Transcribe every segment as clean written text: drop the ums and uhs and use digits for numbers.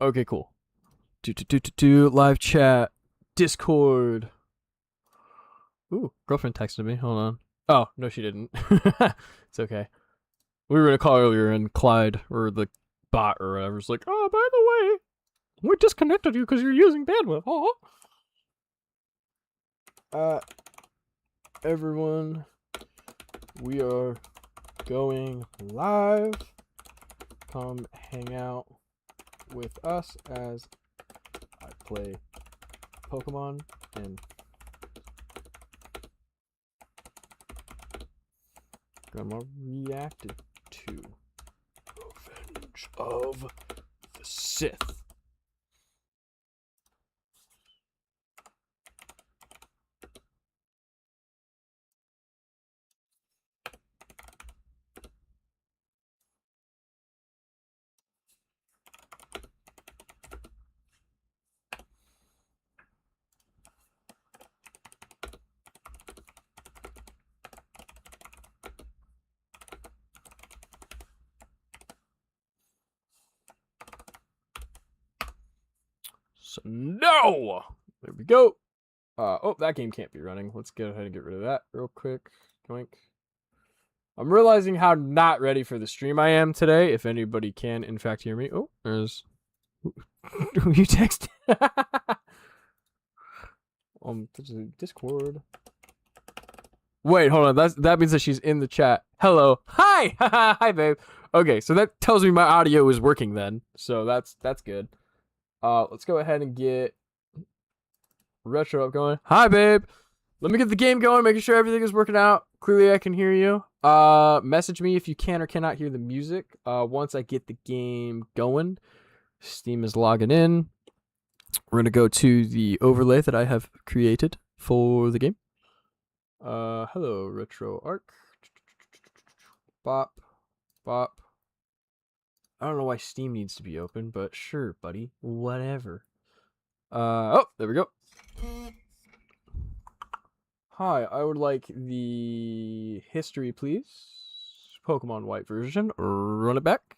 Okay, cool. Live chat. Discord. Ooh, girlfriend texted me. Hold on. Oh, no, she didn't. It's okay. We were gonna call earlier, and Clyde, or the bot or whatever, is like, oh, by the way, we disconnected you because you're using bandwidth. Everyone, we are going live. Come hang out with us as I play Pokemon and Grandma reacted to Revenge of the Sith. So no! There we go. Oh, that game can't be running. Let's go ahead and get rid of that real quick. Yoink. I'm realizing how not ready for the stream I am today. If anybody can, in fact, hear me. Oh, there's... Who you text? There's a Discord. Wait, hold on. That means that she's in the chat. Hello. Hi! Hi, babe. Okay, so that tells me my audio is working then. So that's good. Let's go ahead and get Retro up going. Hi, babe. Let me get the game going, making sure everything is working out. Clearly, I can hear you. Message me if you can or cannot hear the music. Once I get the game going, Steam is logging in. We're gonna go to the overlay that I have created for the game. Hello, Retro Arc. Bop, bop. I don't know why Steam needs to be open, but sure, buddy. Whatever. Oh, there we go. Hi, I would like the history, please. Pokemon White version. Run it back.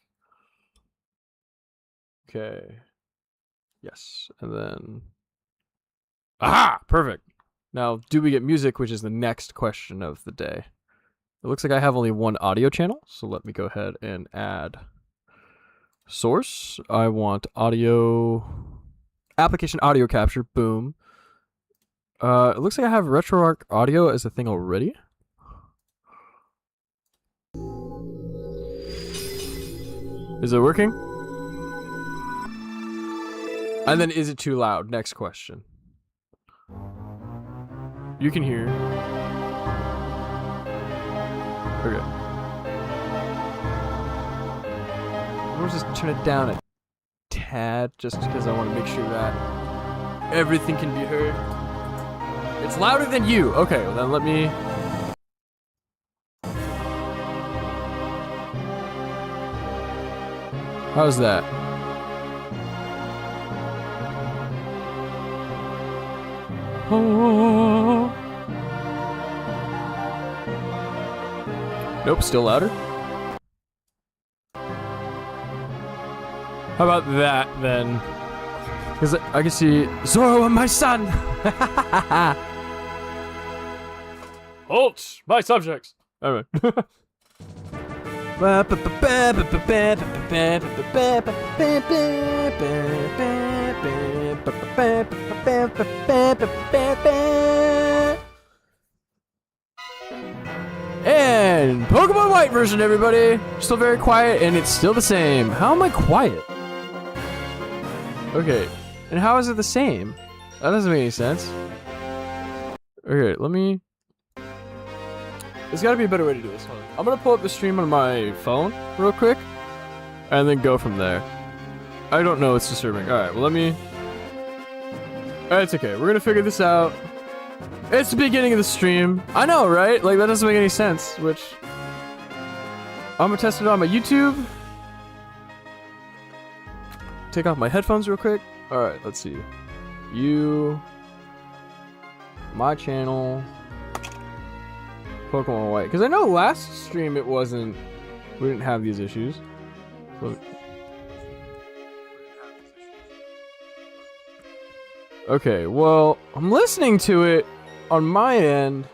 Okay. Yes, and then... Aha! Perfect. Now, do we get music, which is the next question of the day. It looks like I have only one audio channel, so let me go ahead and add... Source. I want audio, application audio capture. Boom. It looks like I have RetroArch audio as a thing already. Is it working? And then is it too loud? Next question. You can hear. Okay. I'll just turn it down a tad, just because I want to make sure that everything can be heard. It's louder than you. Okay, well then let me... How's that? Oh. Nope, still louder. How about that, then? Because I can see Zoro, my son! Halt, my subjects! Alright. And Pokemon White version, everybody! Still very quiet, and it's still the same. How am I quiet? Okay, and how is it the same? That doesn't make any sense. Okay, let me... There's gotta be a better way to do this. Hold on. I'm gonna pull up the stream on my phone real quick, and then go from there. I don't know, it's disturbing. Alright, well let me... Alright, it's okay. We're gonna figure this out. It's the beginning of the stream. I know, right? Like, that doesn't make any sense, which... I'm gonna test it on my YouTube. Take off my headphones real quick. Alright, let's see. My channel, Pokemon White. Because I know last stream it wasn't... We didn't have these issues. So, Okay, well, I'm listening to it on my end.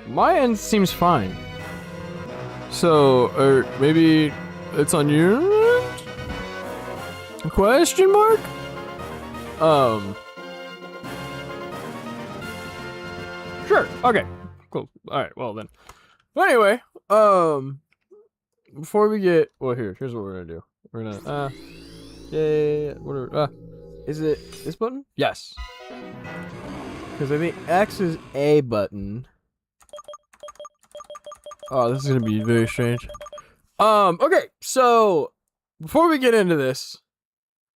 My end seems fine. So, or maybe it's on your end? Question mark? Sure. Okay. Cool. All right. Well then. But anyway, before we get here's what we're gonna do. We're gonna whatever. Is it this button? Yes. Because I think X is A button. Oh, this is gonna be very strange. Okay, so before we get into this,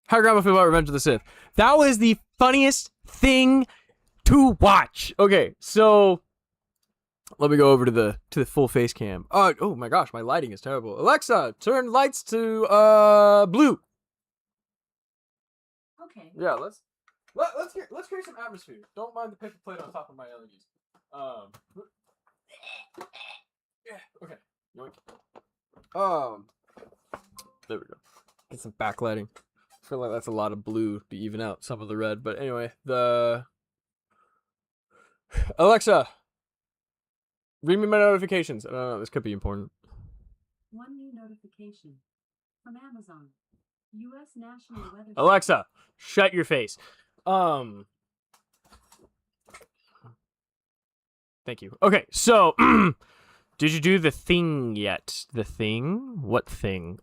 how did Grandma feel about Revenge of the Sith? That was the funniest thing to watch. Okay, so let me go over to the full face cam. Oh my gosh, my lighting is terrible. Alexa, turn lights to blue. Okay. Yeah, let's create some atmosphere. Don't mind the paper plate on top of my LEDs. Yeah, okay. Yoink. There we go. Get some backlighting. I feel like that's a lot of blue to even out some of the red. But anyway, Alexa, read me my notifications. I don't know, this could be important. One new notification from Amazon. U.S. National Weather. Alexa, shut your face. Thank you. Okay, so did you do the thing yet? The thing? What thing?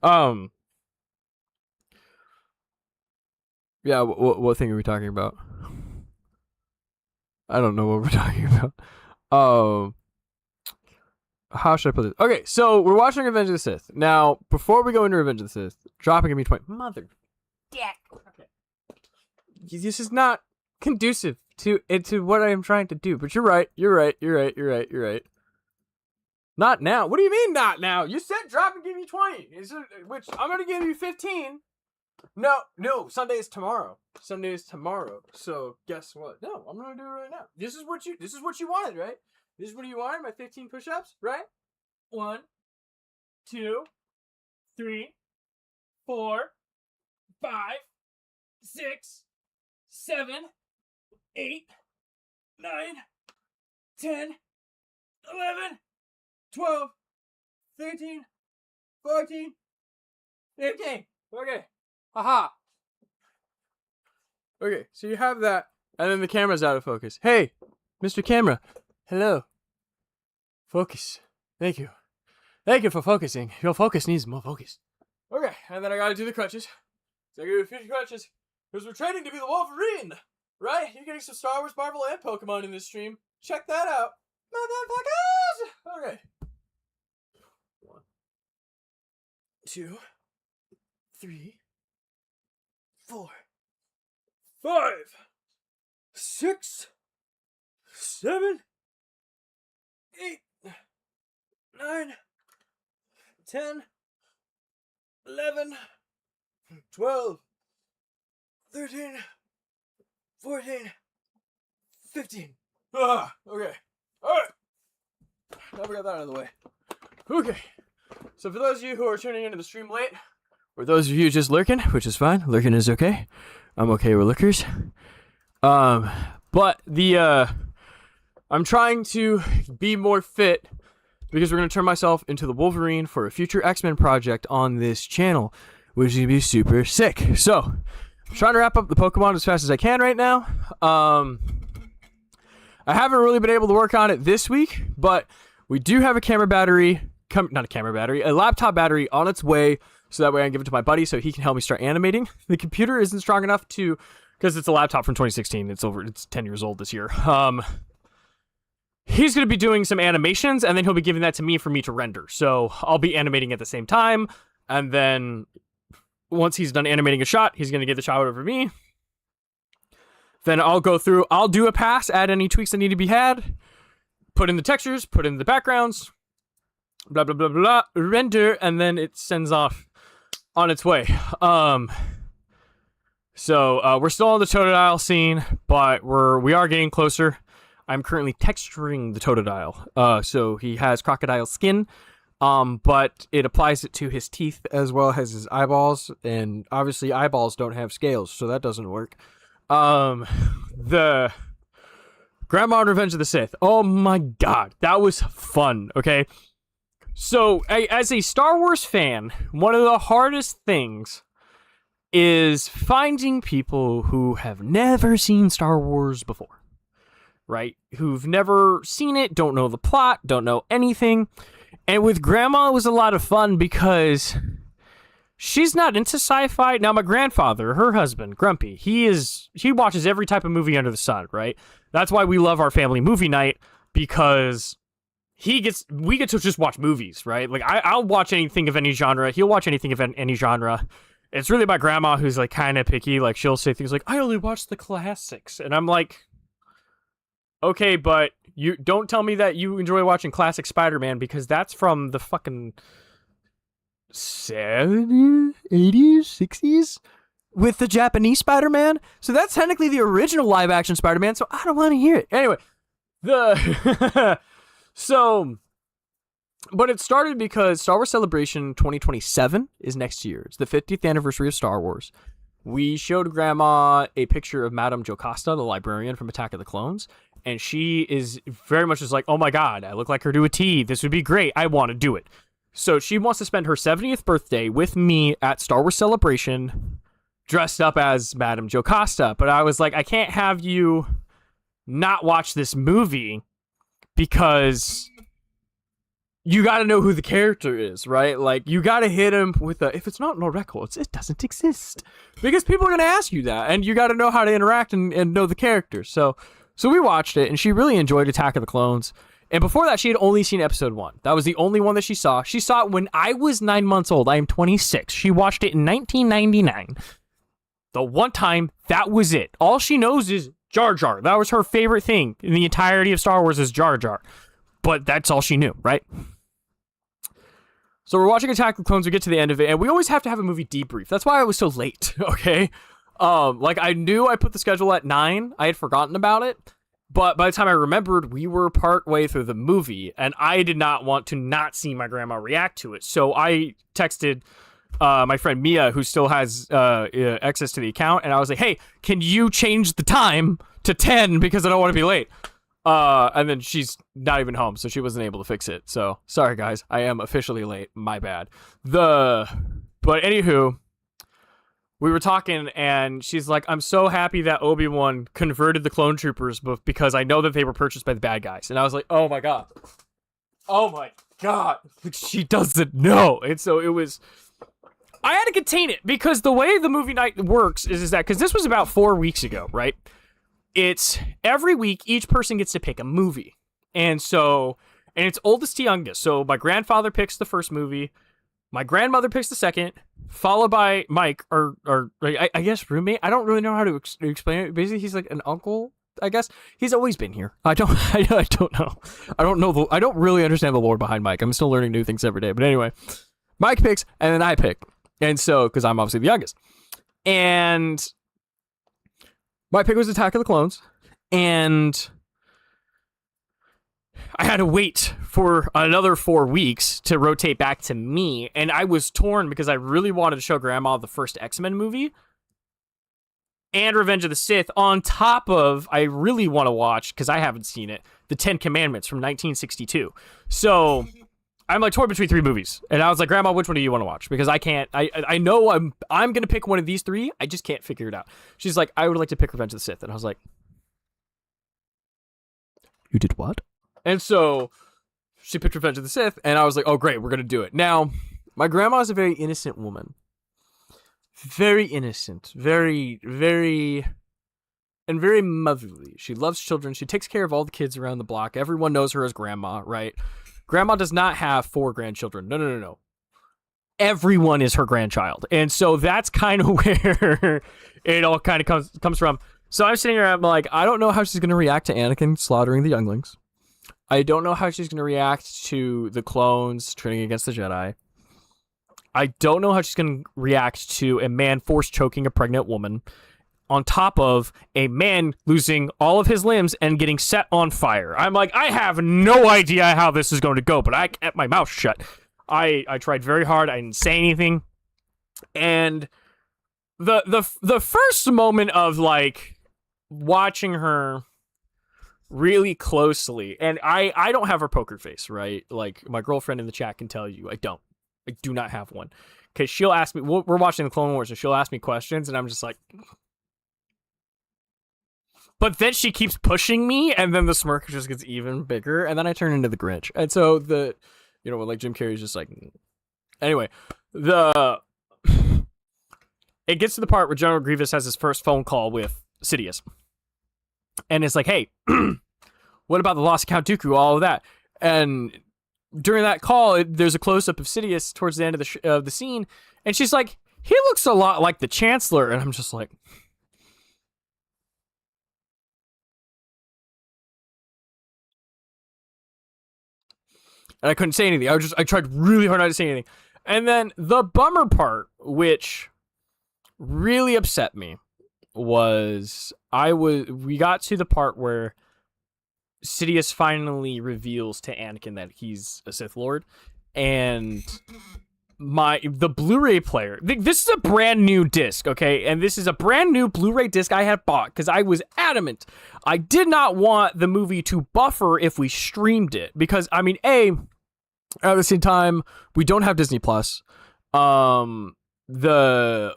Yeah, what thing are we talking about? I don't know what we're talking about. How should I put this? Okay, so we're watching Revenge of the Sith. Now, before we go into Revenge of the Sith, dropping a me point. Mother. Yeah. Okay. This is not conducive to what I am trying to do. But you're right. You're right. Not now. What do you mean not now? You said drop and give me 20. Which I'm gonna give you 15. No. Sunday is tomorrow. So guess what? No, I'm gonna do it right now. This is what you wanted, right? This is what you wanted, my 15 push-ups, right? 1, 2, 3, 4, 5, 6, 7, 8, 9, 10, 11, 12, 13, 14, 15. Okay. Haha. Okay, so you have that, and then the camera's out of focus. Hey, Mr. Camera. Hello. Focus. Thank you. Thank you for focusing. Your focus needs more focus. Okay, and then I gotta do the crutches. So I gotta do 50 crutches. Because we're training to be the Wolverine. Right? You're getting some Star Wars, Marvel, and Pokemon in this stream. Check that out. Motherfuckers! Okay. 1, 2, 3, 4, 5, 6, 7, 8, 9, 10, 11, 12, 13, 14, 15. Okay. Alright. Now we got that out of the way. Okay. So for those of you who are tuning into the stream late, or those of you just lurking, which is fine. Lurking is okay. I'm okay with lurkers. But I'm trying to be more fit because we're going to turn myself into the Wolverine for a future X-Men project on this channel, which is going to be super sick. So, I'm trying to wrap up the Pokemon as fast as I can right now. I haven't really been able to work on it this week, but we do have a a laptop battery on its way, so that way I can give it to my buddy so he can help me start animating. The computer isn't strong enough to, because it's a laptop from 2016. It's 10 years old this year. He's going to be doing some animations, and then he'll be giving that to me for me to render. So I'll be animating at the same time, and then once he's done animating a shot, he's going to get the shot over to me. Then I'll go through, I'll do a pass, add any tweaks that need to be had, put in the textures, put in the backgrounds, blah, blah, blah, blah, render, and then it sends off on its way. So we're still on the Totodile scene, but we are getting closer. I'm currently texturing the Totodile. So he has crocodile skin. But it applies it to his teeth as well as his eyeballs, and obviously eyeballs don't have scales, so that doesn't work. The Grandma and Revenge of the Sith. Oh my god, that was fun. Okay, so as a Star Wars fan, one of the hardest things is finding people who have never seen Star Wars before, right? Who've never seen it, don't know the plot, don't know anything. And with Grandma, it was a lot of fun because she's not into sci-fi. Now, my grandfather, her husband, Grumpy, he watches every type of movie under the sun, right? That's why we love our family movie night, because we get to just watch movies, right? Like, I'll watch anything of any genre. He'll watch anything of any genre. It's really my grandma who's, like, kind of picky. Like, she'll say things like, I only watch the classics. And I'm like, okay, but you don't tell me that you enjoy watching classic Spider-Man, because that's from the fucking 70s, 80s, 60s with the Japanese Spider-Man. So that's technically the original live-action Spider-Man, so I don't want to hear it. Anyway, but it started because Star Wars Celebration 2027 is next year. It's the 50th anniversary of Star Wars. We showed Grandma a picture of Madame Jocasta, the librarian from Attack of the Clones, and she is very much just like, oh my god, I look like her to a T. This would be great. I want to do it. So she wants to spend her 70th birthday with me at Star Wars Celebration dressed up as Madame Jocasta. But I was like, I can't have you not watch this movie because you got to know who the character is, right? Like, you got to hit him with if it's not no records, it doesn't exist. Because people are going to ask you that, and you got to know how to interact and know the character. So we watched it, and she really enjoyed Attack of the Clones. And before that, she had only seen episode 1. That was the only one that she saw. She saw it when I was 9 months old. I am 26. She watched it in 1999. The one time, that was it. All she knows is Jar Jar. That was her favorite thing in the entirety of Star Wars is Jar Jar. But that's all she knew, right? So we're watching Attack of the Clones. We get to the end of it, and we always have to have a movie debrief. That's why I was so late, okay? Like, I knew I put the schedule at 9. I had forgotten about it. But by the time I remembered, we were part way through the movie, and I did not want to not see my grandma react to it. So I texted my friend Mia, who still has access to the account, and I was like, hey, can you change the time to 10 because I don't want to be late? And then she's not even home, so she wasn't able to fix it. So sorry, guys, I am officially late. My bad. But anywho, we were talking, and she's like, I'm so happy that Obi-Wan converted the clone troopers because I know that they were purchased by the bad guys. And I was like, oh my god. Oh my god. She doesn't know. And so it was... I had to contain it, because the way the movie night works is that... Because this was about 4 weeks ago, right? It's every week, each person gets to pick a movie. And it's oldest to youngest. So my grandfather picks the first movie. My grandmother picks the second, followed by Mike, or I guess roommate. I don't really know how to explain it. Basically, he's like an uncle, I guess. He's always been here. I don't know. I don't really understand the lore behind Mike. I'm still learning new things every day. But anyway, Mike picks, and then I pick. And so, because I'm obviously the youngest. And my pick was Attack of the Clones. And I had to wait for another 4 weeks to rotate back to me, and I was torn because I really wanted to show Grandma the first X-Men movie and Revenge of the Sith, on top of, I really want to watch, because I haven't seen it, the 10 Commandments from 1962. So I'm like torn between 3 movies, and I was like, Grandma, which one do you want to watch? Because I can't, I know I'm going to pick one of these 3, I just can't figure it out. She's like, I would like to pick Revenge of the Sith, and I was like, you did what? And so she picked Revenge of the Sith, and I was like, oh, great, we're going to do it. Now, my grandma is a very innocent woman. Very innocent. Very, very, and very motherly. She loves children. She takes care of all the kids around the block. Everyone knows her as Grandma, right? Grandma does not have 4 grandchildren. No. Everyone is her grandchild. And so that's kind of where it all kind of comes from. So I'm sitting here, I'm like, I don't know how she's going to react to Anakin slaughtering the younglings. I don't know how she's going to react to the clones turning against the Jedi. I don't know how she's going to react to a man force choking a pregnant woman, on top of a man losing all of his limbs and getting set on fire. I'm like, I have no idea how this is going to go, but I kept my mouth shut. I tried very hard. I didn't say anything. And the first moment of like watching her really closely, and I don't have her poker face, right? Like my girlfriend in the chat can tell you, I do not have one, because she'll ask me. We're watching the Clone Wars, and she'll ask me questions, and I'm just like. But then she keeps pushing me, and then the smirk just gets even bigger, and then I turn into the Grinch. And so when like Jim Carrey's just like, anyway, it gets to the part where General Grievous has his first phone call with Sidious, and it's like, hey, what about the lost Count Dooku, all of that, and during that call, there's a close up of Sidious towards the end of the scene, and she's like, he looks a lot like the Chancellor, and I'm just like. And I couldn't say anything. I tried really hard not to say anything. And then the bummer part, which really upset me, was we got to the part where Sidious finally reveals to Anakin that he's a Sith Lord, and the Blu-ray player. This is a brand new disc, okay? And this is a brand new Blu-ray disc I had bought because I was adamant. I did not want the movie to buffer if we streamed it because, I mean, at the same time, we don't have Disney Plus. I looked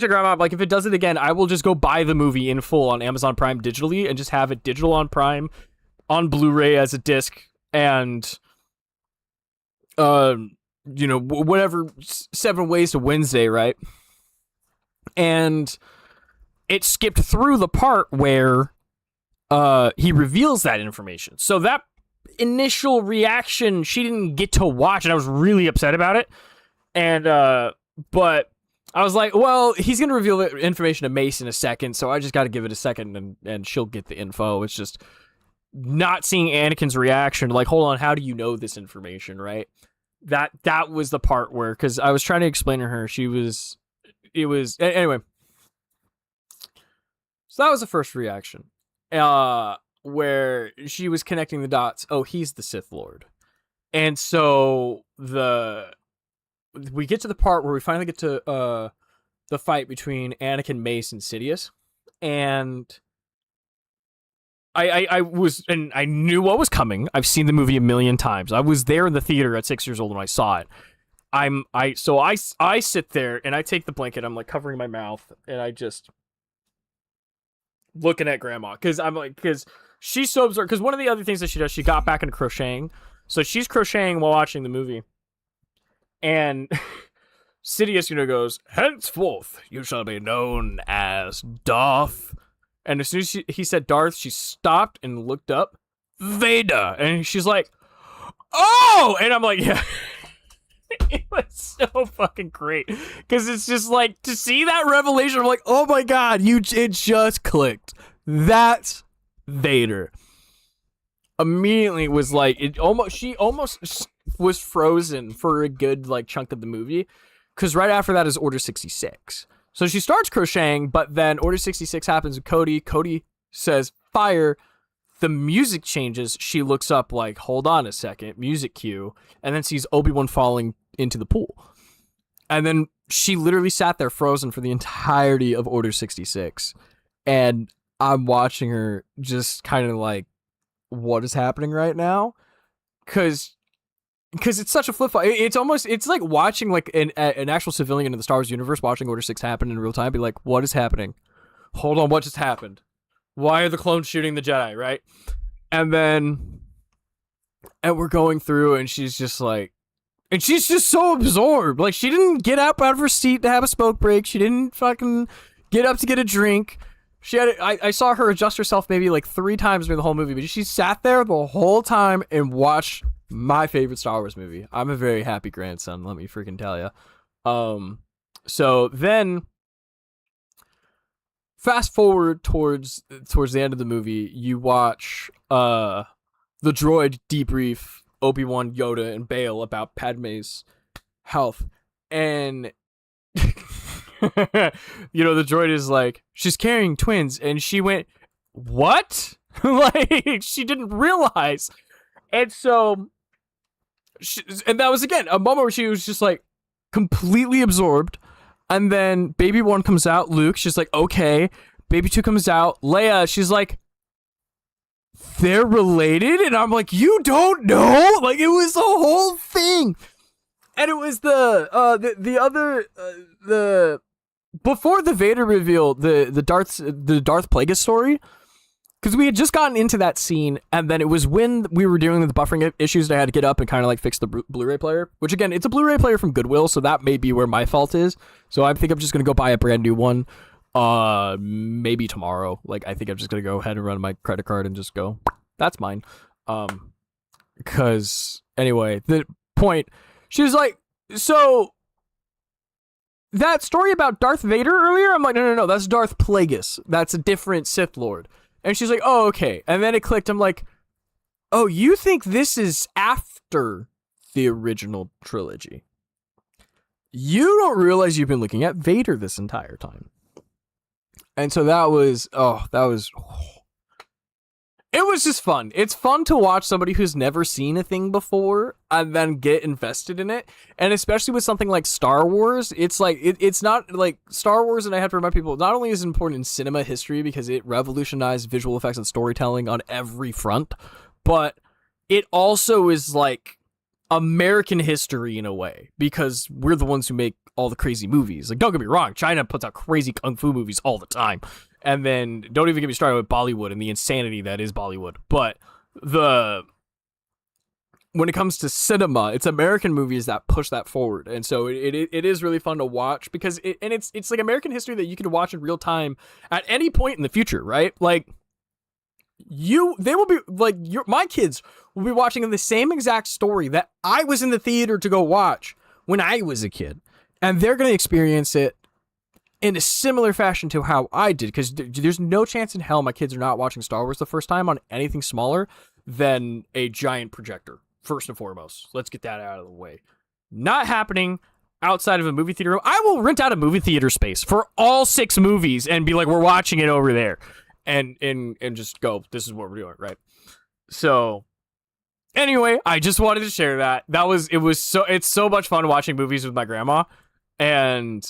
at Grandma, like, if it does it again, I will just go buy the movie in full on Amazon Prime digitally and just have it digital on Prime, on Blu-ray as a disc, and whatever, 7 ways to Wednesday, right? And it skipped through the part where he reveals that information. So that initial reaction, she didn't get to watch, and I was really upset about it. And but I was like, well, he's gonna reveal the information to Mace in a second, so I just got to give it a second, and she'll get the info. It's just not seeing Anakin's reaction, like, hold on, how do you know this information, right? That was the part where, because I was trying to explain to her, anyway. So that was the first reaction, where she was connecting the dots. Oh, he's the Sith Lord. And so we get to the part where we finally get to the fight between Anakin, Mace, and Sidious, and I knew what was coming. I've seen the movie a million times. I was there in the theater at 6 years old when I saw it. I sit there and I take the blanket. I'm like covering my mouth, and I just looking at Grandma because she's so absorbed. Because one of the other things that she does, she got back into crocheting, so she's crocheting while watching the movie, and Sidious, goes, henceforth you shall be known as Darth. And as soon as he said Darth, she stopped and looked up. Vader. And she's like, oh! And I'm like, yeah. It was so fucking great. Because it's just like, to see that revelation, I'm like, oh my god, it just clicked. That's Vader. Immediately was like, she almost was frozen for a good like chunk of the movie. Because right after that is Order 66. So she starts crocheting, but then Order 66 happens with Cody. Cody says, fire. The music changes. She looks up like, hold on a second, music cue, and then sees Obi-Wan falling into the pool. And then she literally sat there frozen for the entirety of Order 66. And I'm watching her just kind of like, what is happening right now? Because it's such a flip-flop. It's like watching like an actual civilian in the Star Wars universe watching Order 6 happen in real time. Be like, what is happening? Hold on, what just happened? Why are the clones shooting the Jedi, right? And we're going through, and she's just like, and she's just so absorbed. Like, she didn't get up out of her seat to have a smoke break. She didn't fucking get up to get a drink. I saw her adjust herself maybe like 3 times during the whole movie, but she sat there the whole time and watched my favorite Star Wars movie. I'm a very happy grandson, let me freaking tell you. So then, fast forward towards the end of the movie, you watch the droid debrief Obi-Wan, Yoda, and Bail about Padme's health, and the droid is like, she's carrying twins, and she went, what? Like, she didn't realize. And so And that was, again, a moment where she was just, like, completely absorbed. And then baby 1 comes out, Luke, she's like, okay. Baby 2 comes out, Leia, she's like, they're related? And I'm like, you don't know? Like, it was the whole thing. And it was the before the Vader reveal, the Darth Plagueis story, because we had just gotten into that scene, and then it was when we were dealing with the buffering issues that I had to get up and kind of like fix the Blu-ray player, which, again, it's a Blu-ray player from Goodwill, so that may be where my fault is. So I think I'm just going to go buy a brand new one, maybe tomorrow. Like, I think I'm just going to go ahead and run my credit card and just go, that's mine. Because, anyway, the point, she was like, so that story about Darth Vader earlier, I'm like, no, that's Darth Plagueis. That's a different Sith Lord. And she's like, oh, okay. And then it clicked. I'm like, oh, you think this is after the original trilogy? You don't realize you've been looking at Vader this entire time. And so it was just fun. It's fun to watch somebody who's never seen a thing before and then get invested in it. And especially with something like Star Wars, it's like, it's not like Star Wars, and I have to remind people, not only is it important in cinema history because it revolutionized visual effects and storytelling on every front, but it also is like American history in a way, because we're the ones who make all the crazy movies. Like, don't get me wrong, China puts out crazy kung fu movies all the time. And then don't even get me started with Bollywood and the insanity that is Bollywood. But when it comes to cinema, it's American movies that push that forward. And so it is really fun to watch, because it's like American history that you can watch in real time at any point in the future, right? Like, they will be like, my kids will be watching the same exact story that I was in the theater to go watch when I was a kid, and they're going to experience it in a similar fashion to how I did, because there's no chance in hell my kids are not watching Star Wars the first time on anything smaller than a giant projector, first and foremost. Let's get that out of the way. Not happening outside of a movie theater room. I will rent out a movie theater space for all 6 movies and be like, we're watching it over there. And just go, this is what we're doing, right? So, anyway, I just wanted to share that. It's so much fun watching movies with my grandma. And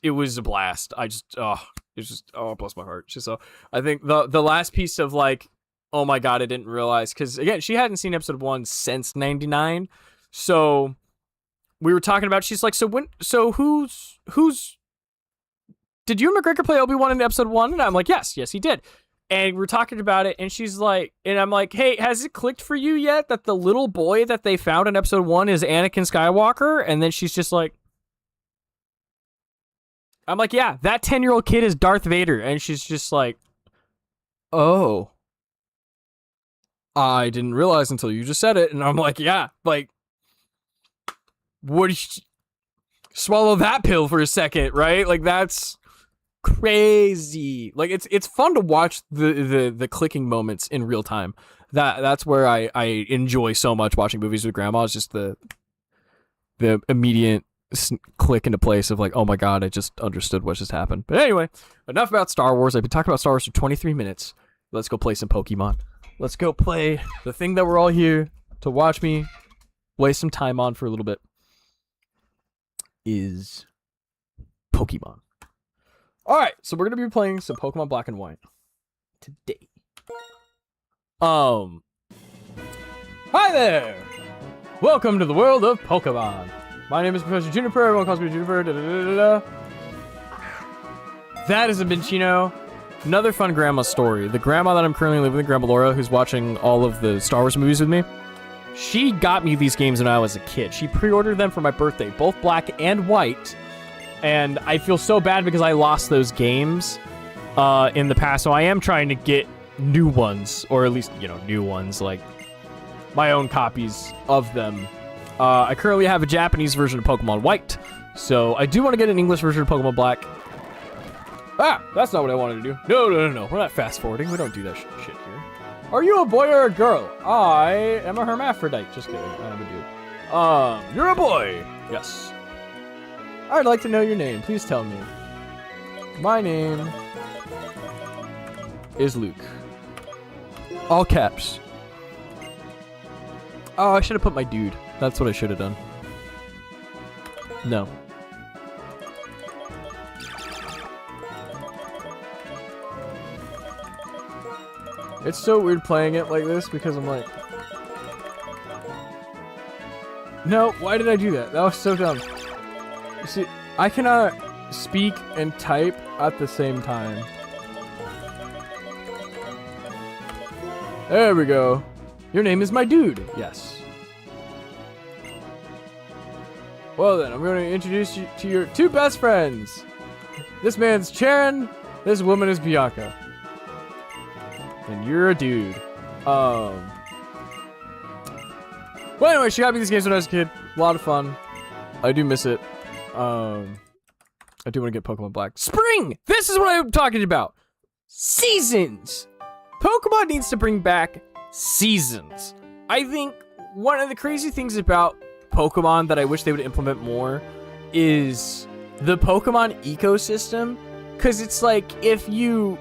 it was a blast. Bless my heart. So I think the last piece of like, oh my God, I didn't realize, because again, she hadn't seen episode 1 since 99. So we were talking about, she's like, who's, did Ewan McGregor play Obi-Wan in episode 1? And I'm like, yes, he did. And we're talking about it, and she's like, and I'm like, hey, has it clicked for you yet that the little boy that they found in episode 1 is Anakin Skywalker? And then she's just like, I'm like, yeah, that 10-year-old kid is Darth Vader. And she's just like, oh, I didn't realize until you just said it. And I'm like, yeah, like, swallow that pill for a second, right? Like, that's crazy. Like, it's fun to watch the clicking moments in real time. That's where I enjoy so much watching movies with grandma, is just the immediate click into place of like, oh my God, I just understood what just happened. But anyway, enough about Star Wars. I've been talking about Star Wars for 23 minutes. Let's go play some Pokemon. Let's go play the thing that we're all here to watch me waste some time on for a little bit, is Pokemon. Alright, so we're gonna be playing some Pokemon Black and White today. Hi there! Welcome to the world of Pokemon. My name is Professor Juniper. Everyone calls me Juniper. That is a Minchino. Another fun grandma story. The grandma that I'm currently living with, Grandma Laura, who's watching all of the Star Wars movies with me, she got me these games when I was a kid. She pre-ordered them for my birthday, both Black and White. And I feel so bad because I lost those games in the past. So I am trying to get new ones, or at least, new ones, like my own copies of them. I currently have a Japanese version of Pokemon White, so I do want to get an English version of Pokemon Black. Ah, that's not what I wanted to do. No. We're not fast-forwarding. We don't do that shit here. Are you a boy or a girl? I am a hermaphrodite. Just kidding. I am a dude. You're a boy. Yes. I'd like to know your name. Please tell me. My name is Luke. All caps. Oh, I should have put my dude. That's what I should have done. No. It's so weird playing it like this because I'm like... No, why did I do that? That was so dumb. You see, I cannot speak and type at the same time. There we go. Your name is my dude. Yes. Well then, I'm going to introduce you to your two best friends. This man's Charon. This woman is Bianca. And you're a dude. Well, anyway, she got me these games when I was a kid. A lot of fun. I do miss it. I do want to get Pokemon Black. Spring! This is what I'm talking about. Seasons! Pokemon needs to bring back seasons. I think one of the crazy things about Pokemon that I wish they would implement more is the Pokemon ecosystem. Because it's like, if you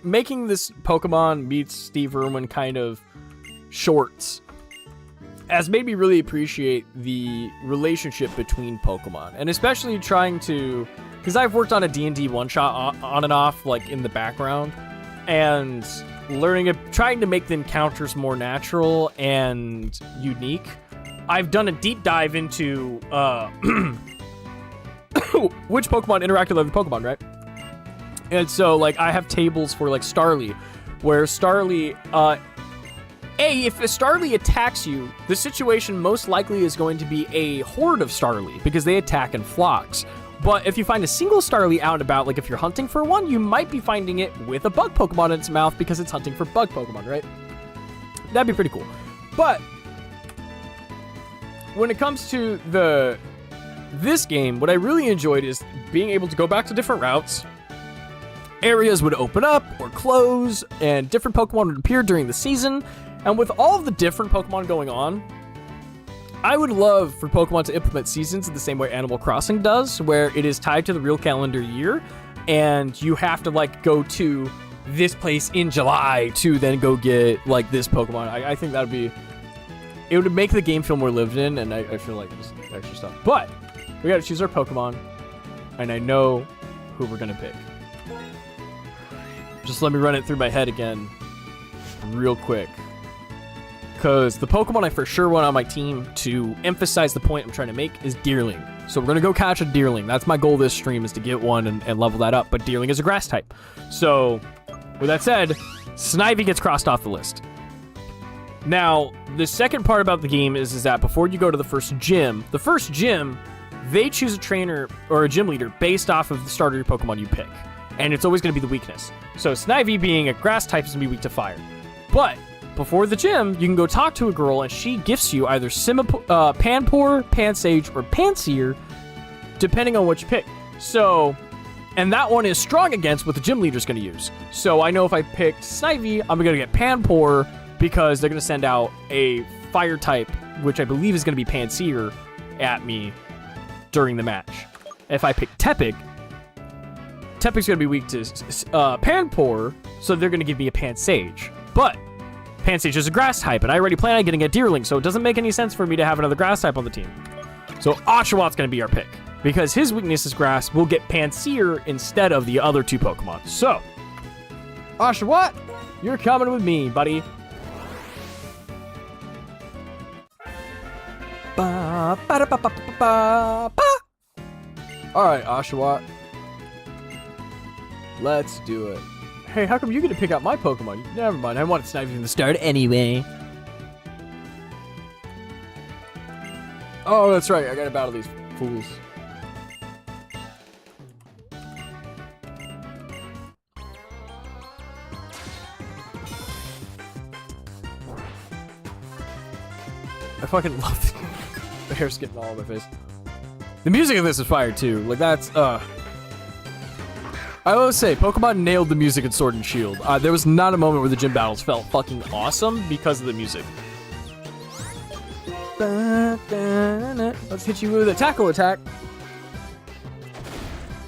making this Pokemon meets Steve Irwin kind of shorts has made me really appreciate the relationship between Pokemon, and especially trying to, because I've worked on a D&D one-shot on and off, like in the background, and trying to make the encounters more natural and unique. I've done a deep dive into which Pokemon interact with other Pokemon, right? And so, like, I have tables for, like, Starly, where Starly, if a Starly attacks you, the situation most likely is going to be a horde of Starly, because they attack in flocks. But if you find a single Starly out and about, like if you're hunting for one, you might be finding it with a bug Pokemon in its mouth because it's hunting for bug Pokemon, right? That'd be pretty cool. But when it comes to this game, what I really enjoyed is being able to go back to different routes. Areas would open up or close, and different Pokemon would appear during the season. And with all of the different Pokemon going on, I would love for Pokemon to implement seasons in the same way Animal Crossing does, where it is tied to the real calendar year, and you have to, like, go to this place in July to then go get, like, this Pokemon. I think that would be... It would make the game feel more lived in, and I feel like just extra stuff. But we gotta choose our Pokemon, and I know who we're gonna pick. Just let me run it through my head again real quick. Because the Pokemon I for sure want on my team, to emphasize the point I'm trying to make, is Deerling. So we're going to go catch a Deerling. That's my goal this stream, is to get one and level that up. But Deerling is a grass type. So with that said, Snivy gets crossed off the list. Now, the second part about the game is that before you go to the first gym, they choose a trainer or a gym leader based off of the starter Pokemon you pick. And it's always going to be the weakness. So Snivy, being a grass type, is going to be weak to fire. But before the gym, you can go talk to a girl, and she gifts you either Panpour, Pansage, or Pansear, depending on what you pick. So, and that one is strong against what the gym leader's going to use. So I know if I picked Snivy, I'm going to get Panpour, because they're going to send out a fire type, which I believe is going to be Pansear, at me during the match. If I pick Tepig, Tepig's going to be weak to Panpour, so they're going to give me a Pansage. But Pansage is a grass type, and I already plan on getting a Deerling, so it doesn't make any sense for me to have another grass type on the team. So Oshawott going to be our pick, because his weakness is grass. We'll get Pansear instead of the other two Pokemon. So, Oshawott, you're coming with me, buddy. Alright, Oshawott. Let's do it. Hey, how come you get to pick out my Pokemon? Never mind, I wanted Snivy from the start anyway. Oh, that's right, I gotta battle these fools. I fucking love the hair's getting all over my face. The music in this is fire too. Like, that's, I will say, Pokemon nailed the music in Sword and Shield. There was not a moment where the gym battles felt fucking awesome because of the music. Let's hit you with a tackle attack.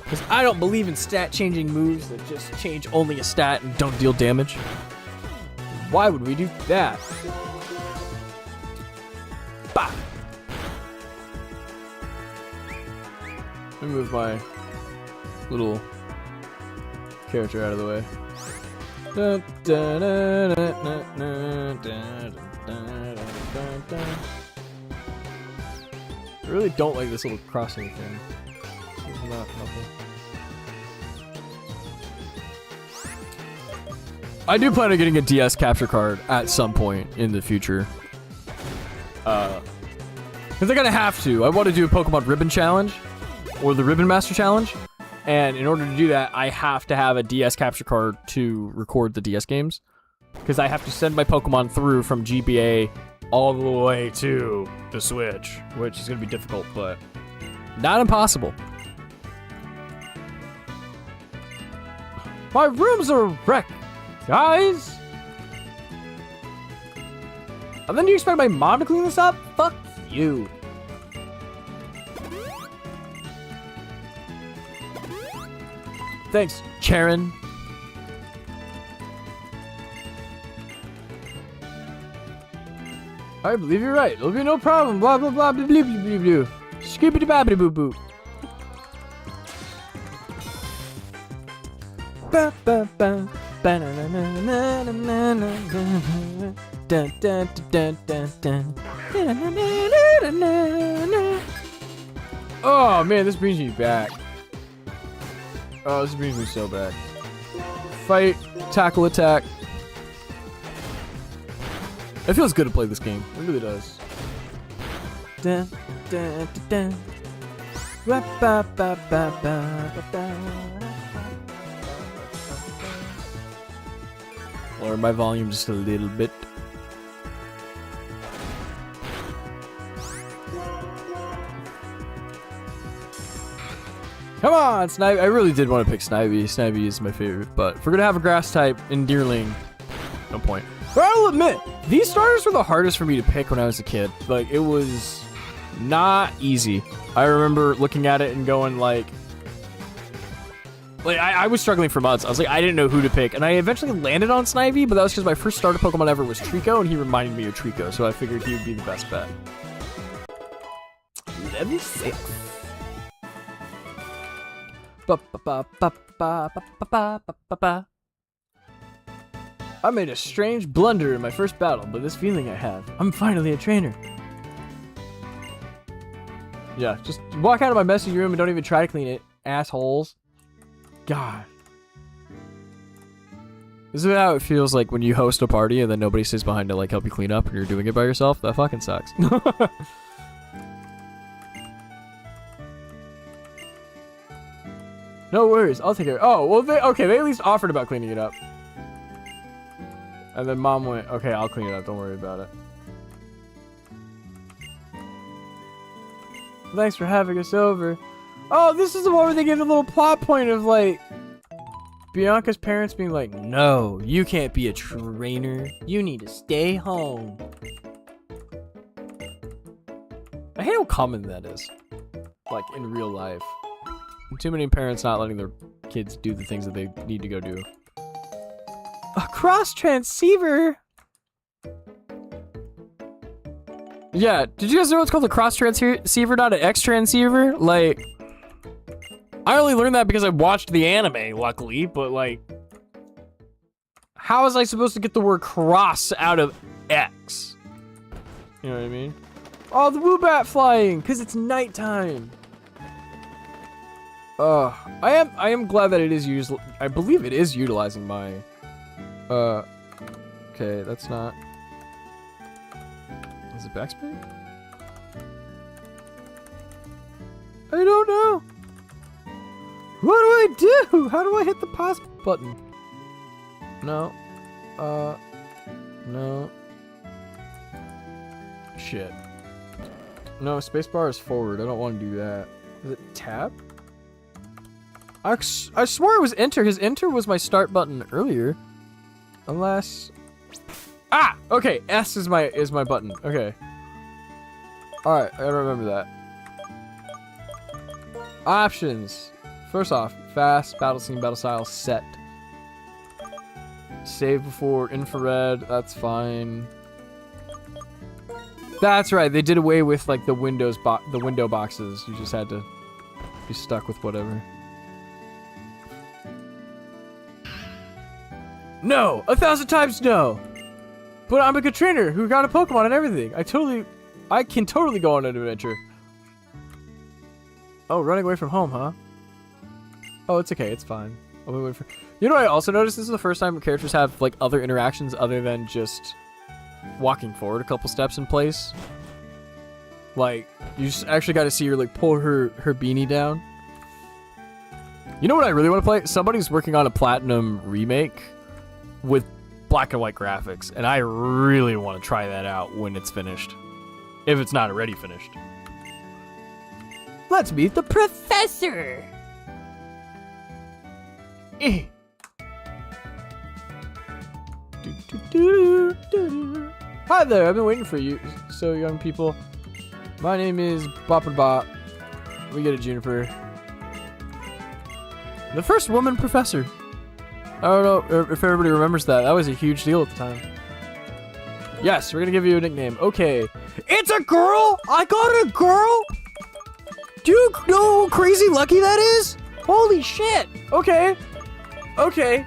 Because I don't believe in stat-changing moves that just change only a stat and don't deal damage. Why would we do that? Bah! Let me move my little character out of the way. I really don't like this little crossing thing. It's not helpful. I do plan on getting a DS capture card at some point in the future. Because I'm gonna have to. I want to do a Pokemon Ribbon Challenge. Or the Ribbon Master Challenge. And in order to do that, I have to have a DS capture card to record the DS games. Because I have to send my Pokemon through from GBA all the way to the Switch. Which is gonna be difficult, but not impossible. My room's a wreck, guys! And then you expect my mom to clean this up? Fuck you. Thanks, Charon. I believe you're right. It'll be no problem. Blah blah blah blah blah blah blah blah. Skippity babbity boo boo. Ba ba ba ba na na na na na na na na. Dun dun dun dun dun. Oh man, this brings me back. Oh, this brings me so back. Fight, tackle, attack. It feels good to play this game. It really does. Dun, dun, dun, dun. Ba, ba, ba, ba, ba, ba. Lower my volume just a little bit. Come on, Snivy. I really did want to pick Snivy. Snivy is my favorite, but if we're gonna have a grass type in Deerling, no point. But I'll admit, these starters were the hardest for me to pick when I was a kid. Like, it was not easy. I remember looking at it and going like I was struggling for months. I was like, I didn't know who to pick, and I eventually landed on Snivy, but that was because my first starter Pokemon ever was Trico, and he reminded me of Trico, so I figured he would be the best bet. Level 6. I made a strange blunder in my first battle, but this feeling I have, I'm finally a trainer. Yeah, just walk out of my messy room and don't even try to clean it, assholes. God. This is how it feels like when you host a party and then nobody stays behind to like help you clean up and you're doing it by yourself. That fucking sucks. No worries, I'll take care. Oh, well, they at least offered about cleaning it up. And then Mom went, okay, I'll clean it up, don't worry about it. Thanks for having us over. Oh, this is the one where they give a little plot point of, like, Bianca's parents being like, no, you can't be a trainer. You need to stay home. I hate how common that is. Like, in real life. Too many parents not letting their kids do the things that they need to go do. A cross transceiver? Yeah, did you guys know it's called a cross transceiver, not an X transceiver? Like, I only learned that because I watched the anime, luckily, but like, how was I supposed to get the word cross out of X? You know what I mean? Oh, the Woobat flying, because it's nighttime. I am glad that it is used. I believe it is utilizing my. Okay, that's not. Is it backspace? I don't know. What do I do? How do I hit the pause button? No. No. Shit. No, spacebar is forward. I don't want to do that. Is it tab? I swore it was enter, because enter was my start button earlier. Unless... Ah! Okay, S is my button. Okay. Alright, I gotta remember that. Options. First off, fast, battle scene, battle style, set. Save before infrared. That's fine. That's right. They did away with like the window boxes. You just had to be stuck with whatever. No, 1,000 times no. But I'm a good trainer who got a Pokemon and everything. I can totally go on an adventure. Oh, running away from home, huh? Oh, it's okay. It's fine. I'll be waiting for. You know what I also noticed? This is the first time characters have like other interactions other than just walking forward a couple steps in place. Like you just actually got to see her like pull her beanie down. You know what I really want to play? Somebody's working on a platinum remake with black and white graphics, and I really want to try that out when it's finished. If it's not already finished. Let's meet the professor! Eh. Hi there, I've been waiting for you, so young people. My name is Bop and Bop. We get a Juniper. The first woman professor. I don't know if everybody remembers that. That was a huge deal at the time. Yes, we're gonna give you a nickname. Okay. It's a girl? I got a girl? Do you know how crazy lucky that is? Holy shit. Okay. Okay.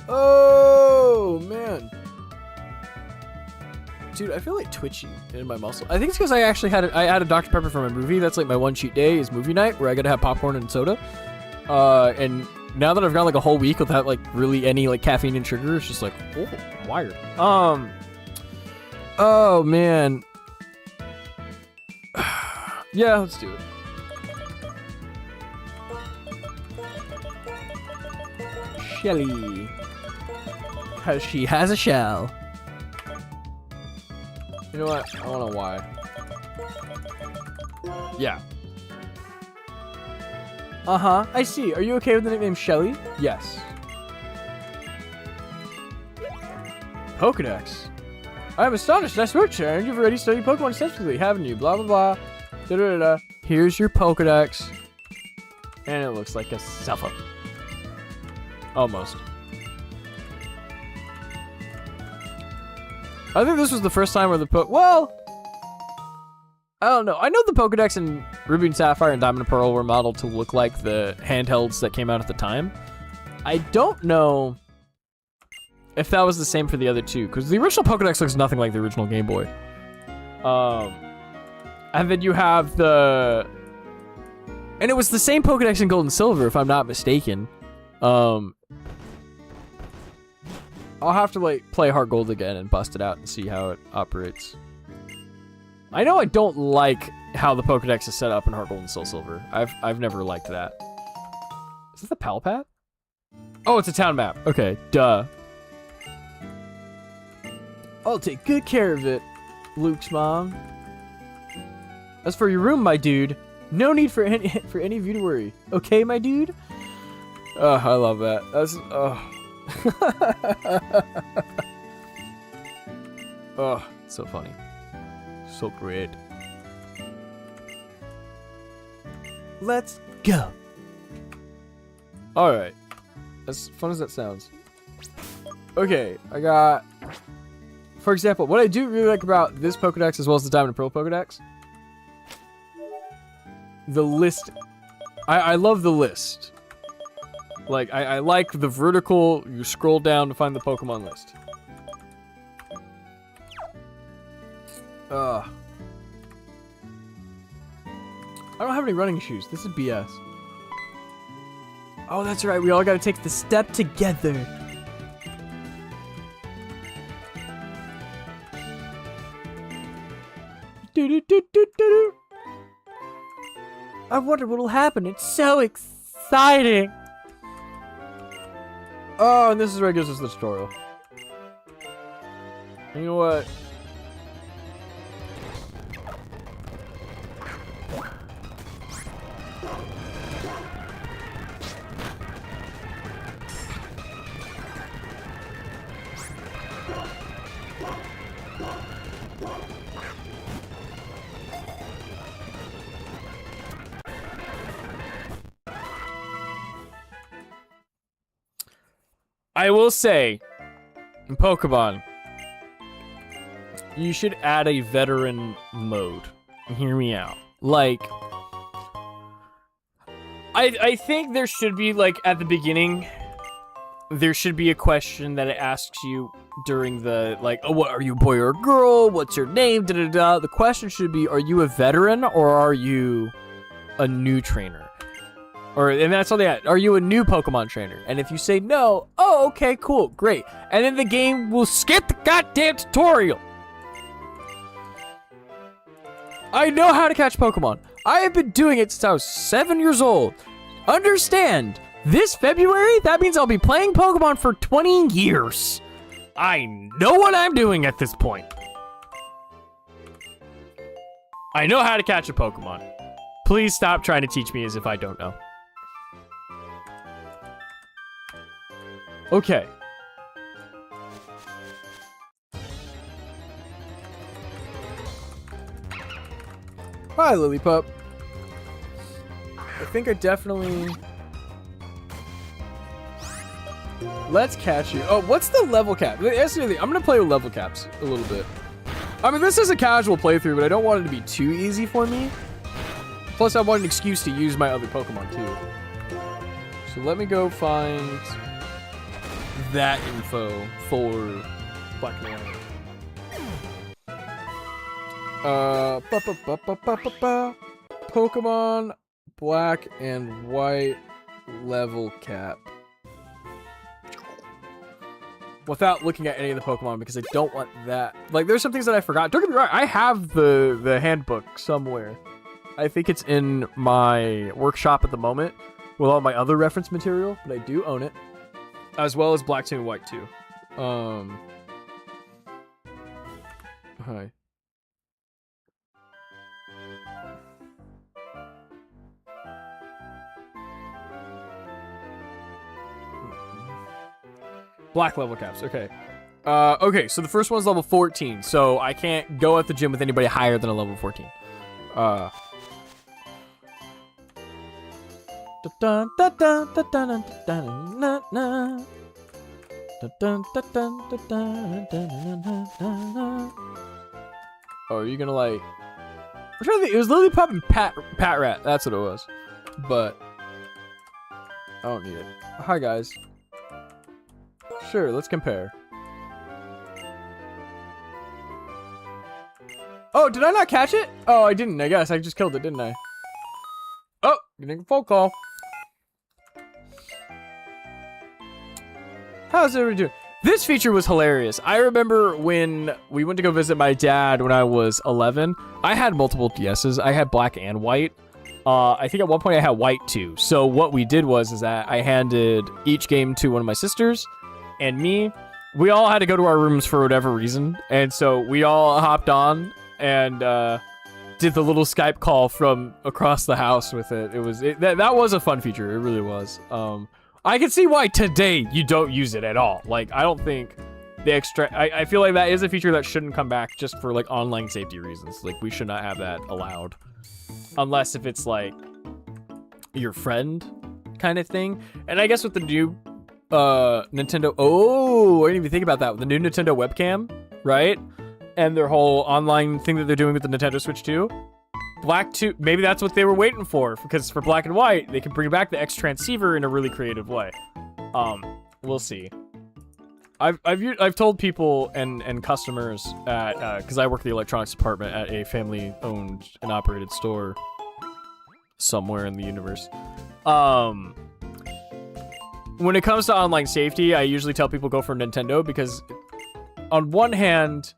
Oh, man. Dude, I feel like twitchy in my muscle. I think it's because I actually had I added Dr. Pepper for my movie. That's like my one cheat day is movie night where I gotta have popcorn and soda. And now that I've got like a whole week without like really any like caffeine and sugar, it's just like, oh, I'm wired. Oh man. Yeah, let's do it. Shelly. Because she has a shell. You know what? I don't know why. Yeah. Uh-huh. I see. Are you okay with the nickname Shelly? Yes. Pokedex. I am astonished. Nice work, Sharon. You've already studied Pokemon extensively, haven't you? Blah, blah, blah. Da-da-da-da. Here's your Pokedex. And it looks like a cell phone. Almost. I think this was the first time where the well, I don't know. I know the Pokedex in Ruby and Sapphire and Diamond and Pearl were modeled to look like the handhelds that came out at the time. I don't know if that was the same for the other two, because the original Pokedex looks nothing like the original Game Boy. And then you have the... And it was the same Pokedex in Gold and Silver, if I'm not mistaken. I'll have to like play Heart Gold again and bust it out and see how it operates. I know I don't like how the Pokedex is set up in Heart Gold and Soul Silver. I've never liked that. Is it the Pal Pad? Oh, it's a town map. Okay, duh. I'll take good care of it, Luke's mom. As for your room, my dude, no need for any of you to worry. Okay, my dude? Oh, I love that. That's oh, so funny. So great. Let's go. Alright. As fun as that sounds. Okay, I got... For example, what I do really like about this Pokedex as well as the Diamond and Pearl Pokedex, the list. I love the list. Like, I like the vertical, you scroll down to find the Pokemon list. I don't have any running shoes. This is BS. Oh, that's right. We all gotta take the step together. Do-do-do-do-do-do. I wonder what'll happen. It's so exciting. Oh, and this is where it gives us the tutorial. You know what? I will say, in Pokemon, you should add a veteran mode. Hear me out. Like, I think there should be, like, at the beginning, there should be a question that it asks you during the, like, oh, what, are you a boy or a girl? What's your name? Da-da-da. The question should be, are you a veteran or are you a new trainer? And that's all they ask. Are you a new Pokemon trainer? And if you say no, oh, okay, cool, great. And then the game will skip the goddamn tutorial. I know how to catch Pokemon. I have been doing it since I was 7 years old. Understand, this February, that means I'll be playing Pokemon for 20 years. I know what I'm doing at this point. I know how to catch a Pokemon. Please stop trying to teach me as if I don't know. Okay. Hi, Lilypup. I think I definitely... Let's catch you. Oh, what's the level cap? I'm gonna play with level caps a little bit. I mean, this is a casual playthrough, but I don't want it to be too easy for me. Plus, I want an excuse to use my other Pokemon, too. So let me go find that info for Black Man. Pokemon Black and White level cap. Without looking at any of the Pokemon, because I don't want that. Like, there's some things that I forgot. Don't get me wrong, I have the handbook somewhere. I think it's in my workshop at the moment with all my other reference material, but I do own it. As well as Black 2 and White 2. Hi. Black level caps, okay. Okay, so the first one's level 14, so I can't go at the gym with anybody higher than a level 14. Oh, are you gonna like... I'm trying to think, it was Lilypup and Pat Rat, that's what it was. But I don't need it. Hi guys. Sure, let's compare. Oh, did I not catch it? Oh, I didn't, I guess. I just killed it, didn't I? Oh, getting a phone call. How's everybody doing? This feature was hilarious. I remember when we went to go visit my dad when I was 11. I had multiple DSs. I had Black and White. I think at one point I had White too. So what we did was that I handed each game to one of my sisters and me. We all had to go to our rooms for whatever reason. And so we all hopped on and did the little Skype call from across the house with it. That was a fun feature. It really was. I can see why today you don't use it at all. Like, I don't think the extra... I feel like that is a feature that shouldn't come back just for, like, online safety reasons. Like, we should not have that allowed. Unless if it's, like, your friend kind of thing. And I guess with the new Nintendo... Oh, I didn't even think about that. With the new Nintendo webcam, right? And their whole online thing that they're doing with the Nintendo Switch 2. Black 2, maybe that's what they were waiting for, because for Black and White, they can bring back the X transceiver in a really creative way. We'll see. I've told people and customers at because I work the electronics department at a family-owned and operated store somewhere in the universe. When it comes to online safety, I usually tell people go for Nintendo because, on one hand,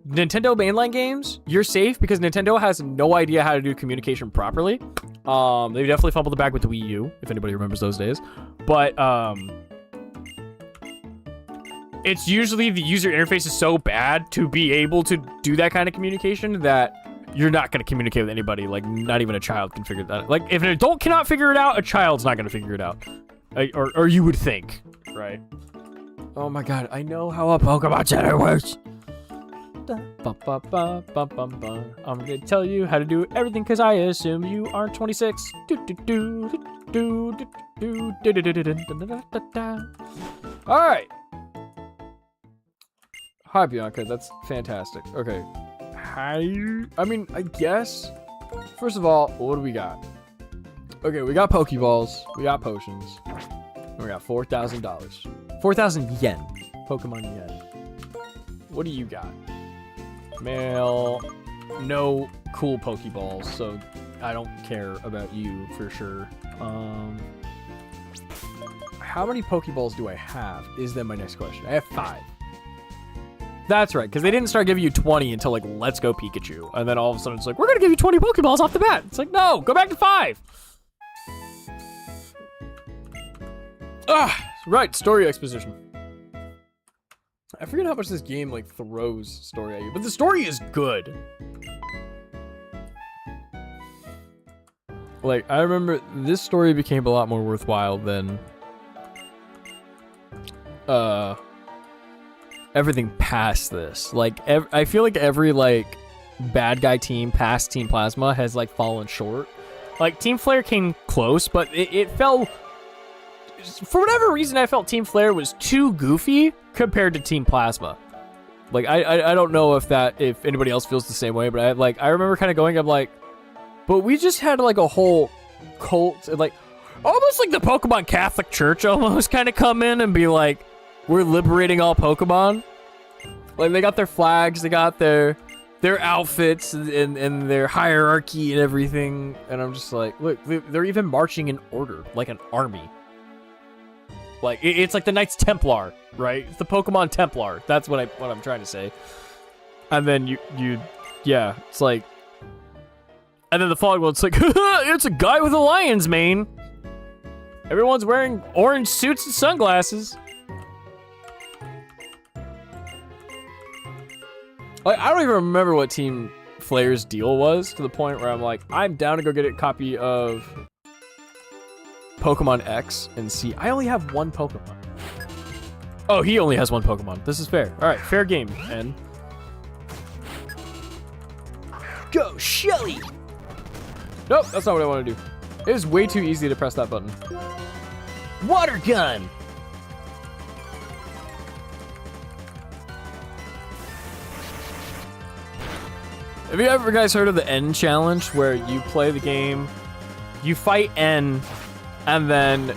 Nintendo mainline games, you're safe because Nintendo has no idea how to do communication properly. They definitely fumbled the bag with the Wii U, if anybody remembers those days. But it's usually the user interface is so bad to be able to do that kind of communication that you're not going to communicate with anybody. Like, not even a child can figure that out. Like, if an adult cannot figure it out, a child's not going to figure it out. Or you would think, right? Oh my god, I know how a Pokemon Center works. I'm gonna tell you how to do everything because I assume you aren't 26. All right. Hi, Bianca. That's fantastic. Okay. Hi. I mean, I guess. First of all, what do we got? Okay, we got Pokeballs. We got potions. And we got $4,000. 4,000 yen. Pokemon yen. What do you got? Mail. No cool Pokeballs, so I don't care about you for sure. How many Pokeballs do I have? Is then my next question. I have 5. That's right, because they didn't start giving you 20 until, like, Let's Go Pikachu. And then all of a sudden it's like, we're going to give you 20 Pokeballs off the bat. It's like, no, go back to 5. Right, story exposition. I forget how much this game, like, throws story at you, but the story is good. Like, I remember this story became a lot more worthwhile than everything past this. Like, I feel like every, like, bad guy team past Team Plasma has, like, fallen short. Like, Team Flare came close, but it fell... For whatever reason, I felt Team Flare was too goofy compared to Team Plasma. Like, I don't know if anybody else feels the same way, but I remember kind of going, I'm like, but we just had, like, a whole cult, like, almost like the Pokemon Catholic Church almost kind of come in and be like, we're liberating all Pokemon. Like, they got their flags, they got their outfits and their hierarchy and everything. And I'm just like, look, they're even marching in order, like an army. Like, it's like the Knights Templar, right? It's the Pokemon Templar. That's what I'm trying to say. And then yeah, it's like, and then the following one, it's like, it's a guy with a lion's mane. Everyone's wearing orange suits and sunglasses. Like, I don't even remember what Team Flare's deal was, to the point where I'm like, I'm down to go get a copy of Pokemon X and see. I only have 1 Pokemon. Oh, he only has 1 Pokemon. This is fair. All right, fair game, N. Go, Shelly! Nope, that's not what I want to do. It is way too easy to press that button. Water gun! Have you ever guys heard of the N challenge, where you play the game, you fight N, and then,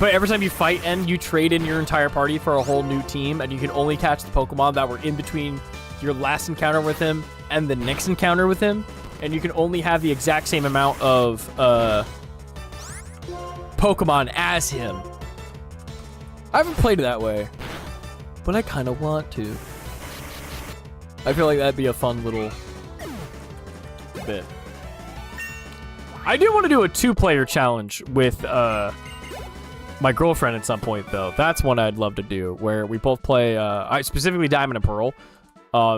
but every time you fight N, you trade in your entire party for a whole new team, and you can only catch the Pokemon that were in between your last encounter with him and the next encounter with him, and you can only have the exact same amount of Pokemon as him. I haven't played it that way, but I kind of want to. I feel like that'd be a fun little bit. I do want to do a 2-player challenge with my girlfriend at some point, though. That's one I'd love to do, where we both play, specifically Diamond and Pearl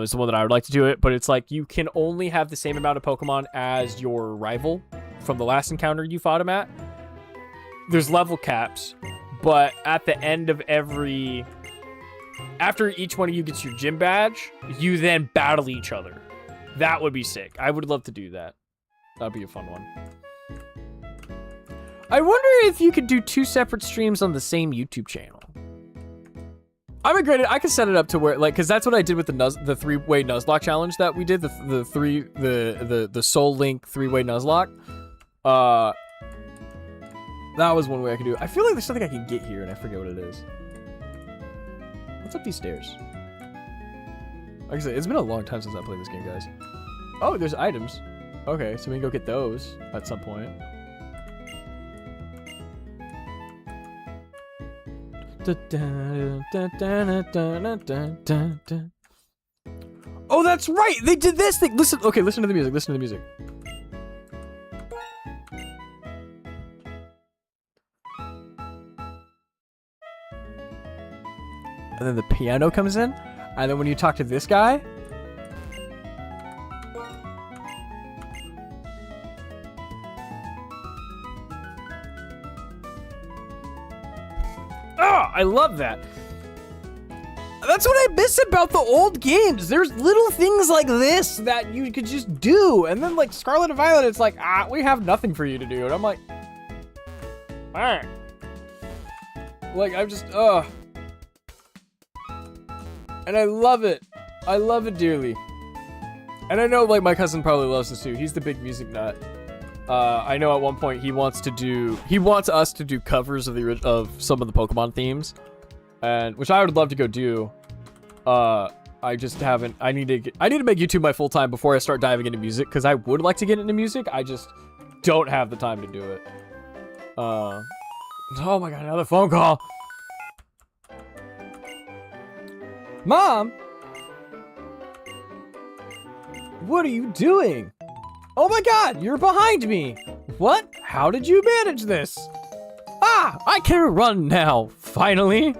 is the one that I would like to do it, but it's like you can only have the same amount of Pokemon as your rival from the last encounter you fought him at. There's level caps, but at the end of after each one of you gets your gym badge, you then battle each other. That would be sick. I would love to do that. That'd be a fun one. I wonder if you could do 2 separate streams on the same YouTube channel. I'm agreed. I could set it up to where, like, because that's what I did with the 3-way Nuzlocke challenge that we did. The Soul Link 3-way Nuzlocke. That was one way I could do it. I feel like there's something I can get here, and I forget what it is. What's up these stairs? Like I said, it's been a long time since I played this game, guys. Oh, there's items. Okay, so we can go get those at some point. Oh, that's right! They did this thing! Listen, okay, listen to the music, listen to the music. And then the piano comes in, and then when you talk to this guy, I love that. That's what I miss about the old games. There's little things like this that you could just do. And then, like, Scarlet and Violet, it's like, we have nothing for you to do. And I'm like, all right. Like, I'm just, ugh. And I love it. I love it dearly. And I know, like, my cousin probably loves this too. He's the big music nut. I know at one point he wants us to do covers of some of the Pokemon themes. And, which I would love to go do. I just haven't, I need to make YouTube my full time before I start diving into music, because I would like to get into music. I just don't have the time to do it. Oh my god, another phone call. Mom? What are you doing? Oh my god, you're behind me. What? How did you manage this? Ah, I can run now, finally.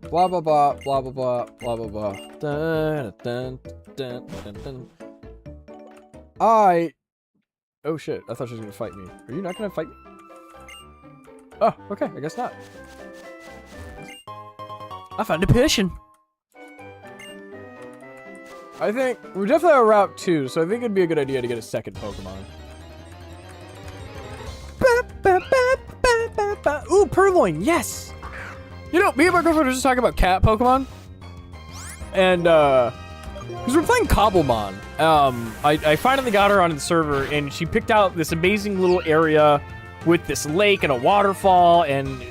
Blah blah blah blah blah blah blah blah blah. Dun, dun, dun, dun, dun. Oh shit, I thought she was gonna fight me. Are you not gonna fight me? Oh, okay, I guess not. I found a potion. I think we're definitely on Route 2, so I think it'd be a good idea to get a second Pokemon. Ooh, Purloin, yes! You know, me and my girlfriend were just talking about cat Pokemon. And, because we're playing Cobblemon. I finally got her on the server, and she picked out this amazing little area with this lake and a waterfall, and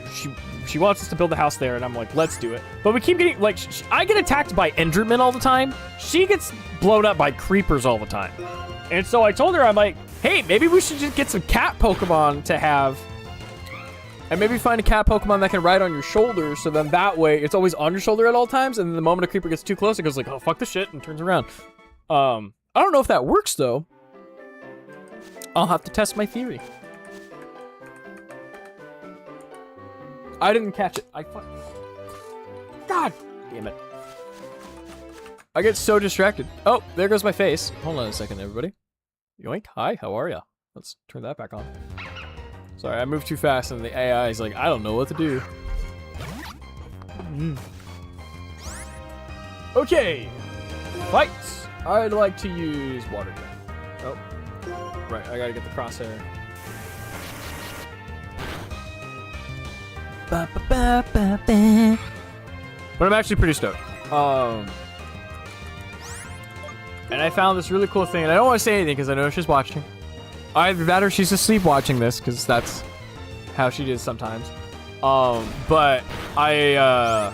she wants us to build a house there, and I'm like, let's do it. But we keep getting, like, I get attacked by Endermen all the time. She gets blown up by creepers all the time. And so I told her, I'm like, hey, maybe we should just get some cat Pokemon to have. And maybe find a cat Pokemon that can ride on your shoulder, so then that way it's always on your shoulder at all times, and then the moment a creeper gets too close, it goes like, oh, fuck this shit, and turns around. I don't know if that works, though. I'll have to test my theory. I didn't catch it. God damn it. I get so distracted. Oh, there goes my face. Hold on a second, everybody. Yoink. Hi, how are ya? Let's turn that back on. Sorry, I moved too fast and the AI is like, I don't know what to do. Okay. Fight! I'd like to use water gun. Oh. Right, I gotta get the crosshair. But I'm actually pretty stoked. And I found this really cool thing, and I don't want to say anything because I know she's watching. Either that or she's asleep watching this, because that's how she does sometimes. But I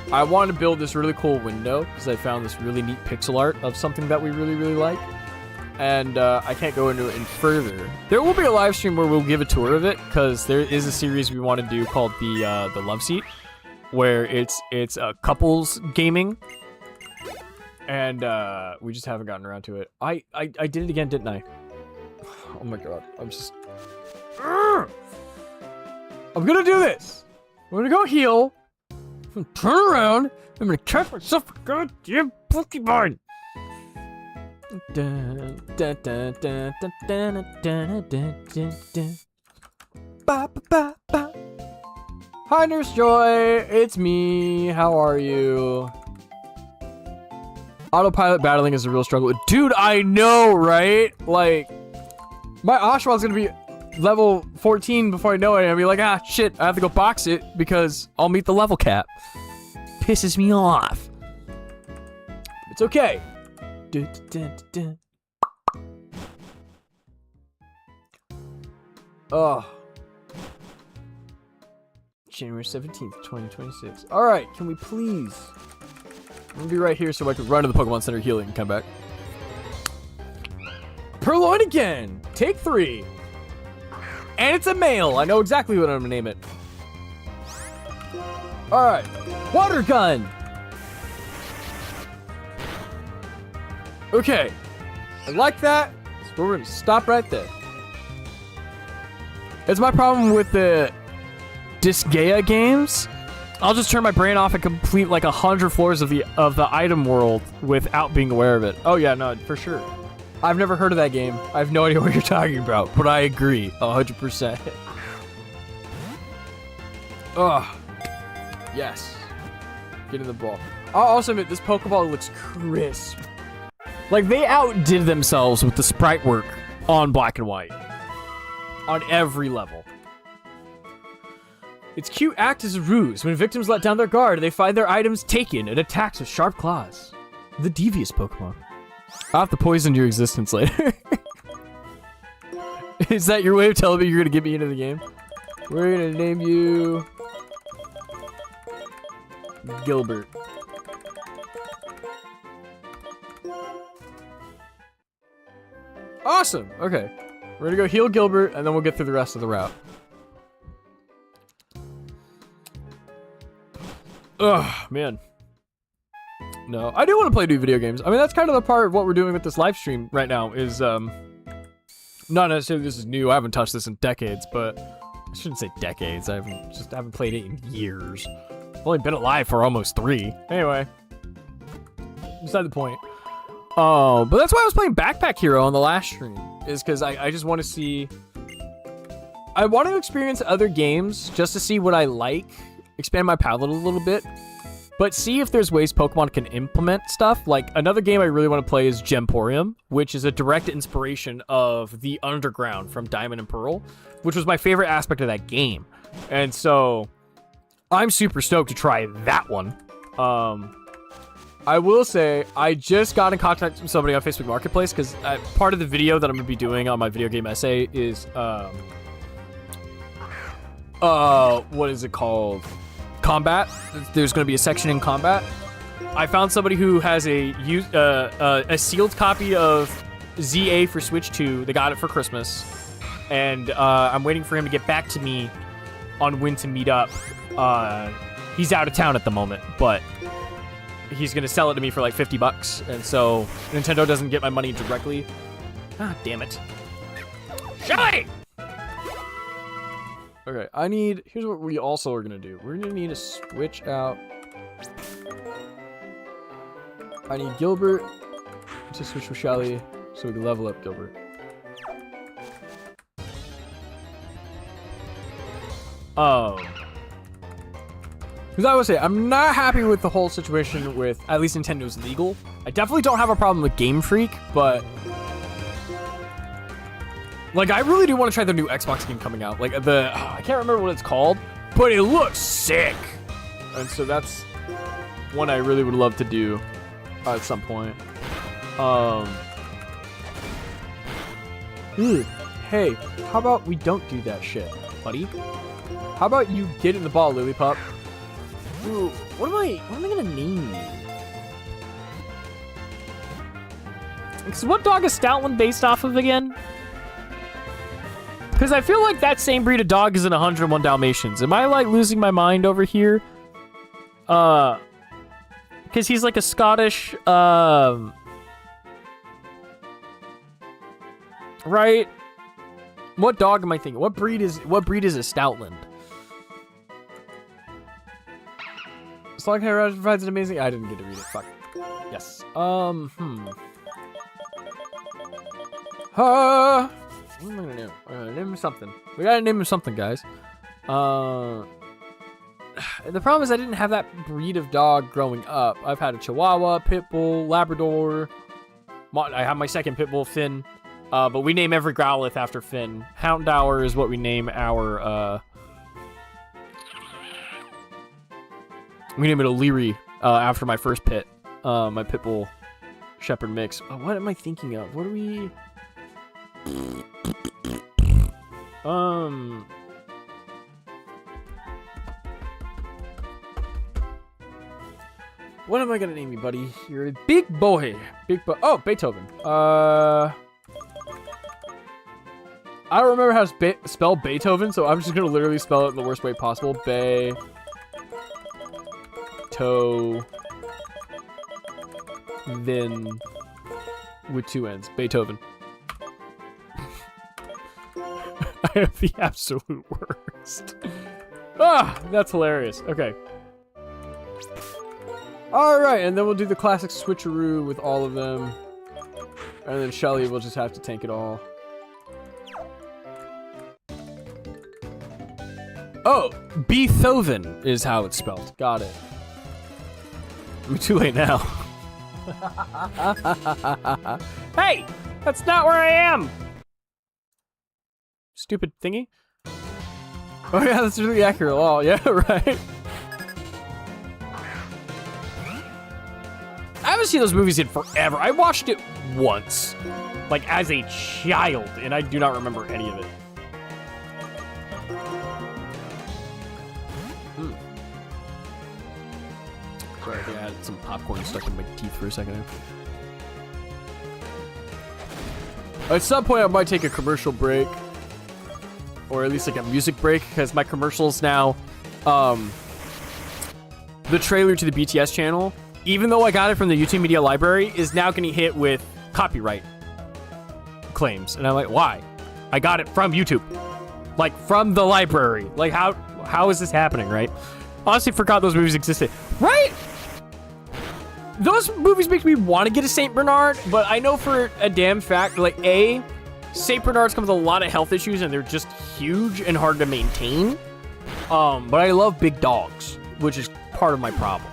wanted to build this really cool window because I found this really neat pixel art of something that we really, really like. And I can't go into it any further. There will be a live stream where we'll give a tour of it, because there is a series we want to do called the Love Seat, where it's couples gaming, and we just haven't gotten around to it. I did it again, didn't I? Oh my god, I'm just... I'm gonna do this! I'm gonna go heal, I'm gonna turn around, I'm gonna catch myself a goddamn Pokemon! Dun, dun, dun, dun, dun, dun, dun, dun, dun, dun. Ba, ba, ba, ba. Hi, Nurse Joy, it's me, how are you? Autopilot battling is a real struggle. Dude, I know, right? Like, my Oshaw's gonna be level 14 before I know it, and I'll be like, ah, shit, I have to go box it because I'll meet the level cap. Pisses me off. It's okay. Dun, dun, dun, dun. Oh. January 17th, 2026. Alright, can we please... I'm gonna be right here so I can run to the Pokemon Center healing and come back. Purloin again! Take 3! And it's a male! I know exactly what I'm gonna name it. Alright. Water gun! Okay. I like that. So we're gonna stop right there. It's my problem with the Disgaea games. I'll just turn my brain off and complete like 100 floors of the item world without being aware of it. Oh yeah, no, for sure. I've never heard of that game. I have no idea what you're talking about, but I agree 100%. Ugh. Yes. Get in the ball. I'll also admit this Pokeball looks crisp. Like they outdid themselves with the sprite work on Black and White. on every level. Its cute act is a ruse. When victims let down their guard, they find their items taken and attacks with sharp claws. The devious Pokemon. I'll have to poison your existence later. Is that your way of telling me you're gonna get me into the game? We're gonna name you Gilbert. Awesome. Okay. We're gonna go heal Gilbert, and then we'll get through the rest of the route. Ugh, man. No, I do want to play new video games. I mean, that's kind of the part of what we're doing with this live stream right now is, not necessarily this is new. I haven't touched this in decades, but I shouldn't say decades. I haven't played it in years. I've only been alive for almost 3. Anyway, beside the point. Oh, but that's why I was playing Backpack Hero on the last stream, is because I just want to see... I want to experience other games just to see what I like, expand my palette a little bit, but see if there's ways Pokemon can implement stuff. Like, another game I really want to play is Gemporium, which is a direct inspiration of the Underground from Diamond and Pearl, which was my favorite aspect of that game. And so, I'm super stoked to try that one. I will say, I just got in contact with somebody on Facebook Marketplace, because part of the video that I'm going to be doing on my video game essay is, what is it called? Combat. There's going to be a section in combat. I found somebody who has a sealed copy of ZA for Switch 2. They got it for Christmas. And I'm waiting for him to get back to me on when to meet up. He's out of town at the moment, but he's going to sell it to me for like $50. And so Nintendo doesn't get my money directly. Ah, damn it. Shelly! Okay, here's what we also are gonna do. We're gonna need to switch out. I need Gilbert to switch with Shelly so we can level up Gilbert. Because I would say, I'm not happy with the whole situation with, at least Nintendo's legal. I definitely don't have a problem with Game Freak, but... like, I really do want to try the new Xbox game coming out. Like, I can't remember what it's called, but it looks sick. And so that's one I really would love to do at some point. Hey, how about we don't do that shit, buddy? How about you get in the ball, Lillipup? Ooh, what am I gonna name you? Because what dog is Stoutland based off of again? Because I feel like that same breed of dog is in 101 Dalmatians. Am I, like, losing my mind over here? Because he's, like, a Scottish, right? What dog am I thinking? What breed is a Stoutland? Slug Hair provides an amazing... I didn't get to read it. Fuck. Yes. What am I gonna name? Name him something. We gotta name him something, guys. The problem is I didn't have that breed of dog growing up. I've had a Chihuahua, Pit Bull, Labrador. I have my second Pit Bull, Finn. But we name every Growlithe after Finn. Houndour is what we name our, we name it O'Leary, after my first pit. My Pit Bull Shepherd mix. What am I thinking of? What do we... What am I gonna name you, buddy? You're a big boy. Oh, Beethoven. I don't remember how to spell Beethoven, so I'm just gonna literally spell it in the worst way possible. Then with 2 N's. Beethoven. I have the absolute worst. Ah, that's hilarious. Okay. Alright, and then we'll do the classic switcheroo with all of them. And then Shelly will just have to tank it all. Oh, Beethoven is how it's spelled. Got it. I'm too late now. Hey, that's not where I am. stupid thingy. Oh yeah, that's really accurate. Oh yeah, right. I haven't seen those movies in forever. I watched it once, like as a child, and I do not remember any of it. Sorry, I think I had some popcorn stuck in my teeth for a second. At some point, I might take a commercial break, or at least like a music break, because my commercials now, the trailer to the BTS channel, even though I got it from the YouTube Media Library, is now getting hit with copyright claims. And I'm like, why? I got it from YouTube. Like, from the library. Like, how is this happening, right? Honestly, forgot those movies existed. Right? Those movies make me want to get a St. Bernard, but I know for a damn fact, like, A, St. Bernards come with a lot of health issues, and they're just huge and hard to maintain. But I love big dogs, which is part of my problem.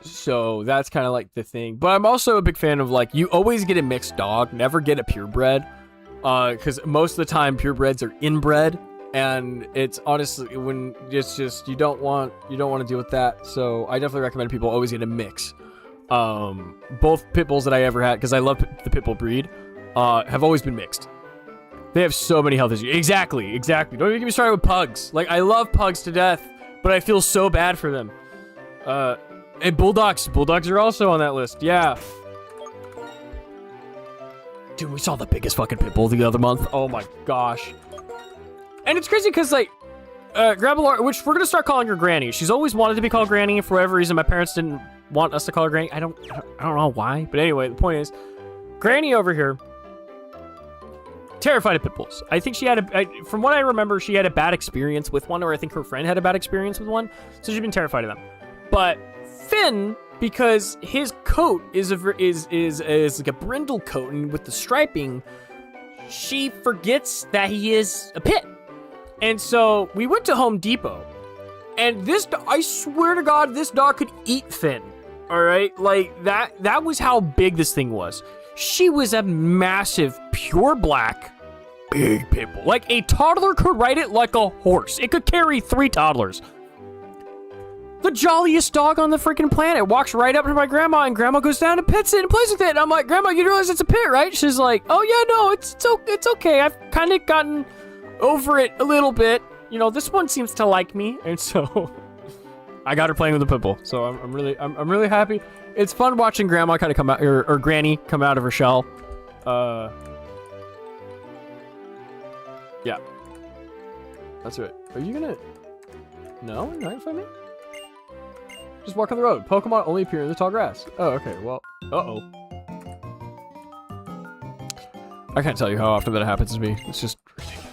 So that's kind of like the thing. But I'm also a big fan of, like, you always get a mixed dog, never get a purebred. Because most of the time purebreds are inbred, and it's honestly, when it's just, you don't want to deal with that. So I definitely recommend people always get a mix. Both pit bulls that I ever had, because I love the pit bull breed, have always been mixed. They have so many health issues. Exactly. Don't even get me started with pugs. Like, I love pugs to death, but I feel so bad for them. And bulldogs are also on that list. Yeah. Dude, we saw the biggest fucking pit bull the other month. Oh my gosh. And it's crazy because, like, Grandma Laura, which we're going to start calling her Granny. She's always wanted to be called Granny. For whatever reason, my parents didn't want us to call her Granny. I don't know why. But anyway, the point is, Granny over here, terrified of pit bulls. I think she had from what I remember, she had a bad experience with one, or I think her friend had a bad experience with one. So she's been terrified of them. But Finn, because his coat is like a brindle coat, and with the striping, she forgets that he is a pit. And so we went to Home Depot, and I swear to God, this dog could eat Finn. All right, like that was how big this thing was. She was a massive, pure black, big pit bull. Like, a toddler could ride it like a horse. It could carry 3 toddlers. The jolliest dog on the freaking planet. Walks right up to my grandma, and grandma goes down and pets it and plays with it. And I'm like, Grandma, you realize it's a pit, right? She's like, oh yeah, no, it's okay. I've kind of gotten over it a little bit. You know, this one seems to like me, and so I got her playing with the pit bull. So I'm really happy. It's fun watching Grandma kind of come out, or Granny come out of her shell. Yeah, that's right. Are you gonna? No, not in front of me. Just walk on the road. Pokemon only appear in the tall grass. Oh, okay. Well, uh-oh. I can't tell you how often that happens to me. It's just ridiculous.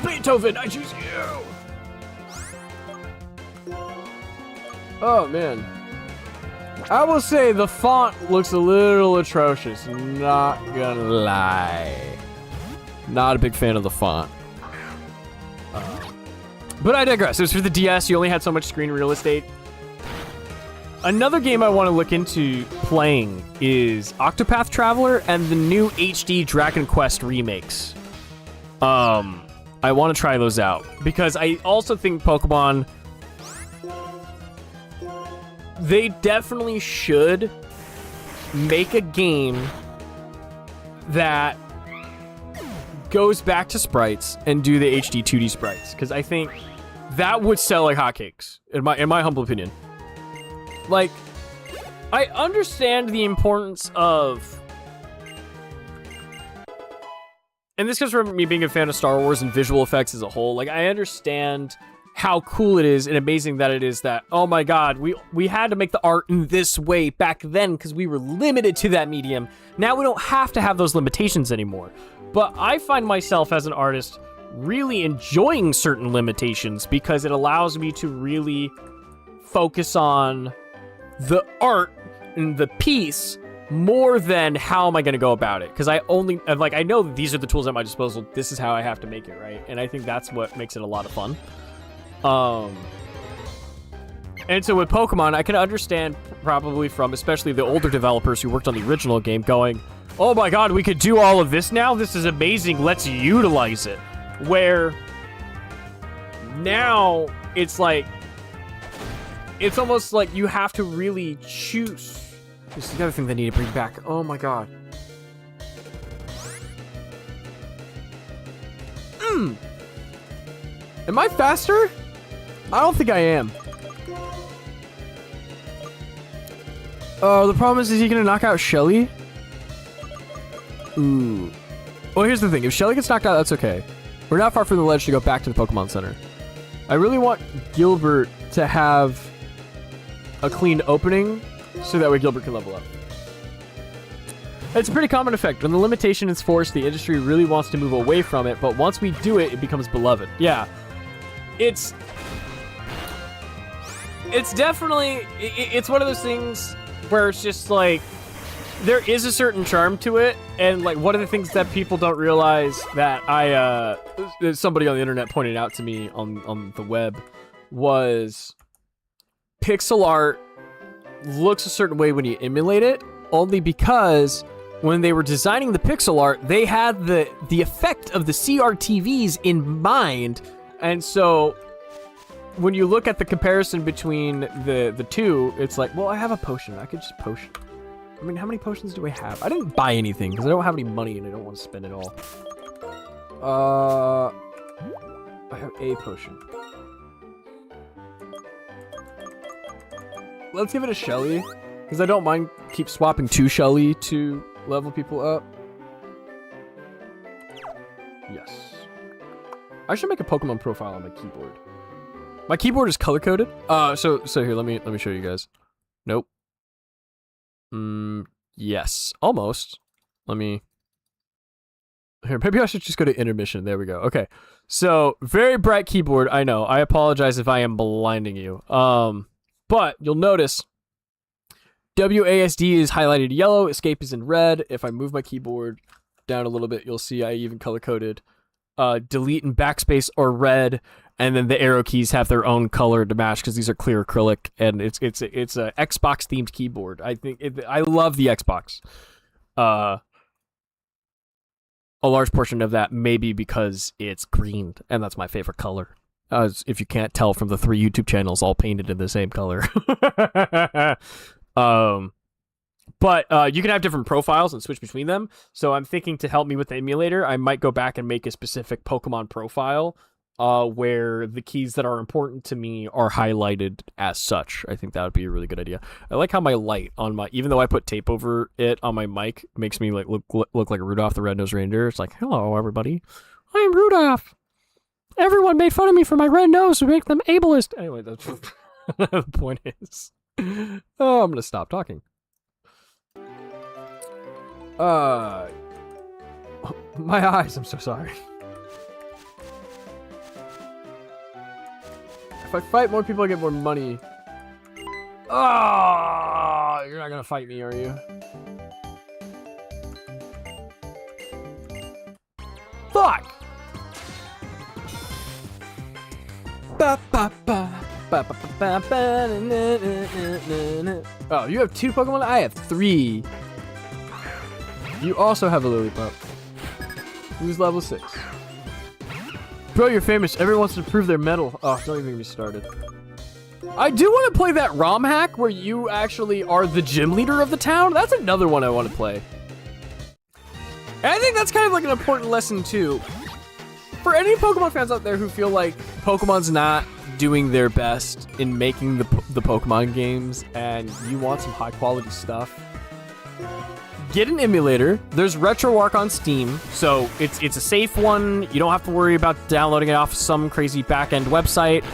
Beethoven, I choose you! Oh, man. I will say the font looks a little atrocious, not gonna lie. Not a big fan of the font. But I digress. It was for the DS, you only had so much screen real estate. Another game I want to look into playing is Octopath Traveler and the new HD Dragon Quest remakes. I want to try those out, because I also think Pokemon, they definitely should make a game that goes back to sprites and do the HD 2D sprites, because I think that would sell like hotcakes, in my humble opinion. Like, I understand the importance of, and this comes from me being a fan of Star Wars and visual effects as a whole. Like, I understand how cool it is and amazing that it is that, oh my God, we had to make the art in this way back then because we were limited to that medium. Now we don't have to have those limitations anymore. But I find myself as an artist really enjoying certain limitations because it allows me to really focus on the art and the piece more than how am I going to go about it? Because I know these are the tools at my disposal. This is how I have to make it, right? And I think that's what makes it a lot of fun. And so with Pokemon, I can understand probably from especially the older developers who worked on the original game going, oh my god, we could do all of this now? This is amazing. Let's utilize it. Where now it's like, it's almost like you have to really choose. This is the other thing they need to bring back. Oh my god. Am I faster? I don't think I am. The problem is he gonna knock out Shelly? Ooh. Well, here's the thing. If Shelly gets knocked out, that's okay. We're not far from the ledge to go back to the Pokemon Center. I really want Gilbert to have a clean opening so that way Gilbert can level up. It's a pretty common effect. When the limitation is forced, the industry really wants to move away from it, but once we do it, it becomes beloved. Yeah. It's definitely... It's one of those things where it's just like... There is a certain charm to it, and like one of the things that people don't realize that somebody on the internet pointed out to me on the web was pixel art looks a certain way when you emulate it, only because when they were designing the pixel art, they had the effect of the CRTVs in mind, and so when you look at the comparison between the two, it's like, well, I have a potion, I could just potion. I mean, how many potions do I have? I didn't buy anything because I don't have any money and I don't want to spend it all. I have a potion. Let's give it a Shelly, because I don't mind keep swapping to Shelly to level people up. Yes. I should make a Pokemon profile on my keyboard. My keyboard is color-coded. So here, let me show you guys. Nope. Yes, almost. Let me... Here, maybe I should just go to intermission. There we go. Okay. So, very bright keyboard. I know. I apologize if I am blinding you. But you'll notice WASD is highlighted yellow, escape is in red. If I move my keyboard down a little bit, you'll see I even color-coded. Delete and backspace are red, and then the arrow keys have their own color to match because these are clear acrylic, and it's a Xbox themed keyboard. I love the Xbox. A large portion of that may be because it's green, and that's my favorite color. If you can't tell from the 3 YouTube channels all painted in the same color. But you can have different profiles and switch between them. So I'm thinking to help me with the emulator, I might go back and make a specific Pokemon profile where the keys that are important to me are highlighted as such. I think that would be a really good idea. I like how my light on my, even though I put tape over it on my mic, makes me like look like Rudolph the Red-Nosed Reindeer. It's like, hello, everybody. I'm Rudolph. Everyone made fun of me for my red nose to make them ableist. Anyway, that's the point is. Oh, I'm going to stop talking. My eyes, I'm so sorry. If I fight more people, I get more money. Oh, you're not gonna fight me, are you? Fuck! Oh, you have 2 Pokemon? I have 3. You also have a Lillipup. Who's level 6? Bro, you're famous. Everyone wants to prove their mettle. Oh, don't even get me started. I do want to play that ROM hack where you actually are the gym leader of the town. That's another one I want to play. And I think that's kind of like an important lesson too. For any Pokemon fans out there who feel like Pokemon's not doing their best in making the Pokemon games and you want some high quality stuff, get an emulator. There's RetroArch on Steam, so it's a safe one. You don't have to worry about downloading it off some crazy back-end website.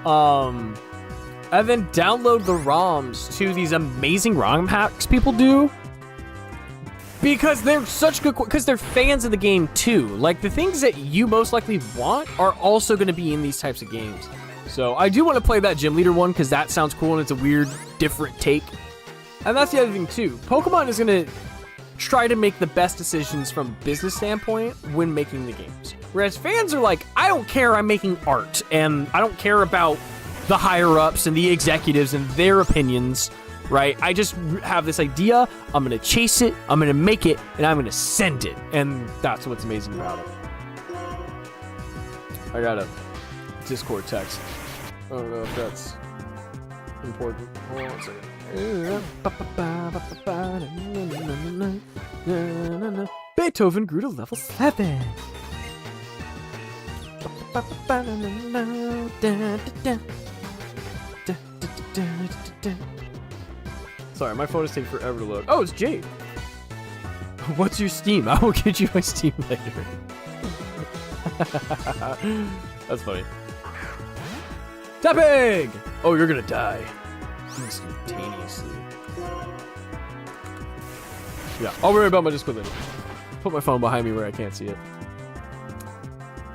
And then download the ROMs to these amazing ROM hacks people do. Because they're such good, because they're fans of the game too. Like, the things that you most likely want are also going to be in these types of games. So I do want to play that Gym Leader one because that sounds cool and it's a weird, different take. And that's the other thing too. Pokemon is gonna try to make the best decisions from a business standpoint when making the games. Whereas fans are like, I don't care, I'm making art, and I don't care about the higher-ups and the executives and their opinions, right? I just have this idea, I'm gonna chase it, I'm gonna make it, and I'm gonna send it. And that's what's amazing about it. I got a Discord text. I don't know if that's important. Hold on a second. Beethoven grew to level 7. Sorry, my phone is taking forever to load. Oh, it's Jade. What's your Steam? I will get you my Steam later. That's funny. Tapping! Oh, you're gonna die. Instantaneously. Yeah, I'll worry about my Discord later. Put my phone behind me where I can't see it.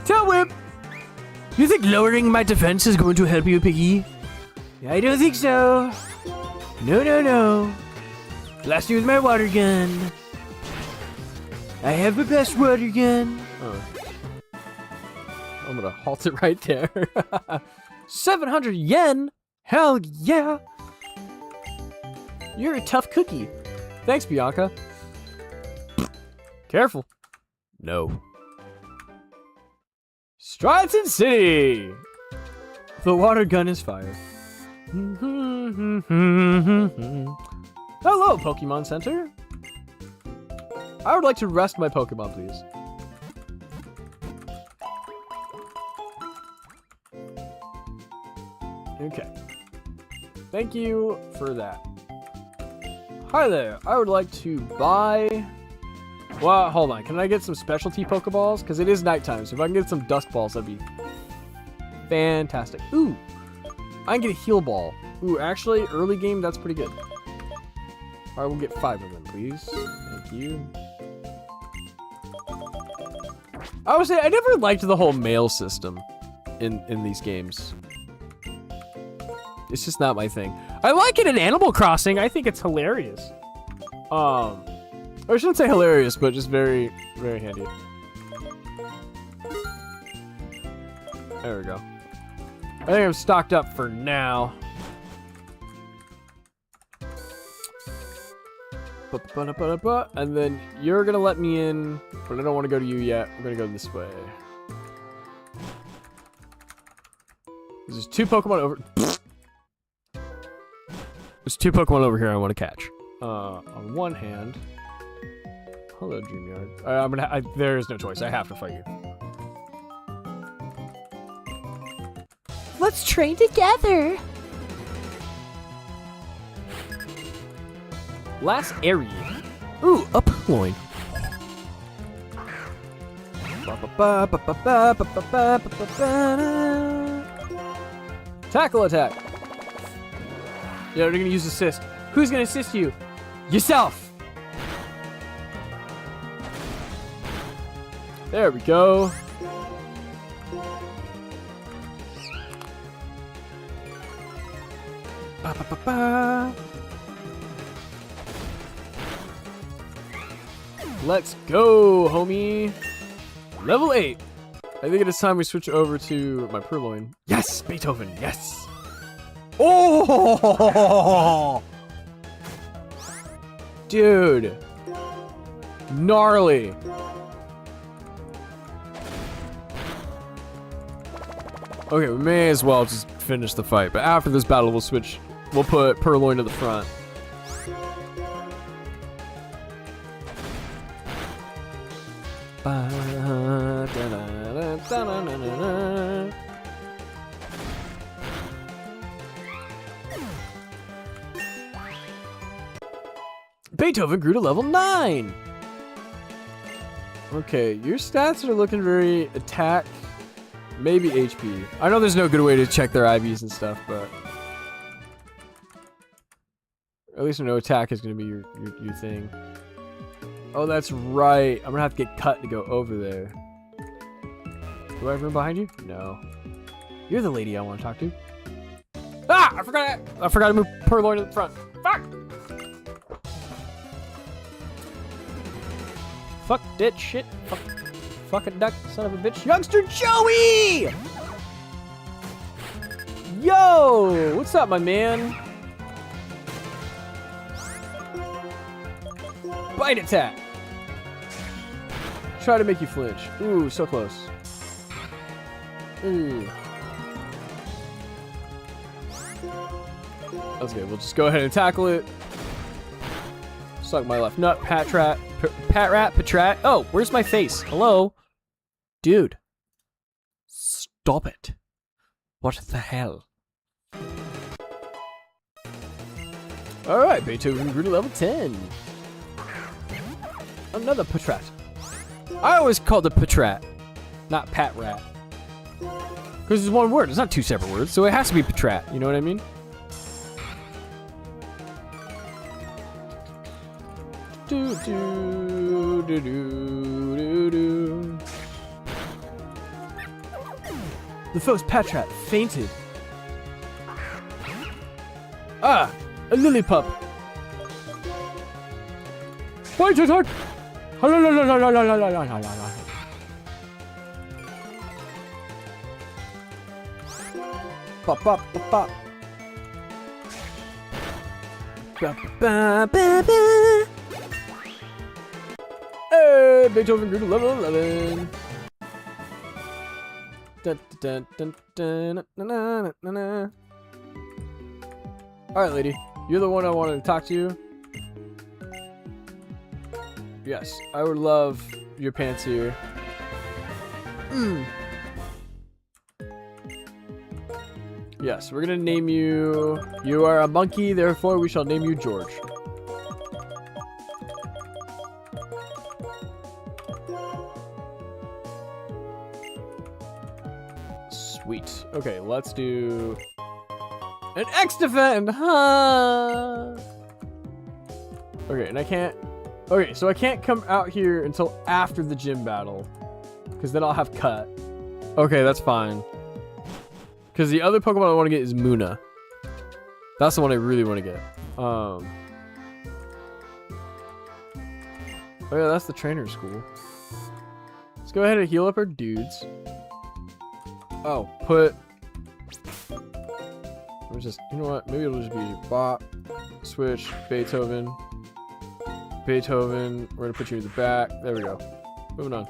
Tail Whip! You think lowering my defense is going to help you, Piggy? I don't think so. No, no, no. Blast you with my water gun. I have the best water gun. Oh. I'm gonna halt it right there. 700 yen? Hell yeah! You're a tough cookie. Thanks, Bianca. Careful. No. Stratton City! The water gun is fired. Hello, Pokemon Center. I would like to rest my Pokemon, please. Okay. Thank you for that. Hi there. I would like to buy... Well, hold on. Can I get some specialty Pokeballs? Because it is nighttime, so if I can get some Dusk Balls, that'd be fantastic. Ooh. I can get a Heal Ball. Ooh, actually, early game, that's pretty good. Alright, we'll get 5 of them, please. Thank you. I would say, I never liked the whole mail system in these games. It's just not my thing. I like it in Animal Crossing. I think it's hilarious. I shouldn't say hilarious, but just very, very handy. There we go. I think I'm stocked up for now. And then you're gonna let me in, but I don't want to go to you yet. We're gonna go this way. There's 2 Pokemon over. There's 2 Pokemon over here I want to catch. On one hand, hello, Dreamyard. There is no choice. I have to fight you. Let's train together. Last area. Ooh, a Purloin. Tackle attack. Yeah, they're gonna use assist. Who's gonna assist you? Yourself. There we go. Let's go, homie. Level 8. I think it is time we switch over to my Purloin. Yes, Beethoven, yes. Oh! Dude. Gnarly. Okay, we may as well just finish the fight, but after this battle, we'll put Purloin to the front. Beethoven grew to level 9. Okay, your stats are looking very attack, maybe HP. I know there's no good way to check their IVs and stuff, but at least I know attack is going to be your thing. Oh, that's right. I'm going to have to get cut to go over there. Do I have room behind you? No. You're the lady I want to talk to. Ah! I forgot to move Purloin to the front. Fuck! Fuck that shit. Fuck a duck, son of a bitch. Youngster Joey! Yo! What's up, my man? Bite attack! Try to make you flinch. Ooh, so close. Ooh. That's good. We'll just go ahead and tackle it. Suck my left nut. Patrat. Patrat. Oh, where's my face? Hello? Dude. Stop it. What the hell? Alright, Beethoven grew to level 10. Another Patrat. I always called it Patrat, not Patrat. Because it's one word. It's not two separate words, so it has to be Patrat. You know what I mean? Do do do do do do. The first Patrat fainted. Ah, a lily pup. Fight attack! Pop, pop, pop, pop. Ba, ba, ba, ba. Hey, Beethoven grew to level 11. Dun, dun, dun, dun, dun, dun, dun, dun. All right, lady, you're the one I wanted to talk to. Yes, I would love your pants here. Yes, we're gonna name you. You are a monkey, therefore we shall name you George. Sweet. Okay, let's do an X defend, huh? Okay, and I can't. Okay, so I can't come out here until after the gym battle, because then I'll have cut. Okay, that's fine. Because the other Pokemon I want to get is Muna. That's the one I really want to get. Oh yeah, that's the trainer school. Let's go ahead and heal up our dudes. Oh, put. Or just, you know what? Maybe it'll just be Bop, switch, Beethoven. Beethoven. We're gonna put you in the back. There we go. Moving on.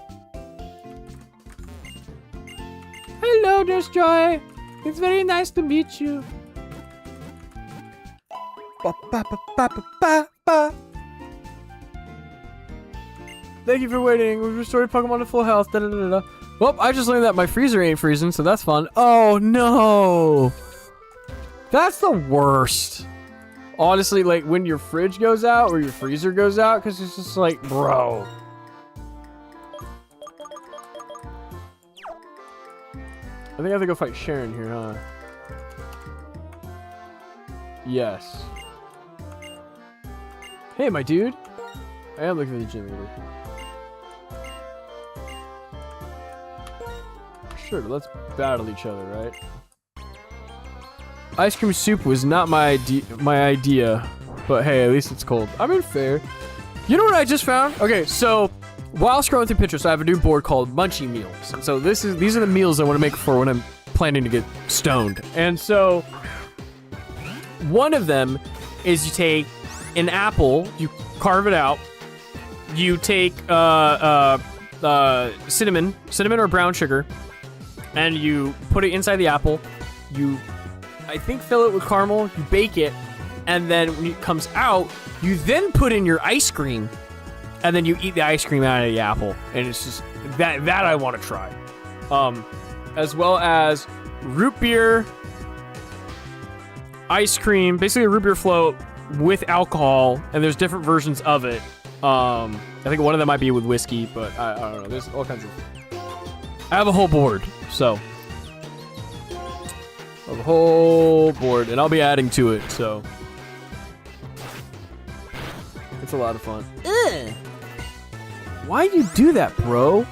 Hello, Nurse Joy. It's very nice to meet you. Ba, ba, ba, ba, ba, ba, ba. Thank you for waiting. We've restored Pokemon to full health. Da, da, da, da. Well, I just learned that my freezer ain't freezing, so that's fun. Oh no! That's the worst. Honestly, like when your fridge goes out or your freezer goes out, because it's just like, bro. I think I have to go fight Sharon here, huh? Yes. Hey, my dude. I am looking for the gym leader. Sure, let's battle each other, right? Ice cream soup was not my idea, but hey, at least it's cold. I mean, fair. You know what I just found? Okay, so while scrolling through Pinterest, I have a new board called Munchie Meals. And so these are the meals I want to make for when I'm planning to get stoned. And so one of them is you take an apple, you carve it out, you take cinnamon or brown sugar, and you put it inside the apple. You, I think, fill it with caramel, you bake it, and then when it comes out, you then put in your ice cream, and then you eat the ice cream out of the apple. And it's just, that I want to try. As well as root beer, ice cream, basically a root beer float with alcohol, and there's different versions of it. I think one of them might be with whiskey, but I don't know. There's all kinds of... I have a whole board, so... I have a whole board, and I'll be adding to it, so... It's a lot of fun. Ugh. Why you do that, bro?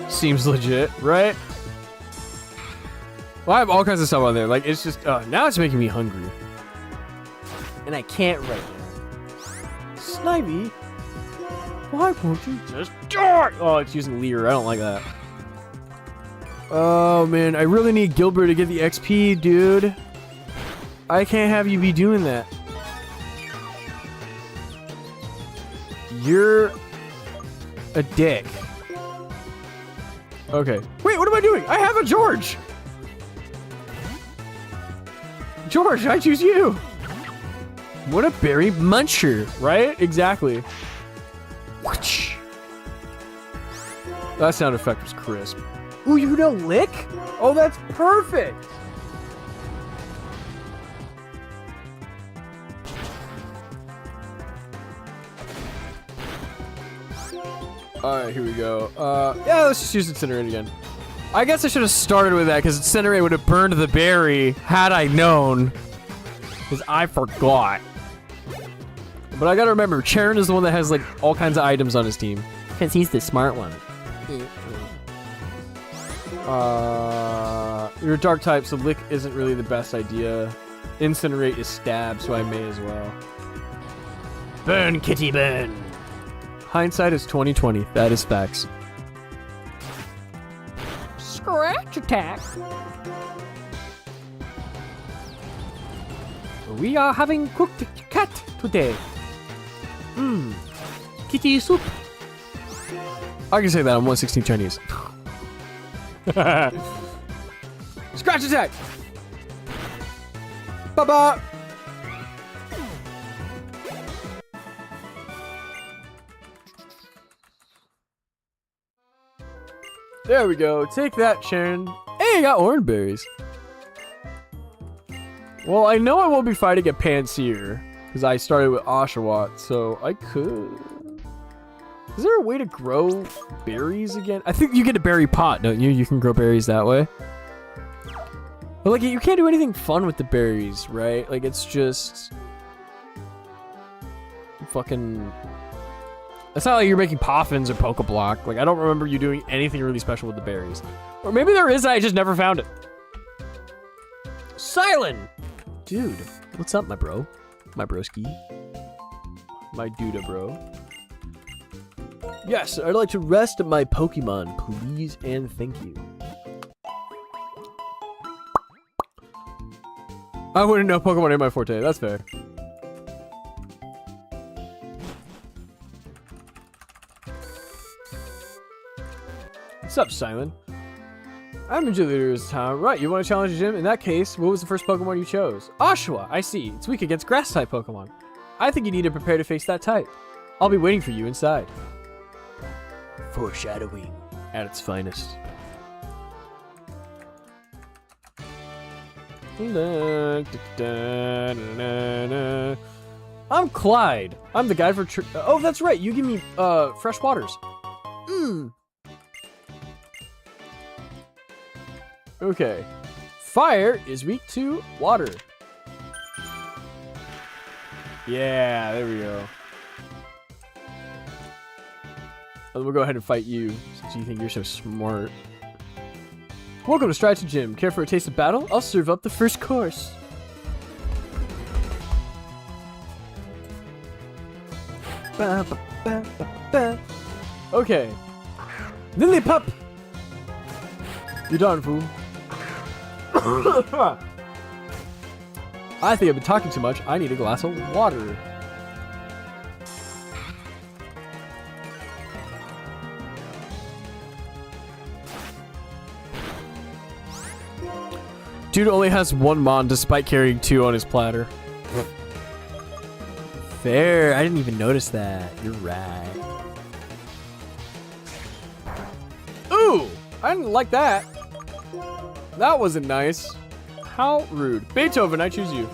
Seems legit, right? Well, I have all kinds of stuff on there. Like, it's just... now it's making me hungry. And I can't right now. Snivy? Why won't you just die? Oh, it's using Leer. I don't like that. Oh, man. I really need Gilbert to get the XP, dude. I can't have you be doing that. You're a dick. Okay. Wait, what am I doing? I have a George! George, I choose you! What a berry muncher, right? Exactly. That sound effect was crisp. Ooh, you know lick? Oh, that's perfect! Alright, here we go. Yeah, let's just use Incinerate again. I guess I should have started with that, because Incinerate would have burned the berry had I known. Because I forgot. But I gotta remember, Charon is the one that has, like, all kinds of items on his team. Because he's the smart one. You're a dark type, so Lick isn't really the best idea. Incinerate is stab, so I may as well. Burn, kitty, burn! Hindsight is 20/20. That is facts. Scratch attack. We are having cooked cat today. Kitty soup. I can say that. I'm 116 Chinese. Scratch attack. Bye-bye. There we go. Take that, Sharon. Hey, I got orange berries. Well, I know I won't be fighting a Panseer, because I started with Oshawott, so I could... Is there a way to grow berries again? I think you get a berry pot, don't you? You can grow berries that way. But, like, you can't do anything fun with the berries, right? Like, it's just... fucking... It's not like you're making Poffins or Pokeblock. Like, I don't remember you doing anything really special with the berries. Or maybe there is, I just never found it. Silent! Dude, what's up, my bro? My broski. My duda, bro. Yes, I'd like to rest my Pokemon, please and thank you. I wouldn't know Pokemon ain't my forte, that's fair. What's up, Simon? I'm a gym leader this time. Right, you want to challenge a gym? In that case, what was the first Pokemon you chose? Oshawott, I see. It's weak against grass-type Pokemon. I think you need to prepare to face that type. I'll be waiting for you inside. Foreshadowing at its finest. I'm Clyde. I'm the guide for... oh, that's right. You give me fresh waters. Okay. Fire is weak to water. Yeah, there we go. We'll go ahead and fight you, since you think you're so smart. Welcome to Strategy Gym. Care for a taste of battle? I'll serve up the first course. Okay. Lillipup! You darn fool. I think I've been talking too much. I need a glass of water. Dude only has one Mon despite carrying 2 on his platter. Fair. I didn't even notice that. You're right. Ooh! I didn't like that. That wasn't nice. How rude. Beethoven, I choose you.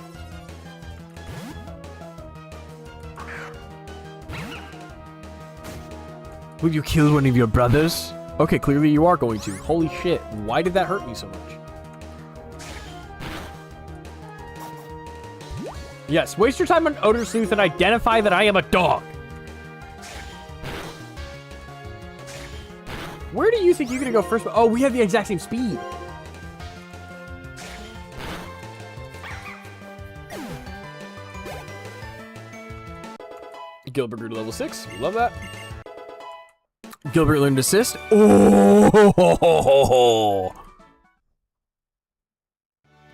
Will you kill one of your brothers? Okay, clearly you are going to. Holy shit. Why did that hurt me so much? Yes, waste your time on Odor Sleuth and identify that I am a dog. Where do you think you're gonna go first? Oh, we have the exact same speed. Gilbert grew to level 6. Love that. Gilbert learned assist. Oh!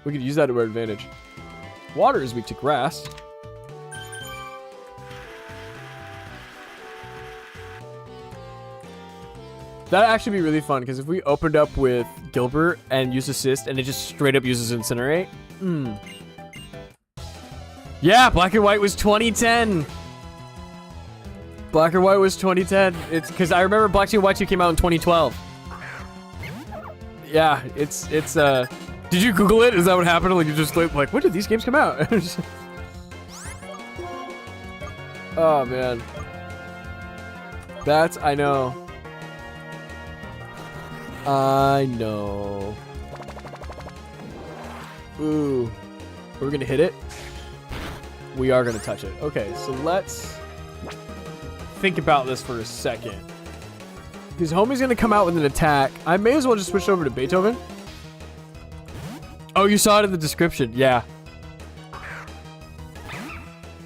We could use that to our advantage. Water is weak to grass. That'd actually be really fun, because if we opened up with Gilbert and used assist, and it just straight up uses incinerate. Yeah, Black and White was 2010. Black and White was 2010. It's because I remember Black and White 2 came out in 2012. Yeah, it's did you Google it? Is that what happened? Like you just like, when did these games come out? Oh man. I know. I know. Ooh. Are we gonna hit it? We are gonna touch it. Okay, so let's think about this for a second. Because homie's gonna come out with an attack. I may as well just switch over to Beethoven. Oh, you saw it in the description. Yeah.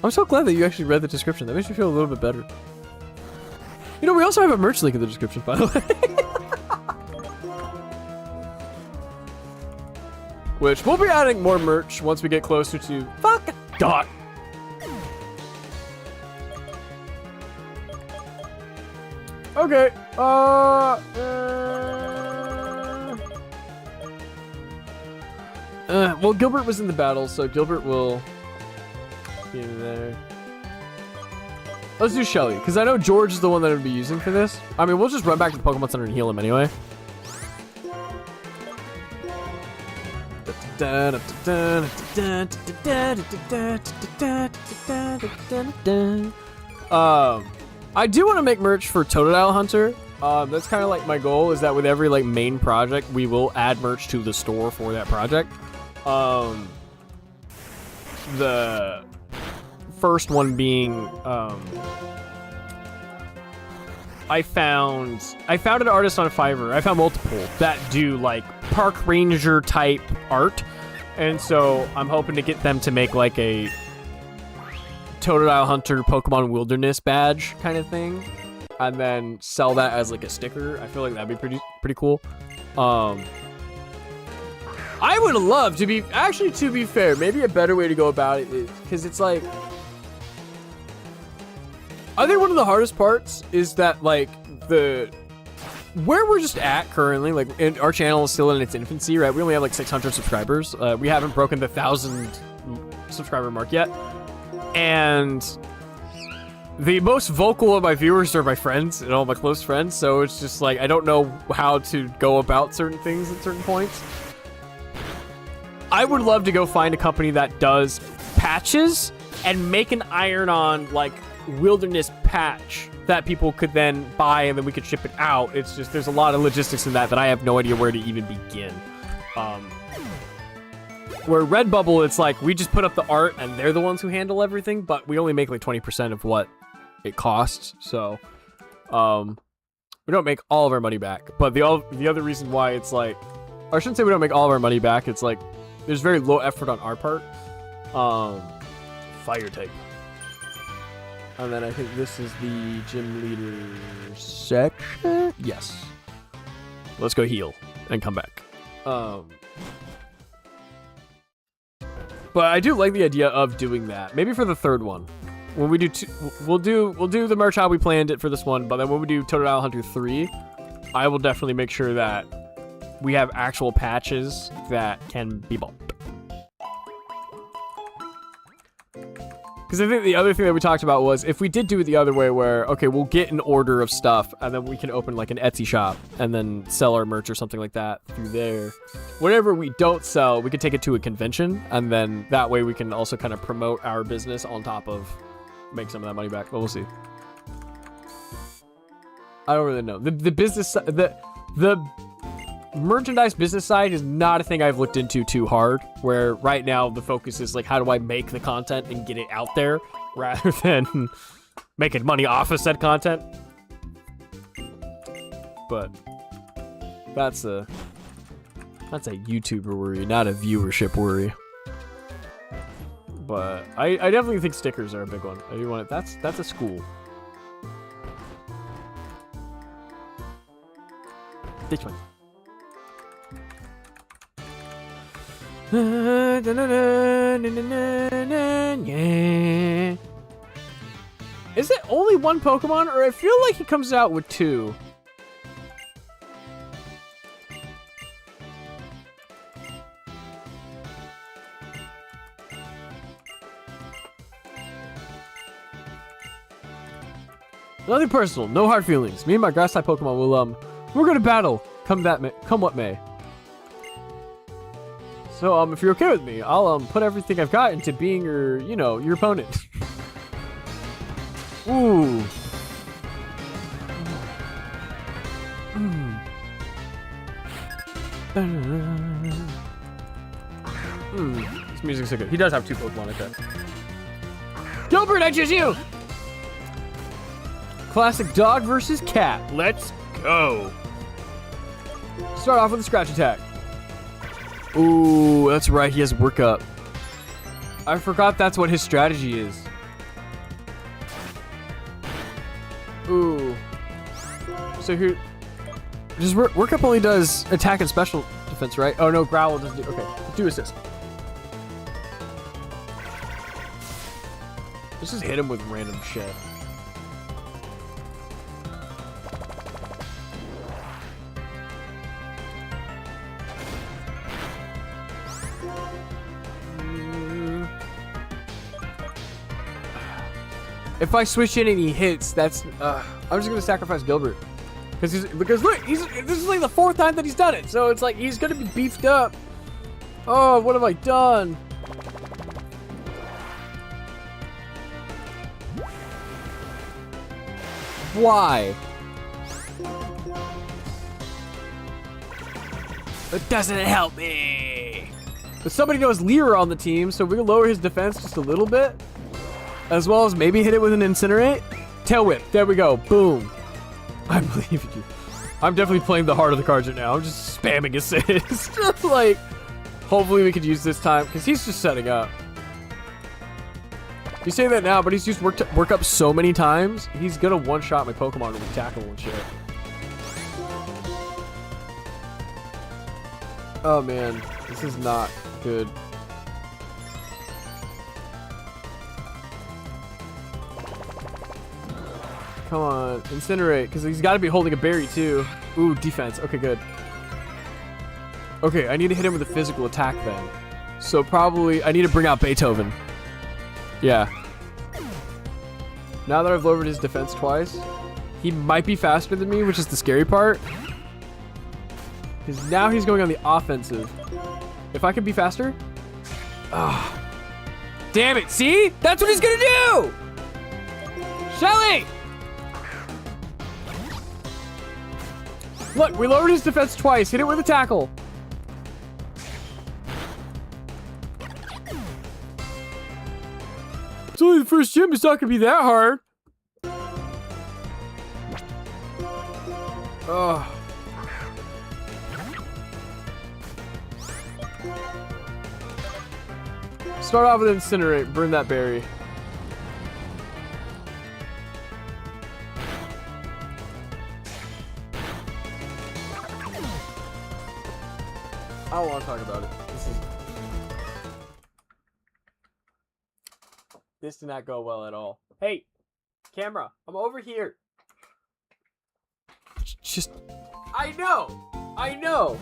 I'm so glad that you actually read the description. That makes me feel a little bit better. You know, we also have a merch link in the description, by the way. Which we'll be adding more merch once we get closer to... Fuck! Dot! Okay, well, Gilbert was in the battle, so Gilbert will be in there. Let's do Shelly, because I know George is the one that I'd be using for this. I mean, we'll just run back to the Pokemon Center and heal him anyway. I do want to make merch for Totodile Hunter. That's kind of like my goal, is that with every like main project, we will add merch to the store for that project. The first one being, I found an artist on Fiverr. I found multiple that do like park ranger type art, and so I'm hoping to get them to make like a Totodile Hunter Pokemon Wilderness badge kind of thing, and then sell that as like a sticker. I feel like that'd be pretty cool. I would love to be, actually, to be fair, maybe a better way to go about it is, because it's like, I think one of the hardest parts is that like where we're just at currently, like our channel is still in its infancy, right? We only have like 600 subscribers. We haven't broken the 1,000 subscriber mark yet. And the most vocal of my viewers are my friends and all my close friends. So it's just like, I don't know how to go about certain things at certain points. I would love to go find a company that does patches and make an iron-on like wilderness patch that people could then buy, and then we could ship it out. It's just, there's a lot of logistics in that I have no idea where to even begin. Where Redbubble, it's like we just put up the art and they're the ones who handle everything, but we only make like 20% of what it costs. So we don't make all of our money back. But the other reason why it's like, or I shouldn't say we don't make all of our money back, it's like there's very low effort on our part. Fire type. And then I think this is the gym leader section. Yes. Let's go heal and come back. But I do like the idea of doing that. Maybe for the third one. When we do we'll do the merch how we planned it for this one, but then when we do Totodile Hunter 3, I will definitely make sure that we have actual patches that can be bought. Because I think the other thing that we talked about was if we did do it the other way where, okay, we'll get an order of stuff and then we can open like an Etsy shop and then sell our merch or something like that through there. Whatever we don't sell, we could take it to a convention, and then that way we can also kind of promote our business on top of make some of that money back. But we'll see. I don't really know. The business, the merchandise business side is not a thing I've looked into too hard, where right now the focus is like, how do I make the content and get it out there rather than making money off of said content. But that's a YouTuber worry, not a viewership worry. But I definitely think stickers are a big one. I do want it. That's a school. This one. Is it only one Pokemon, or I feel like he comes out with two? Nothing personal, no hard feelings. Me and my grass type Pokemon will we're gonna battle, come what may. So if you're okay with me, I'll put everything I've got into being your, you know, your opponent. Ooh. This music's so good. He does have two Pokemon, okay. Gilbert, I choose you! Classic dog versus cat. Let's go. Start off with a scratch attack. Ooh, that's right. He has workup. I forgot that's what his strategy is. Ooh. So here, just workup only does attack and special defense, right? Oh no, growl doesn't do. Okay, do assist. Let's just hit him with random shit. If I switch in and he hits, that's I'm just gonna sacrifice Gilbert because look, this is like the 4th time that he's done it, so it's like he's gonna be beefed up. Oh, what have I done? Why? It doesn't help me. But somebody knows Lear on the team, so we can lower his defense just a little bit. As well as maybe hit it with an Incinerate. Tail Whip. There we go. Boom. I believe in you. I'm definitely playing the heart of the cards right now. I'm just spamming assist. Like, hopefully we could use this time, because he's just setting up. He's saying that now, but he's used work up so many times, he's gonna one-shot my Pokemon with tackle and shit. Oh man, this is not good. Come on, Incinerate, because he's got to be holding a berry too. Ooh, defense. Okay, good. Okay, I need to hit him with a physical attack then. So probably, I need to bring out Beethoven. Yeah. Now that I've lowered his defense twice, he might be faster than me, which is the scary part. Because now he's going on the offensive. If I could be faster. Ah. Damn it, see? That's what he's gonna do! Shelly! Look, we lowered his defense twice. Hit it with a tackle. It's only the first gym. It's not gonna be that hard. Oh. Start off with Incinerate. Burn that berry. I don't want to talk about it. This did not go well at all. Hey, camera, I'm over here. Just, I know.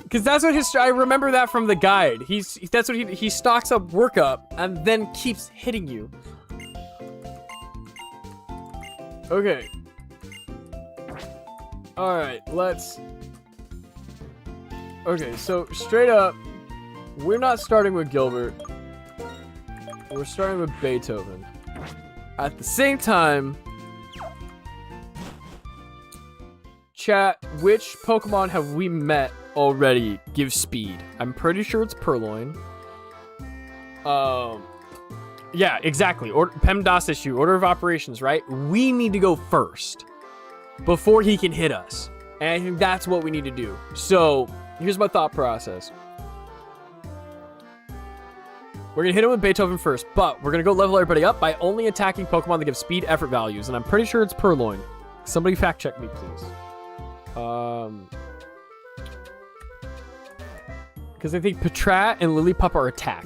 Because that's what I remember that from the guide. That's what he stocks up workup and then keeps hitting you. Okay. All right, let's. Okay, so straight up, we're not starting with Gilbert. We're starting with Beethoven. At the same time, chat, which Pokemon have we met already give speed? I'm pretty sure it's Purloin. Yeah, exactly. PEMDAS issue, order of operations, right? We need to go first before he can hit us. And I think that's what we need to do. So, here's my thought process. We're going to hit him with Beethoven first, but we're going to go level everybody up by only attacking Pokemon that give speed effort values. And I'm pretty sure it's Purloin. Somebody fact check me, please. Because I think Patrat and Lillipup are attack,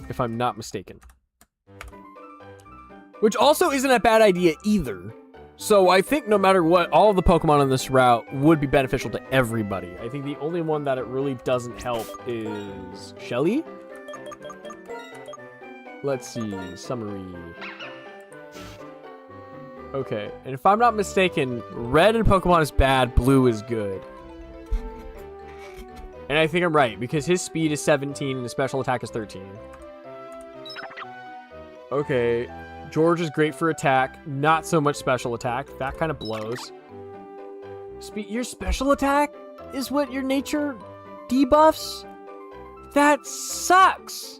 if I'm not mistaken. Which also isn't a bad idea either. So I think no matter what, all of the Pokemon on this route would be beneficial to everybody. I think the only one that it really doesn't help is Shelly. Let's see, summary. Okay, and if I'm not mistaken, red in Pokemon is bad, blue is good. And I think I'm right, because his speed is 17 and his special attack is 13. Okay, George is great for attack, not so much special attack. That kind of blows. Your special attack is what your nature debuffs? That sucks!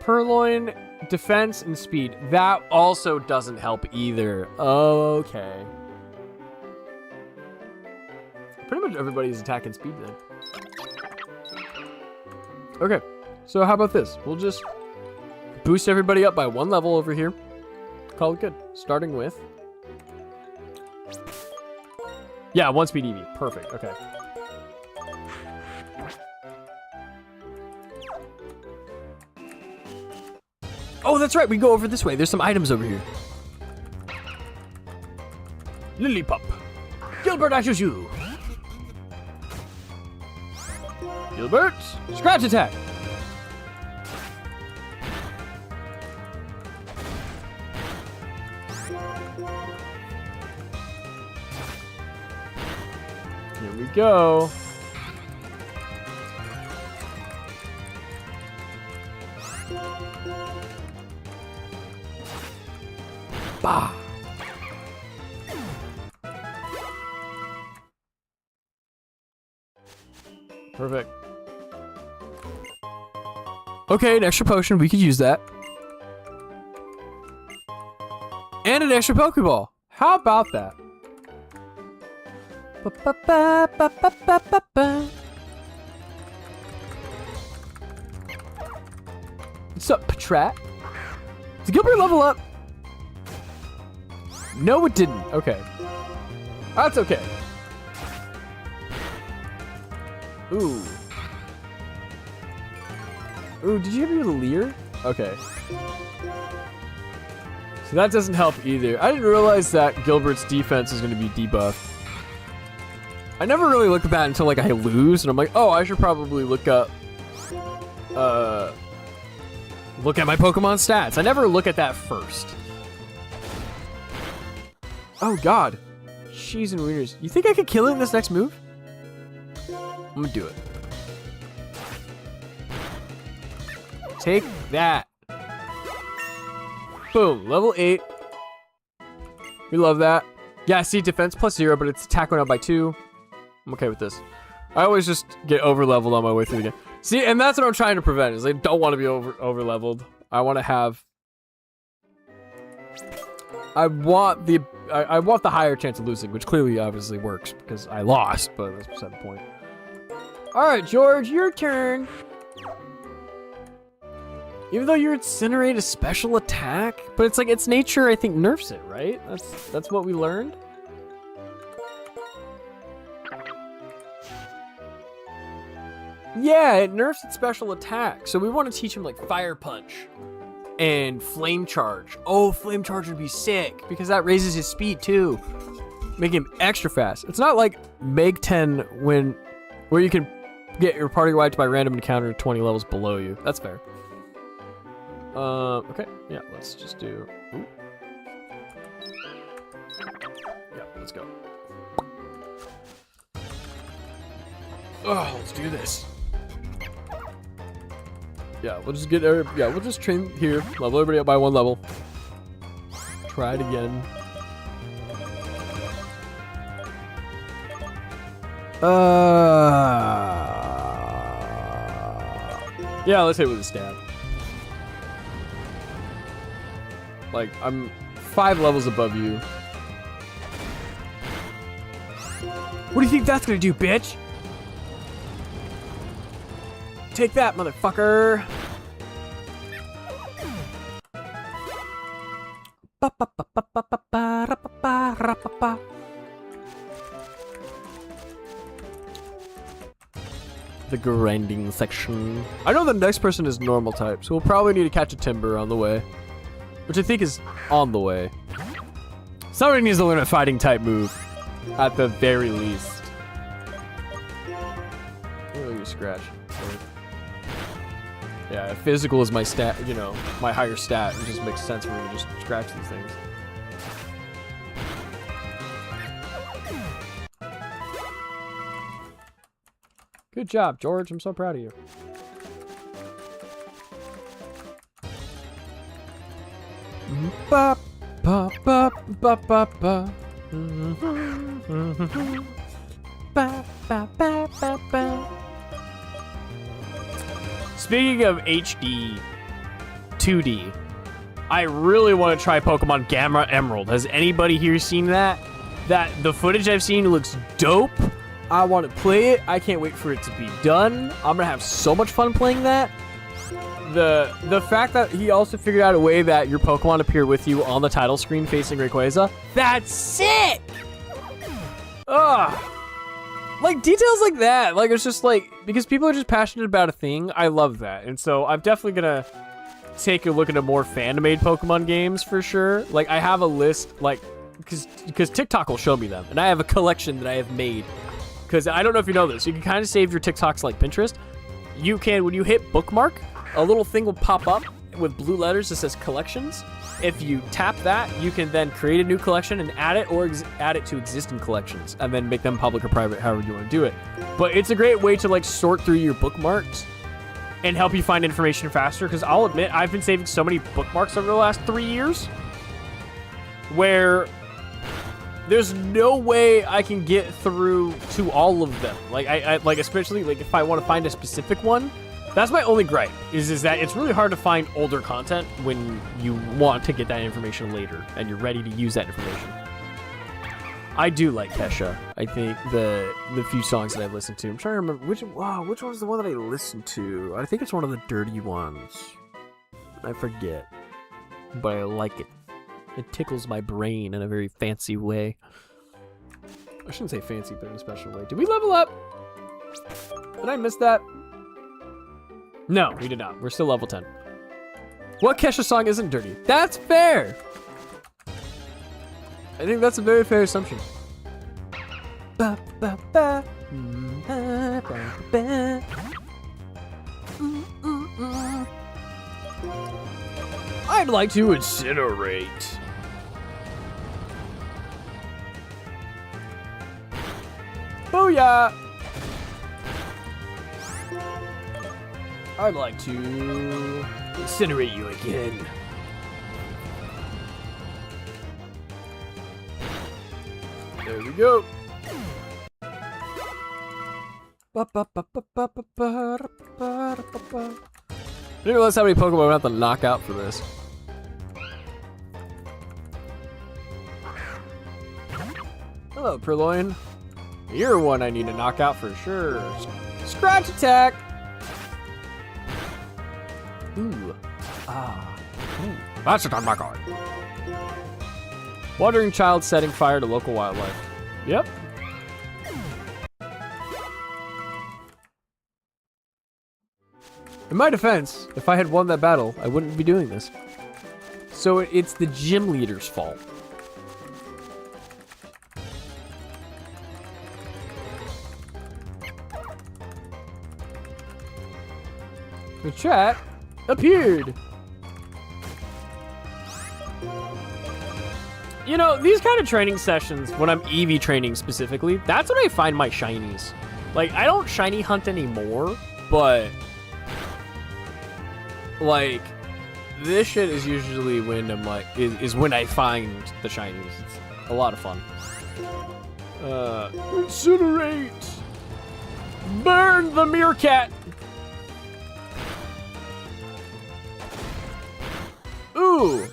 Purloin, defense, and speed. That also doesn't help either. Okay. Pretty much everybody's attack and speed then. Okay, so how about this? We'll just boost everybody up by 1 level over here. Call it good. Starting with... Yeah, 1 speed EV. Perfect, okay. Oh, that's right. We go over this way. There's some items over here. Lillipup. Gilbert, I choose you. Gilbert, scratch attack. Here we go. Bah. Perfect. Okay, an extra potion. We could use that. And an extra Pokeball. How about that? What's up, Patrat? Did Gilbert level up? No, it didn't. Okay. That's okay. Ooh. Ooh, did you have your Leer? Okay. So that doesn't help either. I didn't realize that Gilbert's defense is going to be debuffed. I never really look at that until like I lose, and I'm like, oh, I should probably look up, look at my Pokemon stats. I never look at that first. Oh God, cheese and wieners. You think I could kill it in this next move? I'm gonna do it. Take that. Boom, level 8. We love that. Yeah, see, defense +0, but its attack went up by 2. I'm okay with this. I always just get over-leveled on my way through the game. See, and that's what I'm trying to prevent, is I don't want to be over-leveled. I want to have... I want the higher chance of losing, which clearly obviously works, because I lost, but that's beside the point. Alright, George, your turn. Even though your Incinerate is special attack, but it's like its nature, I think, nerfs it, right? That's what we learned. Yeah, it nerfs its special attack. So we want to teach him like Fire Punch and Flame Charge. Oh, Flame Charge would be sick because that raises his speed too, making him extra fast. It's not like Meg 10 where you can get your party wiped by random encounter 20 levels below you. That's fair. Okay, yeah, let's just do... Ooh. Yeah, let's go. Oh, let's do this. Yeah, we'll just we'll just train here, level everybody up by 1 level. Try it again. Yeah, let's hit it with a stab. Like, I'm 5 levels above you. What do you think that's gonna do, bitch? Take that, motherfucker! the grinding section. I know the next person is normal type, so we'll probably need to catch a Timber on the way. Which I think is on the way. Somebody needs to learn a fighting type move. At the very least. Oh, you scratch. Yeah, physical is my stat, you know, my higher stat. It just makes sense for me to just scratch these things. Good job, George. I'm so proud of you. Ba ba ba ba ba ba. Ba ba ba ba ba. Speaking of HD 2D, I really want to try Pokemon Gamma Emerald. Has anybody here seen that? The footage I've seen looks dope. I want to play it. I can't wait for it to be done. I'm gonna have so much fun playing that. The fact that he also figured out a way that your Pokemon appear with you on the title screen facing Rayquaza, that's sick! Ugh. Like, details like that, like, it's just like, because people are just passionate about a thing, I love that. And so I'm definitely gonna take a look at more fan-made Pokemon games for sure. Like, I have a list, like, because TikTok will show me them, and I have a collection that I have made. Because I don't know if you know this, you can kind of save your TikToks like Pinterest. You can, when you hit bookmark, a little thing will pop up with blue letters that says collections. If you tap that, you can then create a new collection and add it, or add it to existing collections, and then make them public or private, however you want to do it. But it's a great way to like sort through your bookmarks and help you find information faster. Because I'll admit, I've been saving so many bookmarks over the last 3 years where there's no way I can get through to all of them. Like I like, especially like if I want to find a specific one. That's my only gripe, is that it's really hard to find older content when you want to get that information later and you're ready to use that information. I do like Kesha. I think the few songs that I've listened to. I'm trying to remember which one is the one that I listened to. I think it's one of the dirty ones. I forget, but I like it. It tickles my brain in a very fancy way. I shouldn't say fancy, but in a special way. Did we level up? Did I miss that? No, we did not. We're still level 10. What Kesha song isn't dirty? That's fair! I think that's a very fair assumption. Ba, ba, ba. Ba, ba, ba. I'd like to incinerate. Booyah! I'd like to incinerate you again. There we go. I didn't realize how many Pokemon we have to knock out for this. Hello, Purloin. You're one I need to knock out for sure. Scratch attack! Ooh. Ah. Ooh. That's it on my card. Wandering child setting fire to local wildlife. Yep. In my defense, if I had won that battle, I wouldn't be doing this. So it's the gym leader's fault. The chat appeared. You know, these kind of training sessions, when I'm EV training specifically, that's when I find my shinies. Like, I don't shiny hunt anymore, but like, this shit is usually when I'm like, is when I find the shinies. It's a lot of fun. Incinerate! Burn the meerkat! Ooh,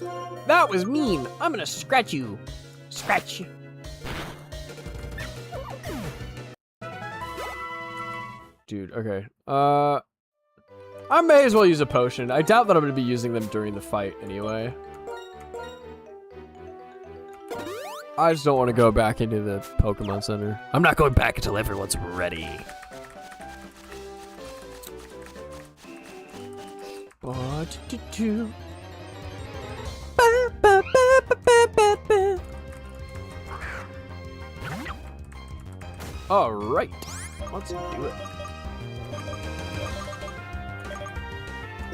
that was mean. I'm gonna scratch you. Scratch you. Dude, okay. I may as well use a potion. I doubt that I'm gonna be using them during the fight anyway. I just don't want to go back into the Pokemon Center. I'm not going back until everyone's ready. Do-do-do. Ba-ba-ba-ba-ba-ba. All right, let's do it.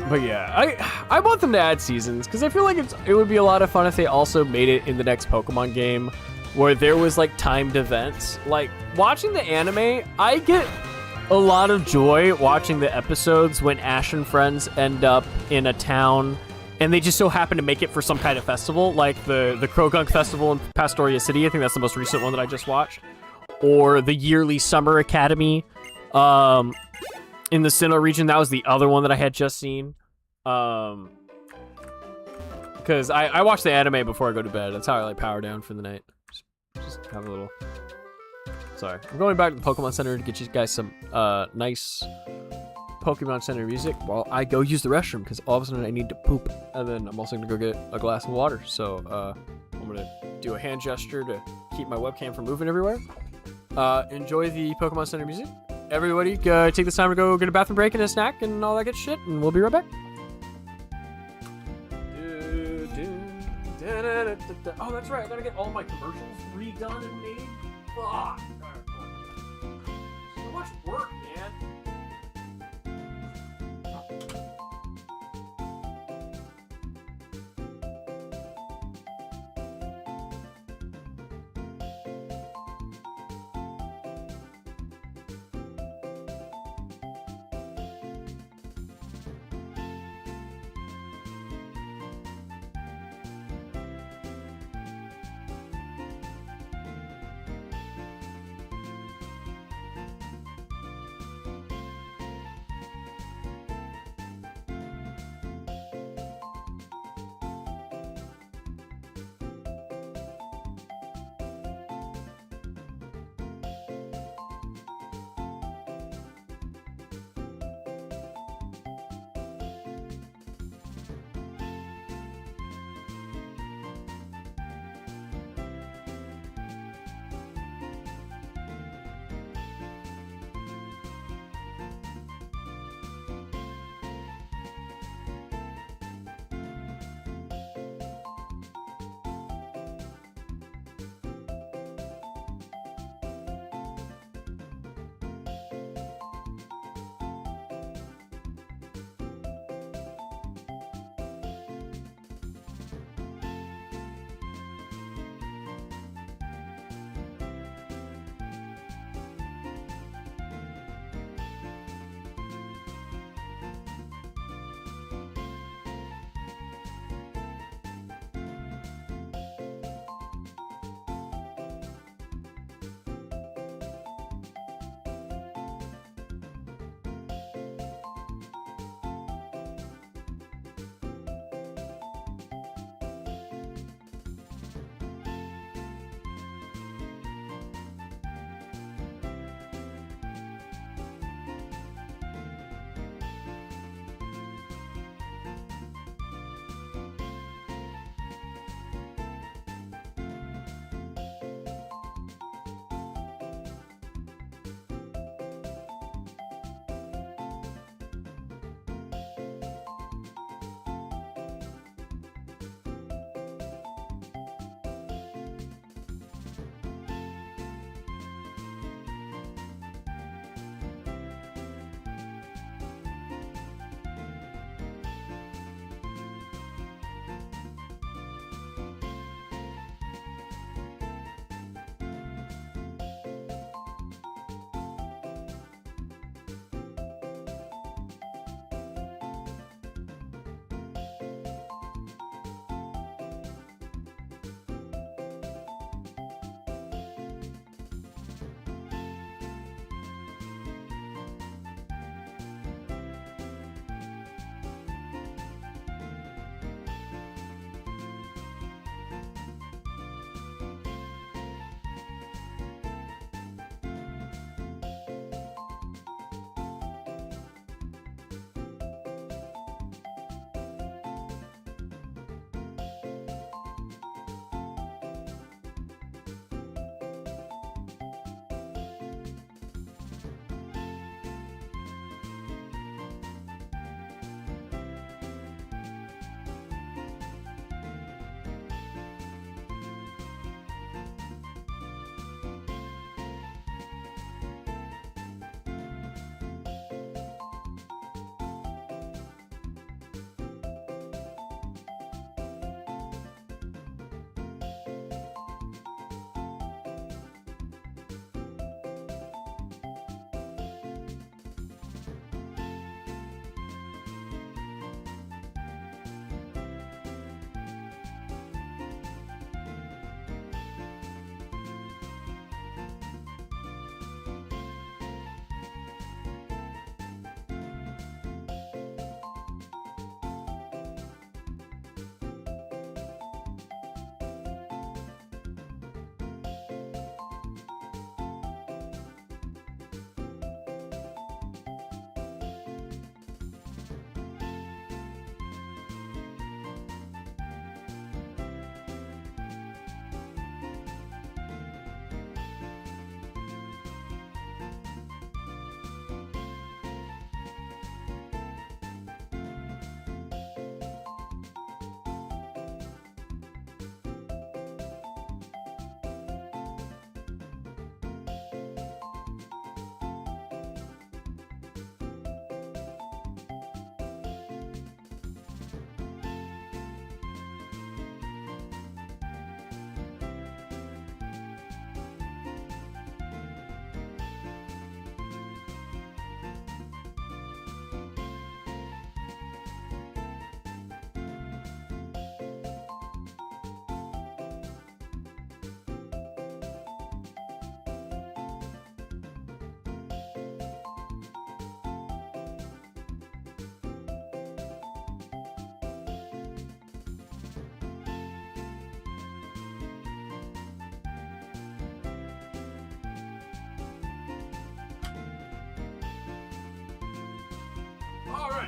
But yeah, I want them to add seasons because I feel like it would be a lot of fun if they also made it in the next Pokemon game where there was like timed events. Like watching the anime, I get a lot of joy watching the episodes when Ash and friends end up in a town and they just so happen to make it for some kind of festival, like the Krogunk Festival in Pastoria City. I think that's the most recent one that I just watched. Or the yearly Summer Academy in the Sinnoh region. That was the other one that I had just seen. Because I watch the anime before I go to bed. That's how I like power down for the night. Just have a little... Sorry. I'm going back to the Pokemon Center to get you guys some nice Pokemon Center music while I go use the restroom, because all of a sudden I need to poop. And then I'm also going to go get a glass of water. So I'm going to do a hand gesture to keep my webcam from moving everywhere. Enjoy the Pokemon Center music. Everybody, take this time to go get a bathroom break and a snack and all that good shit, and we'll be right back. Oh, that's right. I gotta get all my commercials redone and made. Fuck. So much work, man.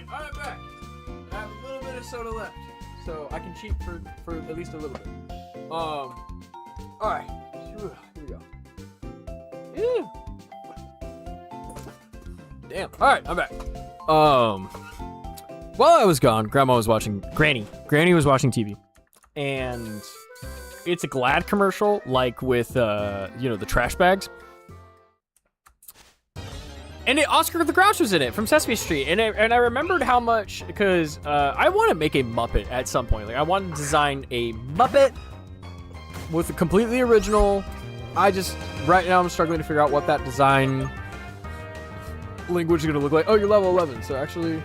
Alright, I'm back. I have a little bit of soda left, so I can cheat for at least a little bit. Alright. Here we go. Ew. Damn. Alright, I'm back. While I was gone, Granny was watching TV. And it's a Glad commercial, like with, the trash bags. And Oscar the Grouch was in it from Sesame Street. And I remembered how much, because I want to make a Muppet at some point. Like, I want to design a Muppet with a completely original. Right now I'm struggling to figure out what that design language is going to look like. Oh, you're level 11, so actually...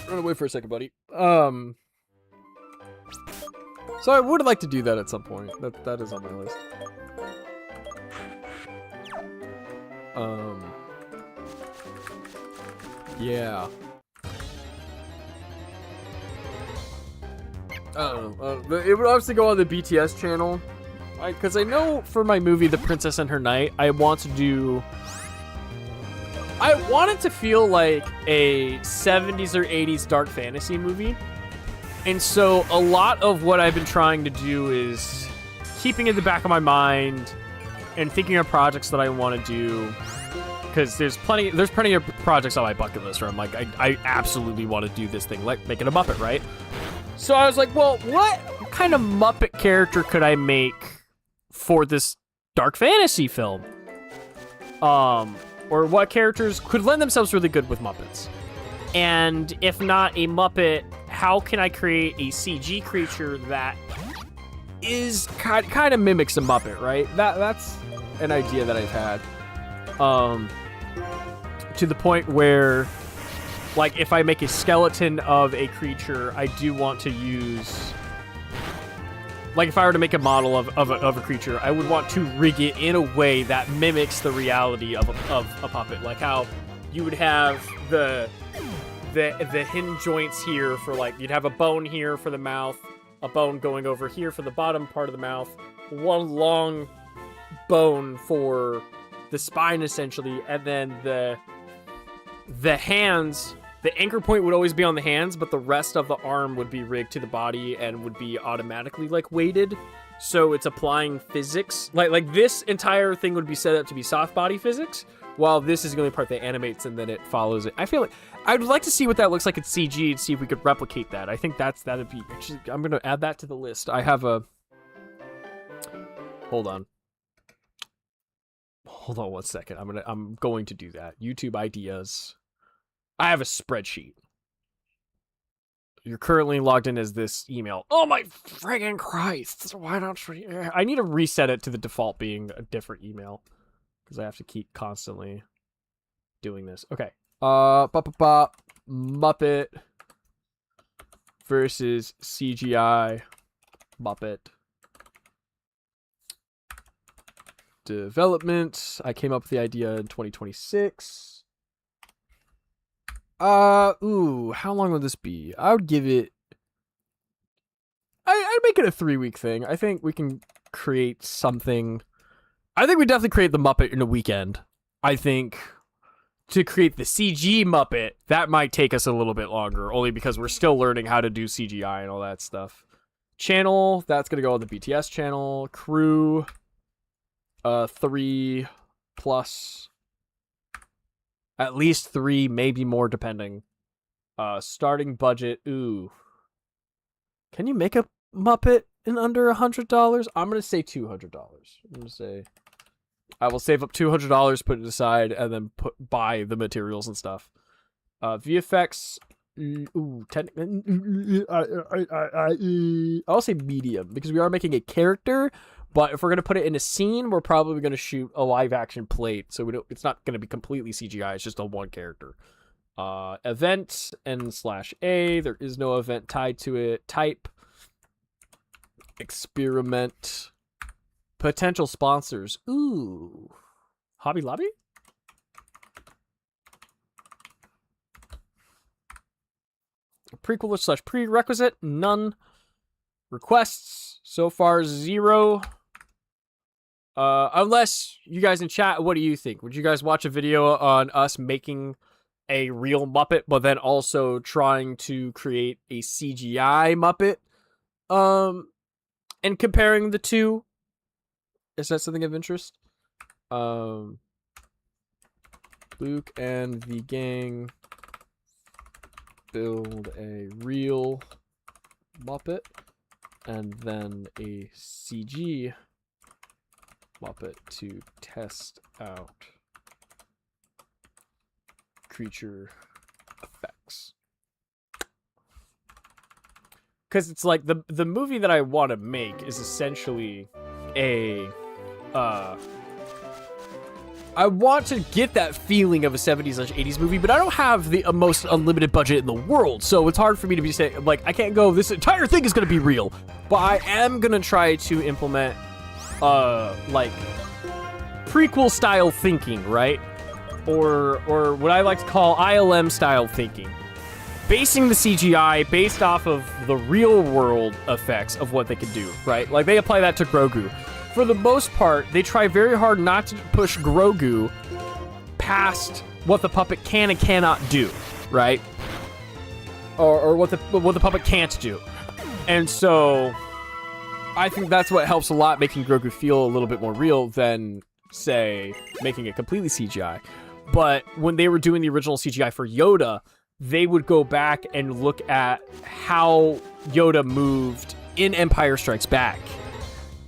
Run away for a second, buddy. So I would like to do that at some point. That is on my list. Yeah. I don't know. It would obviously go on the BTS channel. Because I know for my movie, The Princess and Her Knight, I want it to feel like a 70s or 80s dark fantasy movie. And so a lot of what I've been trying to do is keeping in the back of my mind and thinking of projects that I want to do. Because there's plenty of projects on my bucket list where I'm like, I absolutely want to do this thing, like making a Muppet, right? So I was like, well, what kind of Muppet character could I make for this dark fantasy film? Or what characters could lend themselves really good with Muppets? And if not a Muppet, how can I create a CG creature that is kind of mimics a Muppet, right? That's an idea that I've had. To the point where, like, if I make a skeleton of a creature, I do want to use... Like, if I were to make a model of a creature, I would want to rig it in a way that mimics the reality of a puppet. Like how you would have the hinge joints here for, like, you'd have a bone here for the mouth, a bone going over here for the bottom part of the mouth, one long bone for the spine, essentially, and then the hands... The anchor point would always be on the hands, but the rest of the arm would be rigged to the body and would be automatically, like, weighted. So it's applying physics. Like this entire thing would be set up to be soft body physics, while this is the only part that animates and then it follows it. I feel like I'd like to see what that looks like in CG and see if we could replicate that. I think that'd be... Actually, I'm going to add that to the list. I have a... Hold on. Hold on one second. I'm going to do that. YouTube ideas... I have a spreadsheet. You're currently logged in as this email. Oh my friggin' Christ. Why don't you... I need to reset it to the default being a different email. Because I have to keep constantly doing this. Okay. Muppet versus CGI Muppet. Development. I came up with the idea in 2026. How long would this be? I would give it... I'd make it a 3-week thing. I think we can create something... I think we definitely create the Muppet in a weekend. I think to create the CG Muppet, that might take us a little bit longer, only because we're still learning how to do CGI and all that stuff. Channel, that's going to go on the BTS channel. Crew, 3 plus... At least 3, maybe more, depending. Starting budget. Ooh. Can you make a Muppet in under $100? I'm going to say $200. I'm going to say... I will save up $200, put it aside, and then buy the materials and stuff. VFX... Ooh, I'll say medium, because we are making a character... But if we're going to put it in a scene, we're probably going to shoot a live-action plate. So it's not going to be completely CGI. It's just a one character. Event, N/A. There is no event tied to it. Type. Experiment. Potential sponsors. Ooh. Hobby Lobby? Prequel / prerequisite? None. Requests? So far, 0. Unless you guys in chat, what do you think? Would you guys watch a video on us making a real Muppet, but then also trying to create a CGI Muppet. And comparing the two. Is that something of interest? Luke and the gang build a real Muppet and then a CG Muppet to test out creature effects. Because it's like the movie that I want to make is essentially a I want to get that feeling of a 70s/80s movie, but I don't have the most unlimited budget in the world, so it's hard for me to be saying, like, I can't go, this entire thing is going to be real, but I am going to try to implement, like, prequel-style thinking, right? Or what I like to call ILM-style thinking. Basing the CGI based off of the real-world effects of what they can do, right? Like, they apply that to Grogu. For the most part, they try very hard not to push Grogu past what the puppet can and cannot do, right? Or what the puppet can't do. And so I think that's what helps a lot, making Grogu feel a little bit more real than, say, making it completely CGI. But when they were doing the original CGI for Yoda, they would go back and look at how Yoda moved in Empire Strikes Back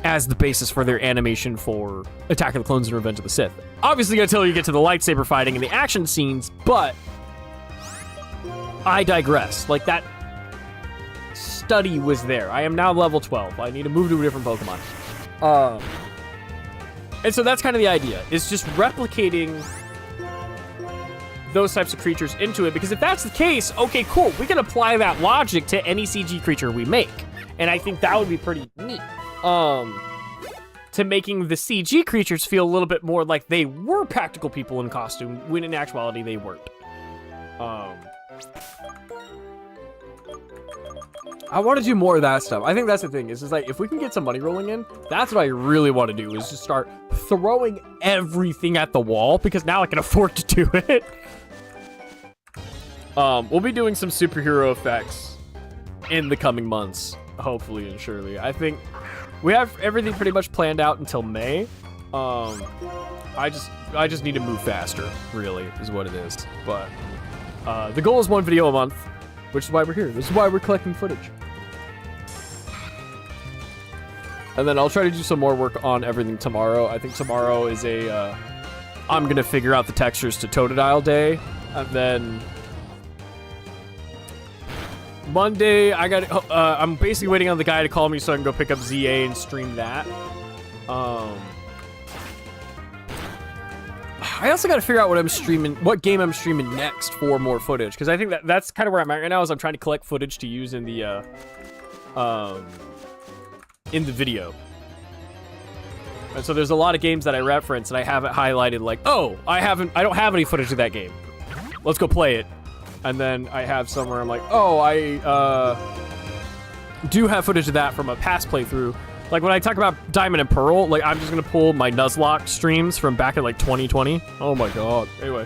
as the basis for their animation for Attack of the Clones and Revenge of the Sith. Obviously until you get to the lightsaber fighting and the action scenes, but I digress. Like, that study was there. I am now level 12. I need to move to a different Pokemon. And so that's kind of the idea, is just replicating those types of creatures into it, because if that's the case, okay, cool, we can apply that logic to any CG creature we make. And I think that would be pretty neat. To making the CG creatures feel a little bit more like they were practical people in costume, when in actuality they weren't. I want to do more of that stuff. I think that's the thing, is like, if we can get some money rolling in, that's what I really want to do, is just start throwing everything at the wall, because now I can afford to do it. We'll be doing some superhero effects in the coming months, hopefully and surely. I think we have everything pretty much planned out until May. I just need to move faster, really, is what it is. But the goal is 1 video a month, which is why we're here. This is why we're collecting footage. And then I'll try to do some more work on everything tomorrow. I think tomorrow is I'm gonna figure out the textures to Totodile day, and then Monday, I'm basically waiting on the guy to call me so I can go pick up ZA and stream that. I also got to figure out what game I'm streaming next for more footage, because I think that's kind of where I'm at right now, is I'm trying to collect footage to use in the video. And so there's a lot of games that I reference and I have it highlighted like, oh, I don't have any footage of that game. Let's go play it. And then I have somewhere I'm like, oh, I do have footage of that from a past playthrough. Like when I talk about Diamond and Pearl, like I'm just gonna pull my Nuzlocke streams from back in like 2020. Oh my god. Anyway.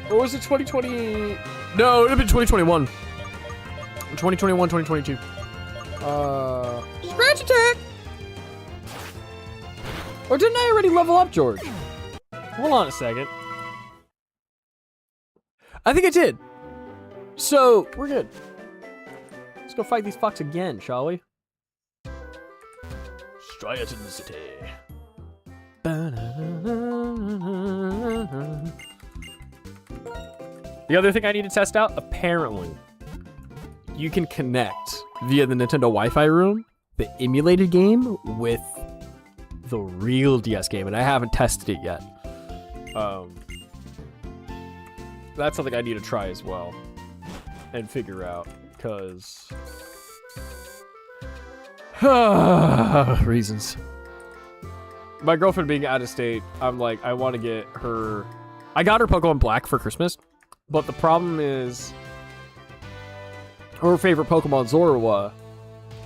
Or was it 2020? No, it would have been 2021. 2021, 2022. Scratch attack! Or didn't I already level up, George? Hold on a second. I think I did. So, we're good. Let's go fight these fucks again, shall we? Striaton City. The other thing I need to test out, apparently, you can connect via the Nintendo Wi-Fi room the emulated game with the real DS game, and I haven't tested it yet. That's something I need to try as well and figure out, because reasons. My girlfriend being out of state, I'm like, I want to get her. I got her Pokemon Black for Christmas, but the problem is her favorite Pokemon Zorua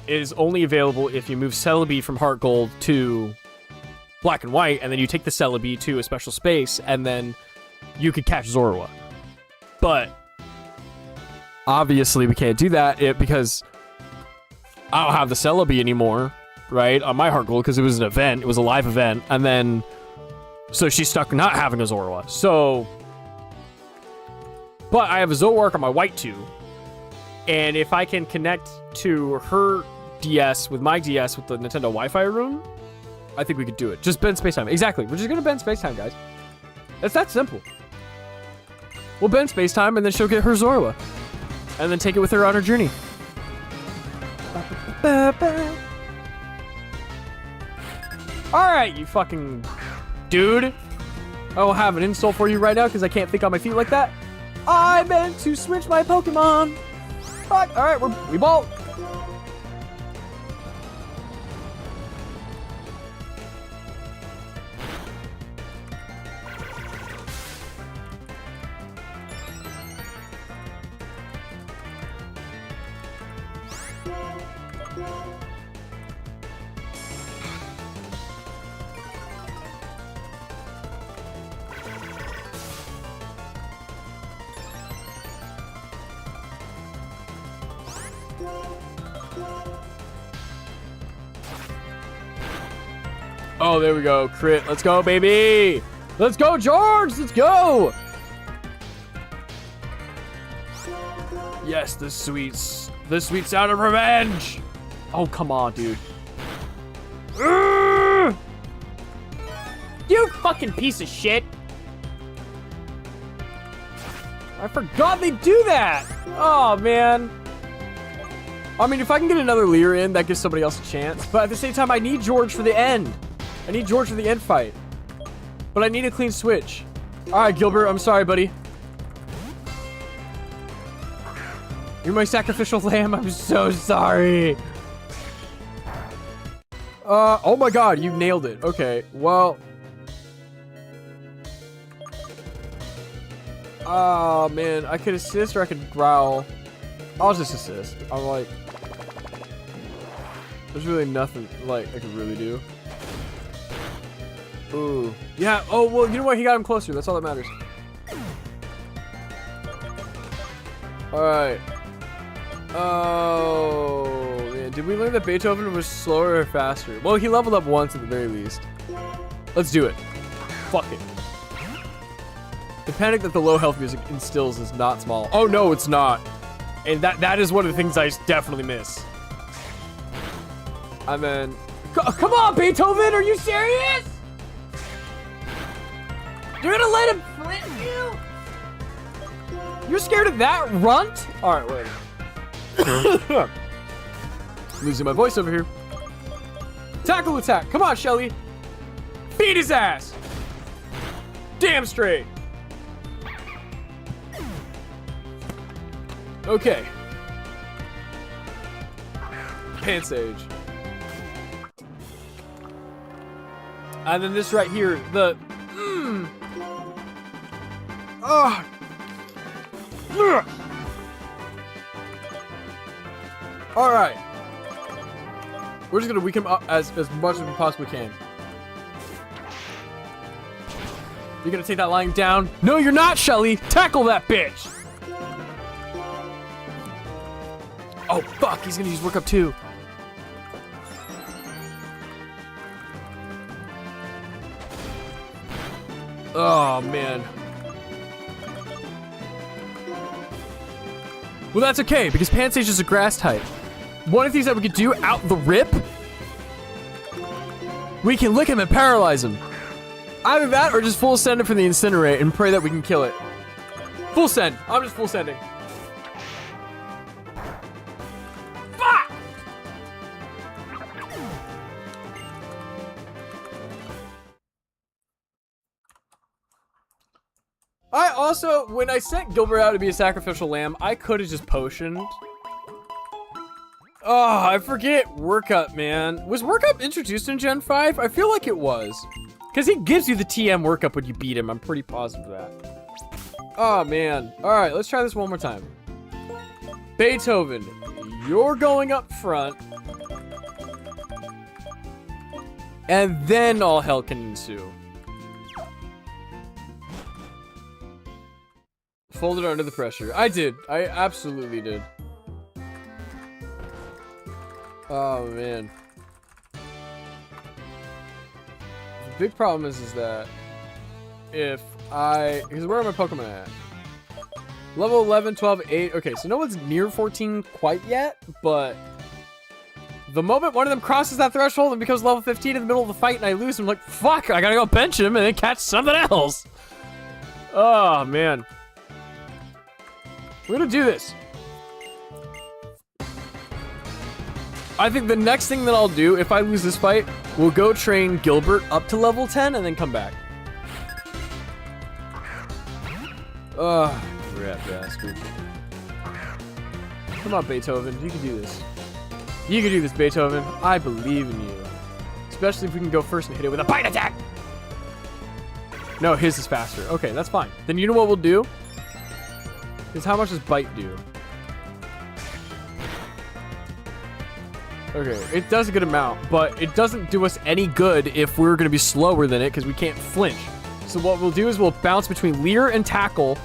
is only available if you move Celebi from Heart Gold to Black and White, and then you take the Celebi to a special space, and then you could catch Zorua. But obviously we can't do that because I don't have the Celebi anymore, right? On my heart goal, because it was an event. It was a live event. And then, so she's stuck not having a Zorua. So, but I have a Zoroark on my White 2. And if I can connect to her DS with my DS with the Nintendo Wi-Fi room, I think we could do it. Just bend space time. Exactly. We're just going to bend space time, guys. It's that simple. We'll bend space time and then she'll get her Zorua. And then take it with her on her journey. Alright, you fucking dude. I will have an insult for you right now because I can't think on my feet like that. I meant to switch my Pokemon. Fuck. Alright, we ball. Oh, there we go. Crit. Let's go, baby. Let's go, George. Let's go. Yes, the sweet sound of revenge. Oh, come on, dude. You fucking piece of shit. I forgot they do that. Oh, man. I mean, if I can get another Leer in, that gives somebody else a chance. But at the same time, I need George for the end. I need George for the end fight. But I need a clean switch. Alright, Gilbert, I'm sorry, buddy. You're my sacrificial lamb. I'm so sorry. Oh my god, you nailed it. Okay, well. Oh, man. I could assist or I could growl. I'll just assist. I'm like... There's really nothing, like, I could really do. Ooh. Yeah, oh, well, you know what? He got him closer. That's all that matters. Alright. Oh, man. Did we learn that Beethoven was slower or faster? Well, he leveled up once at the very least. Let's do it. Fuck it. The panic that the low health music instills is not small. Oh, no, it's not. And that is one of the things I definitely miss. And then... Come on, Beethoven! Are you serious? You're gonna let him flint you? You're scared of that runt? Alright, wait. Losing my voice over here. Tackle attack. Come on, Shelly. Beat his ass. Damn straight. Okay. Pansage. And then this right here, the... Oh. Alright. We're just gonna weaken him up as much as we possibly can. You're gonna take that lying down? No, you're not, Shelly! Tackle that bitch! Oh, fuck! He's gonna use work up too. Oh, man. Well, that's okay, because Pansage is a grass type. One of the things that we could do out the rip, we can lick him and paralyze him. Either that or just full send it from the Incinerate and pray that we can kill it. Full send. I'm just full sending. Fuck! I also, when I sent Gilbert out to be a sacrificial lamb, I could have just potioned. Oh, I forget Workup, man. Was Workup introduced in Gen 5? I feel like it was. Because he gives you the TM Workup when you beat him. I'm pretty positive of that. Oh, man. All right, let's try this one more time. Beethoven, you're going up front. And then all hell can ensue. folded under the pressure. I did. I absolutely did. Oh, man. The big problem is that if because where are my Pokemon at? Level 11, 12, 8. Okay, so no one's near 14 quite yet, but the moment one of them crosses that threshold and becomes level 15 in the middle of the fight and I lose, I'm like, fuck, I gotta go bench him and then catch something else. Oh, man. We're gonna do this. I think the next thing that I'll do, if I lose this fight, we'll go train Gilbert up to level 10 and then come back. Ugh, rat bastard. Come on, Beethoven. You can do this. You can do this, Beethoven. I believe in you. Especially if we can go first and hit it with a bite attack. No, his is faster. Okay, that's fine. Then you know what we'll do? Is how much does bite do? Okay, it does a good amount, but it doesn't do us any good if we're going to be slower than it because we can't flinch. So what we'll do is we'll bounce between Leer and Tackle,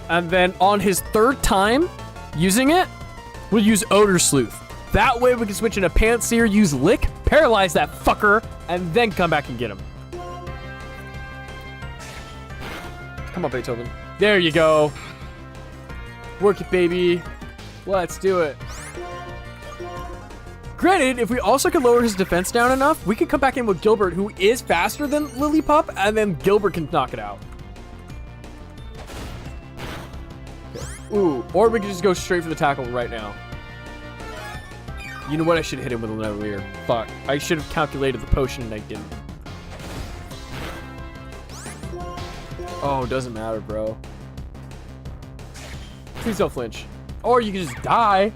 and then on his third time using it, we'll use Odor Sleuth. That way we can switch into Pansear, use Lick, paralyze that fucker, and then come back and get him. Come on, Beethoven. There you go. Work it, baby. Let's do it. Granted, if we also can lower his defense down enough, we can come back in with Gilbert, who is faster than Lillipup, and then Gilbert can knock it out. Okay. Ooh, or we can just go straight for the tackle right now. You know what? I should hit him with another Leer. Fuck. I should have calculated the potion and I didn't. Oh, doesn't matter, bro. Please don't flinch. Or you can just die.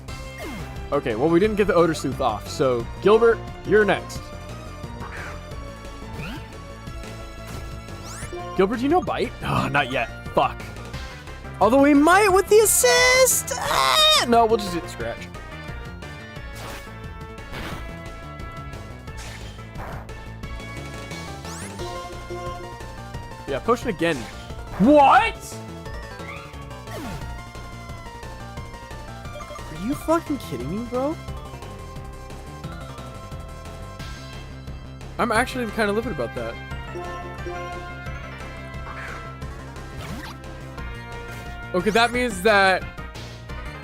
Okay, well, we didn't get the Odor Sleuth off, so Gilbert, you're next. Gilbert, do you know Bite? Oh, not yet. Fuck. Although we might with the assist. Ah! No, we'll just hit Scratch. Yeah, potion again. What? Are you fucking kidding me, bro? I'm actually kind of livid about that. Okay, that means that...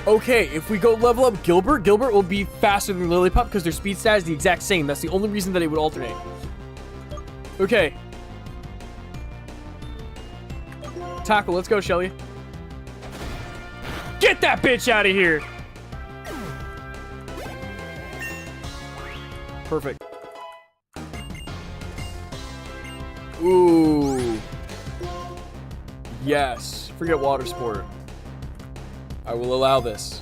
Okay, if we go level up Gilbert, Gilbert will be faster than Lillipup because their speed stat is the exact same. That's the only reason that it would alternate. Okay. Tackle, let's go, Shelly. Get that bitch out of here! Perfect. Ooh. Yes. Forget water sport. I will allow this.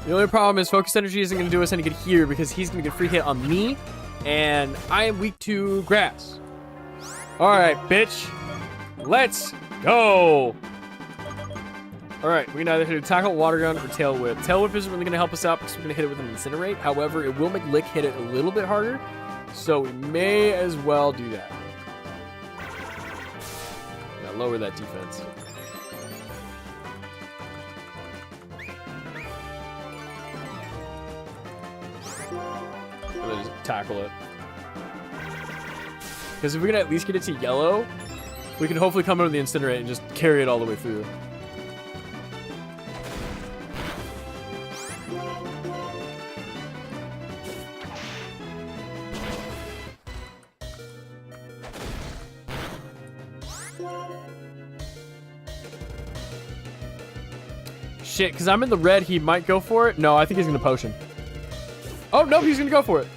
The only problem is focus energy isn't going to do us any good here because he's going to get free hit on me, and I am weak to grass. Alright, bitch. Let's go! Alright, we can either hit a Tackle, Water Gun, or Tail Whip. Tail Whip isn't really going to help us out because we're going to hit it with an Incinerate. However, it will make Lick hit it a little bit harder, so we may as well do that. Now lower that defense. And then just tackle it. Because if we can at least get it to yellow, we can hopefully come under the Incinerate and just carry it all the way through. Shit, because I'm in the red, he might go for it. No, I think he's going to potion. Oh, no, he's going to go for it.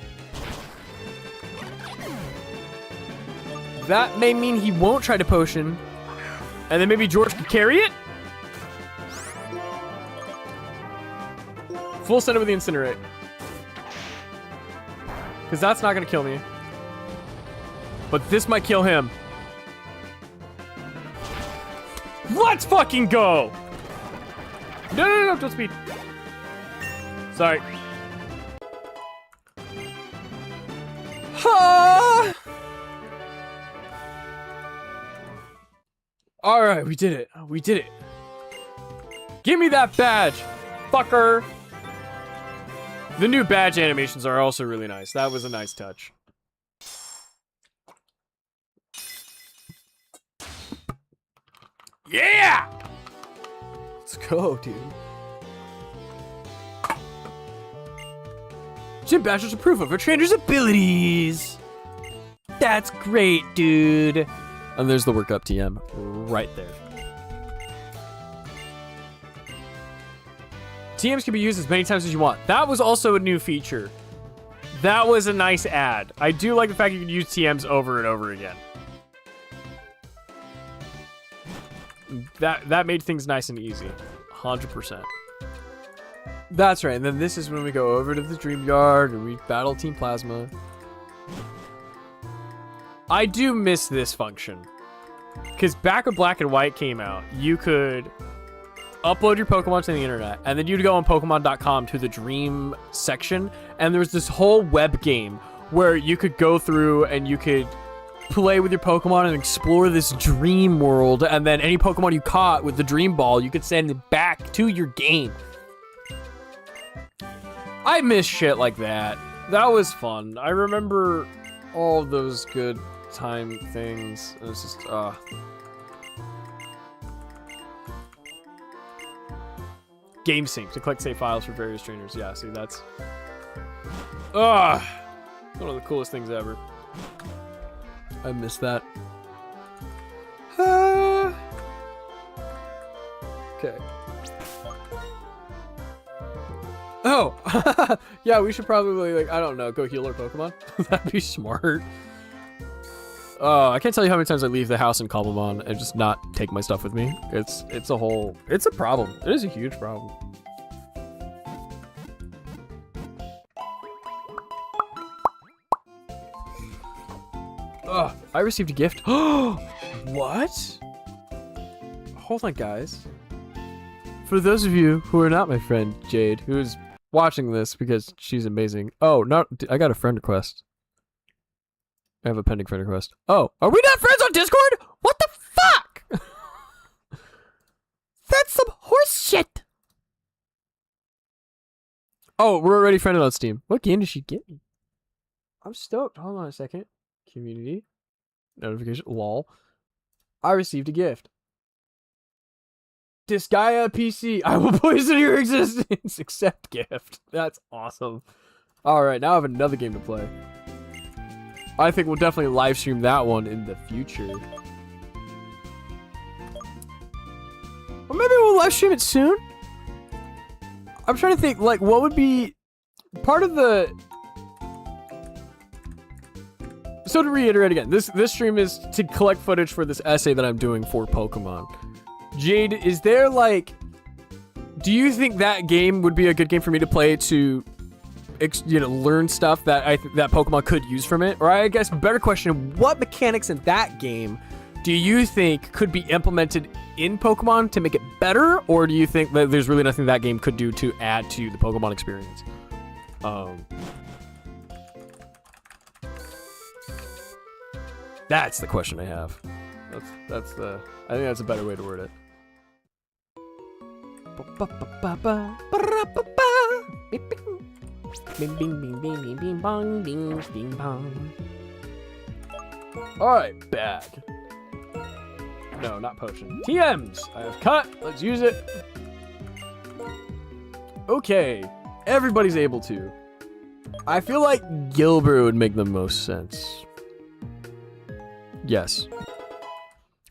That may mean he won't try to potion. And then maybe George can carry it? Full send it with the Incinerate. Because that's not going to kill me. But this might kill him. Let's fucking go! No, don't speed. Sorry. Ha! All right, we did it. We did it. Give me that badge, fucker. The new badge animations are also really nice. That was a nice touch. Yeah! Let's go, dude. Gym badges are proof of a trainer's abilities. That's great, dude. And there's the workup TM right there. TMs can be used as many times as you want. That was also a new feature. That was a nice add. I do like the fact you can use TMs over and over again. That made things nice and easy. 100%. That's right. And then this is when we go over to the Dream Yard and we battle Team Plasma. I do miss this function. Because back when Black and White came out, you could upload your Pokemon to the internet, and then you'd go on Pokemon.com to the Dream section, and there was this whole web game where you could go through and you could play with your Pokemon and explore this dream world, and then any Pokemon you caught with the Dream Ball, you could send it back to your game. I miss shit like that. That was fun. I remember all those good time things. It was just, Game sync to collect save files for various trainers. Yeah, see, that's one of the coolest things ever. I miss that. Okay. Oh, yeah, we should probably, like, I don't know, go heal our Pokemon. That'd be smart. I can't tell you how many times I leave the house in Cobblemon and just not take my stuff with me. It's a problem. It is a huge problem. I received a gift. What? Hold on, guys. For those of you who are not my friend, Jade, who is watching this because she's amazing. Oh, no, I got a friend request. I have a pending friend request. Oh, are we not friends on Discord? What the fuck? That's some horse shit. Oh, we're already friended on Steam. What game did she get me? I'm stoked. Hold on a second. Community. Notification. Lol. I received a gift. Disgaea PC. I will poison your existence. Accept gift. That's awesome. Alright, now I have another game to play. I think we'll definitely live stream that one in the future. Or maybe we'll live stream it soon? I'm trying to think, like, what would be part of the... So to reiterate again, this stream is to collect footage for this essay that I'm doing for Pokemon. Jade, is there, like... Do you think that game would be a good game for me to play to... learn stuff that that Pokemon could use from it? Or I guess better question, what mechanics in that game do you think could be implemented in Pokemon to make it better? Or do you think that there's really nothing that game could do to add to the Pokemon experience? That's the question I have. That's the... I think that's a better way to word it. Bing, bing, bing, bing, bing, bing, bong, bing, bing, bong. Alright, bag. No, not potion. TMs! I have cut. Let's use it. Okay. Everybody's able to. I feel like Gilbert would make the most sense. Yes.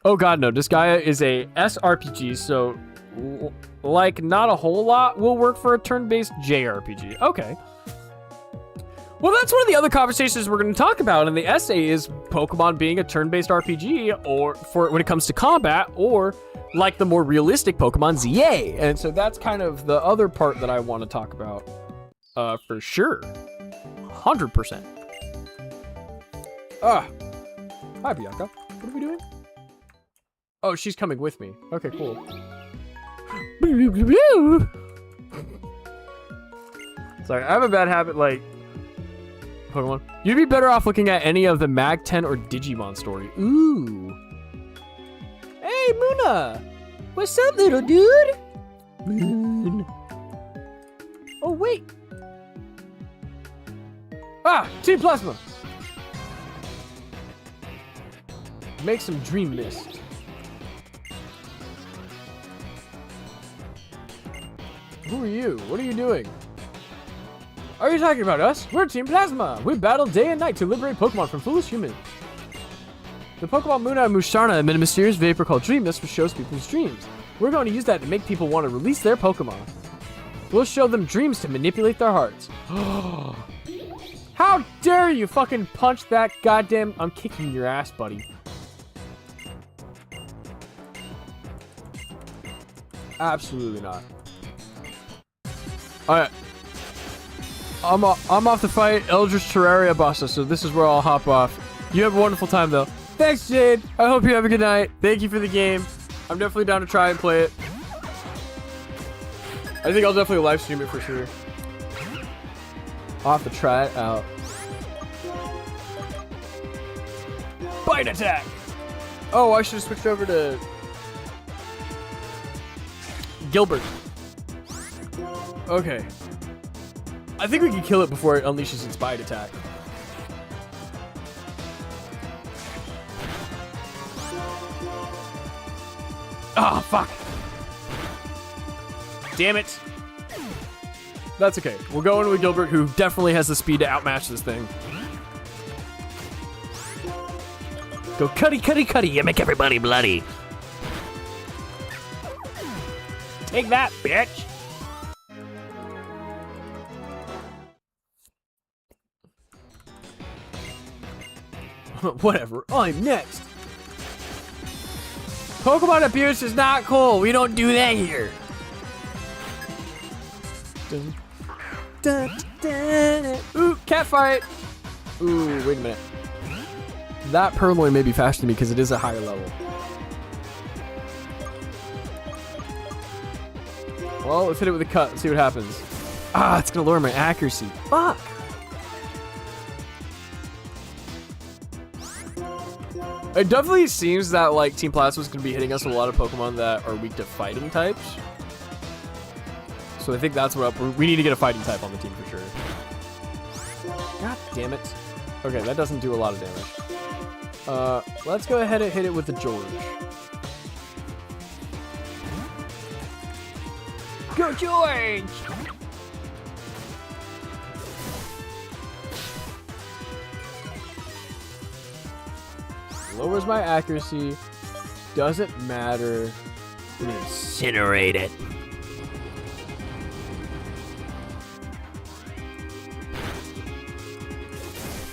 Oh god, no. Disgaea is a SRPG, so... like, not a whole lot will work for a turn-based JRPG. Okay. Well, that's one of the other conversations we're going to talk about in the essay is Pokemon being a turn-based RPG, or for when it comes to combat, or like the more realistic Pokemon ZA. And so that's kind of the other part that I want to talk about, for sure. 100%. Hi, Bianca. What are we doing? Oh, she's coming with me. Okay, cool. Sorry, I have a bad habit, like... Pokemon. You'd be better off looking at any of the Mag 10 or Digimon story. Ooh. Hey, Hey, Muna! What's up, little dude? Moon. Oh, wait. Ah, Team Plasma! Make some dream mist. Who are you? What are you doing? Are you talking about us? We're Team Plasma! We battle day and night to liberate Pokemon from foolish humans. The Pokemon Muna and Musharna emit a mysterious vapor called Dream Mist, which shows people's dreams. We're going to use that to make people want to release their Pokemon. We'll show them dreams to manipulate their hearts. How dare you fucking punch that goddamn... I'm kicking your ass, buddy. Absolutely not. Alright. I'm off to fight Eldritch Terraria bosses, so this is where I'll hop off. You have a wonderful time, though. Thanks, Jade. I hope you have a good night. Thank you for the game. I'm definitely down to try and play it. I think I'll definitely live stream it for sure. I'll have to try it out. Bite attack! Oh, I should have switched over to Gilbert. Okay. I think we can kill it before it unleashes its bite attack. Ah, fuck. Damn it. That's okay. We're going with Gilbert, who definitely has the speed to outmatch this thing. Go cutty, cutty, cutty. You make everybody bloody. Take that, bitch. Whatever. I'm next. Pokemon abuse is not cool. We don't do that here. Dun, dun, dun, dun. Ooh, cat fight. Ooh, wait a minute. That Purloin may be faster than me because it is a higher level. Well, let's hit it with a cut and see what happens. Ah, it's gonna lower my accuracy. Fuck. It definitely seems that like Team Plasma is gonna be hitting us with a lot of Pokemon that are weak to fighting types. So I think that's what we need to get a fighting type on the team for sure. God damn it. Okay, that doesn't do a lot of damage. Let's go ahead and hit it with the George. Go George! Lowers my accuracy. Doesn't matter. I'm gonna incinerate it.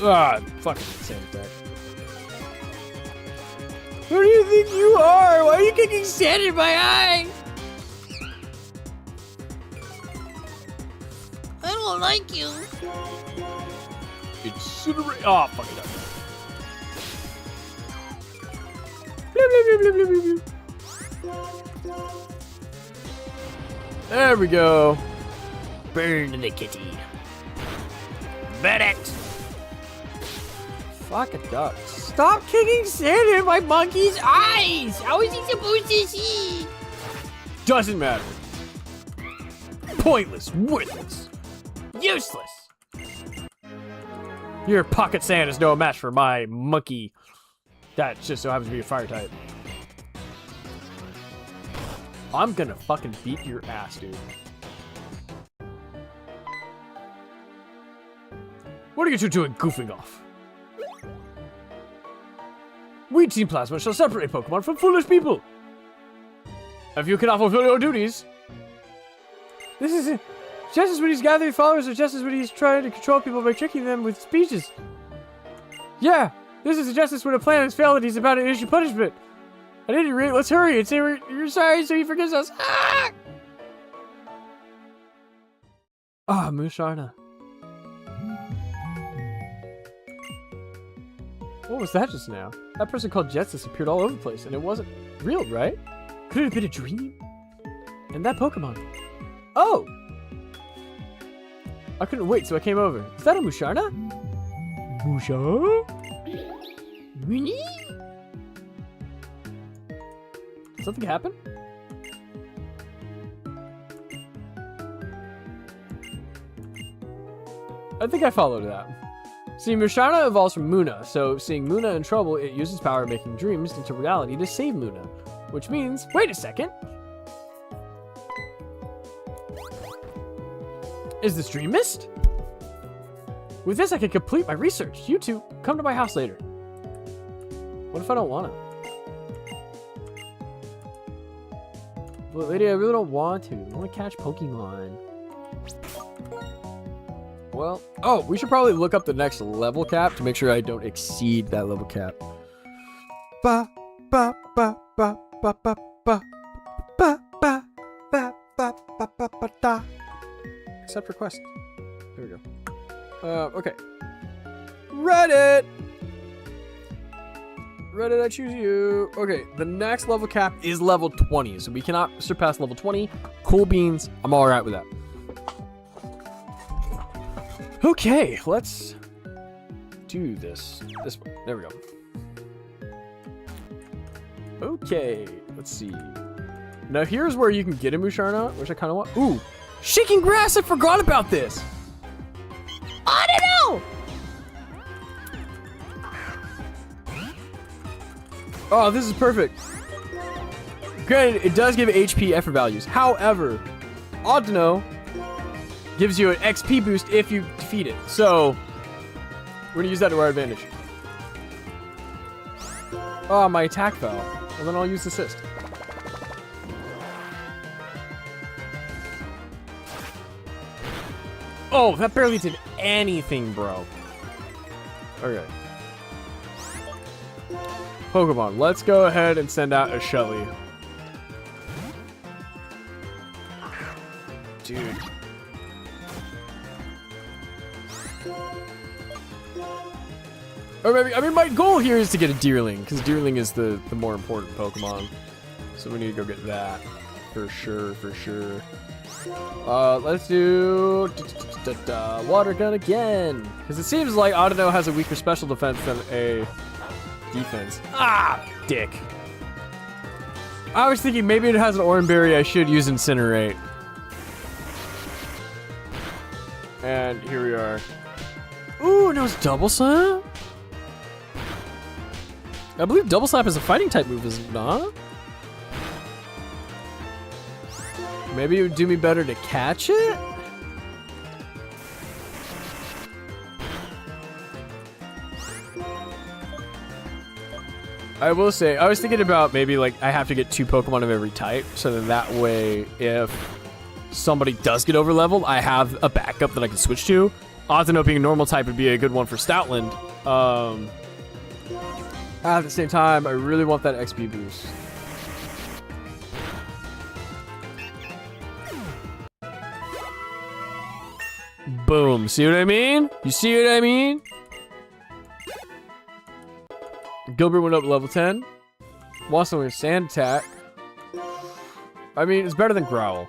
Ah, fucking insane attack. Who do you think you are? Why are you kicking sand in my eye? I don't like you. Incinerate. Oh, fuck it up. Bloop, bloop, bloop, bloop, bloop, bloop. There we go. Burn the kitty. Bet it. Fuck a duck. Stop kicking sand in my monkey's eyes! How is he supposed to see? Doesn't matter. Pointless, worthless, useless. Your pocket sand is no match for my monkey. That just so happens to be a fire type. I'm gonna fucking beat your ass, dude. What are you two doing goofing off? We Team Plasma shall separate Pokemon from foolish people. If you cannot fulfill your duties, this is it. Just as when he's gathering followers, or just as when he's trying to control people by tricking them with speeches. Yeah, this is justice when a plan has failed and he's about to issue punishment. At any rate, let's hurry and say you're sorry so he forgives us. Ah! Ah, Musharna. What was that just now? That person called Jetsis appeared all over the place, and it wasn't real, right? Could it have been a dream? And that Pokemon. Oh! I couldn't wait, so I came over. Is that a Musharna? Musha? Really? something happen? I think I followed that. See, Musharna evolves from Muna, so seeing Muna in trouble, it uses power making dreams into reality to save Muna. Which means, wait a second. Is this Dream Mist? With this, I can complete my research. You two, come to my house later. What if I don't want to? Well, lady, I really don't want to. I want to catch Pokemon. Well, oh, we should probably look up the next level cap to make sure I don't exceed that level cap. Ba ba ba ba ba ba ba ba ba ba ba ba ba ba da. Accept request. There we go. Okay. Reddit! Reddit, I choose you. Okay, the next level cap is level 20, so we cannot surpass level 20. Cool beans. I'm alright with that. Okay, let's do this. This way. There we go. Okay, let's see. Now here's where you can get a Musharna, which I kind of want. Ooh, shaking grass! I forgot about this. I don't know. Oh, this is perfect. Granted, it does give HP effort values. However, Audino gives you an XP boost if you defeat it. So, we're gonna use that to our advantage. Oh, my attack fell. Well, then I'll use assist. Oh, that barely did anything, bro. Okay. Pokemon, let's go ahead and send out a Shelly. Dude. Or maybe, I mean, my goal here is to get a Deerling, because Deerling is the more important Pokemon. So we need to go get that. For sure, for sure. Let's do Water Gun again. Because it seems like Audino has a weaker special defense than a defense. Ah, dick. I was thinking maybe it has an Oran Berry, I should use Incinerate. And here we are. Ooh, no, it's Double Slap? I believe Double Slap is a fighting type move, is it not? Maybe it would do me better to catch it? I will say, I was thinking about maybe like I have to get 2 Pokemon of every type, so then that way if somebody does get over leveled, I have a backup that I can switch to. Audino being a normal type would be a good one for Stoutland. At the same time, I really want that XP boost. Boom. See what I mean? You see what I mean? Gilbert went up to level 10. Wants to win Sand Attack. I mean, it's better than Growl.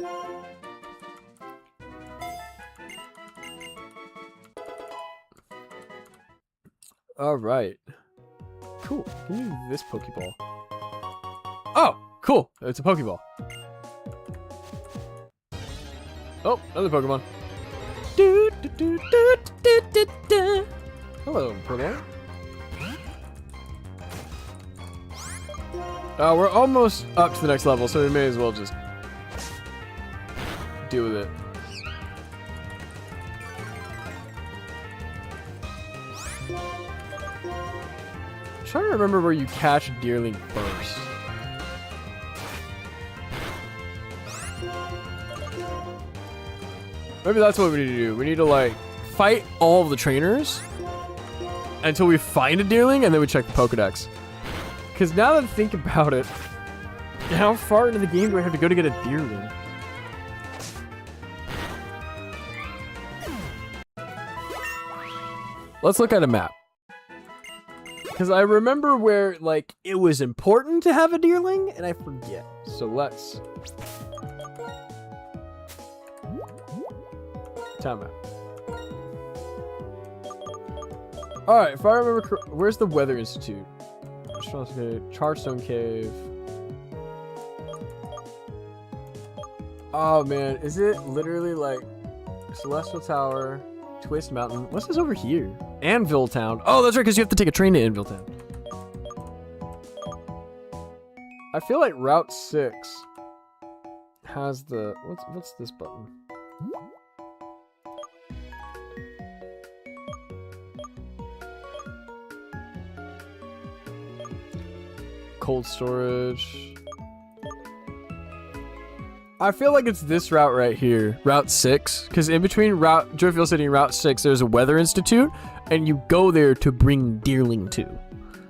Alright. Cool. Give me this Pokeball. Oh, cool. It's a Pokeball. Oh, another Pokemon. Hello, Purloin. We're almost up to the next level, so we may as well just deal with it. I'm trying to remember where you catch Deerling first. Maybe that's what we need to do. We need to, like, fight all of the trainers until we find a Deerling, and then we check the Pokedex. Because now that I think about it, how far into the game do I have to go to get a Deerling? Let's look at a map. Because I remember where, like, it was important to have a Deerling, and I forget. So let's... Time out. Alright, if I remember... Where's the Weather Institute? Charstone Cave. Oh man, is it literally like Celestial Tower, Twist Mountain? What's this over here? Anvil Town. Oh, that's right, because you have to take a train to Anvil Town. I feel like Route 6 has the what's this button? Cold storage. I feel like it's this route right here, Route 6, because in between Joyfield City and Route 6, there's a Weather Institute, and you go there to bring Deerling to.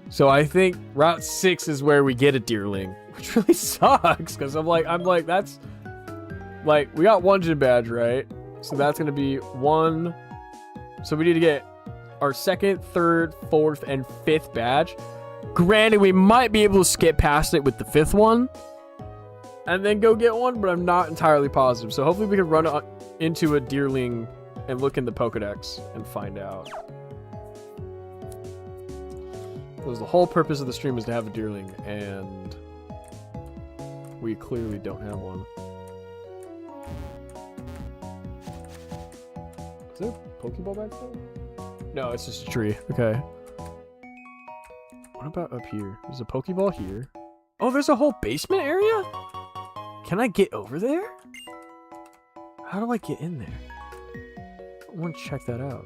So I think Route 6 is where we get a Deerling, which really sucks, because I'm like, that's, like, we got one gym badge, right? So that's going to be 1. So we need to get our 2nd, 3rd, 4th, and 5th badge. Granted, we might be able to skip past it with the 5th one, and then go get one, but I'm not entirely positive. So hopefully we can run into a Deerling and look in the Pokedex and find out. Because the whole purpose of the stream is to have a Deerling, and we clearly don't have one. Is there a Pokeball back there? No, it's just a tree. Okay. What about up here? There's a Pokeball here. Oh, there's a whole basement area? Can I get over there? How do I get in there? I want to check that out.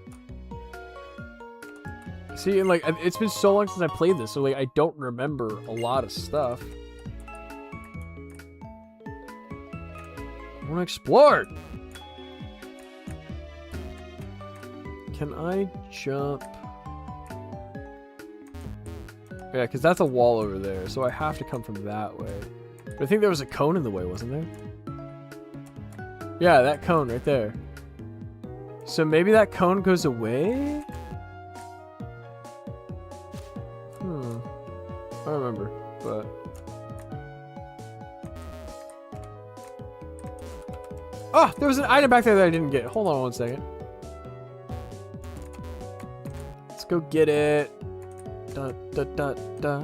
See, and like, it's been so long since I played this, so like, I don't remember a lot of stuff. I want to explore! Can I jump? Yeah, because that's a wall over there, so I have to come from that way. But I think there was a cone in the way, wasn't there? Yeah, that cone right there. So maybe that cone goes away? I don't remember, but... Oh, there was an item back there that I didn't get. Hold on one second. Let's go get it. Da, da, da, da.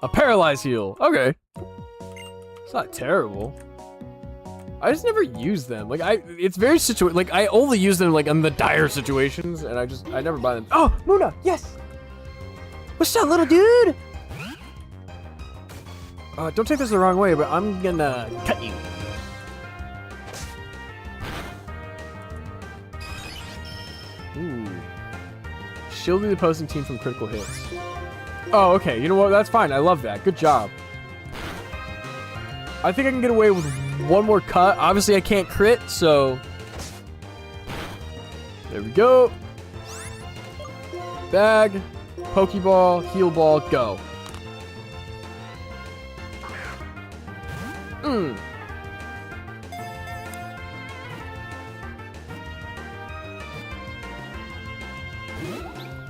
A paralyzed heal. Okay. It's not terrible. I just never use them. Like, it's very like, I only use them, like, in the dire situations, and I never buy them. Oh, Muna, yes! What's up, little dude? Don't take this the wrong way, but I'm gonna cut you. Ooh. Shielding the opposing team from critical hits. Oh, okay. You know what? That's fine. I love that. Good job. I think I can get away with one more cut. Obviously, I can't crit, so... There we go. Bag. Pokeball. Heal ball. Go.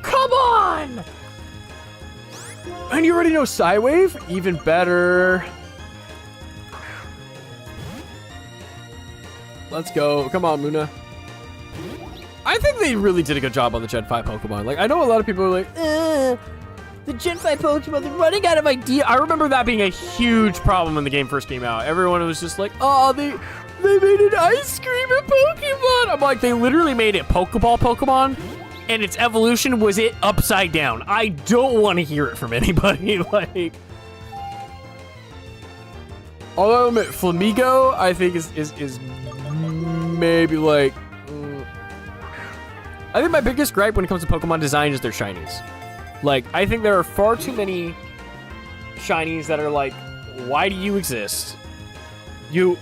Come on! And you already know Psywave? Even better. Let's go. Come on, Muna. I think they really did a good job on the Gen 5 Pokemon. Like, I know a lot of people are like, the Gen 5 Pokemon, they're running out of ideas. I remember that being a huge problem when the game first came out. Everyone was just like, oh, they made an ice cream in Pokemon. I'm like, they literally made it Pokeball, and its evolution was it upside down. I don't want to hear it from anybody. Like, although I admit, Flamigo, I think is maybe like, I think my biggest gripe when it comes to Pokemon design is their shinies. Like, I think there are far too many shinies that are like, why do you exist?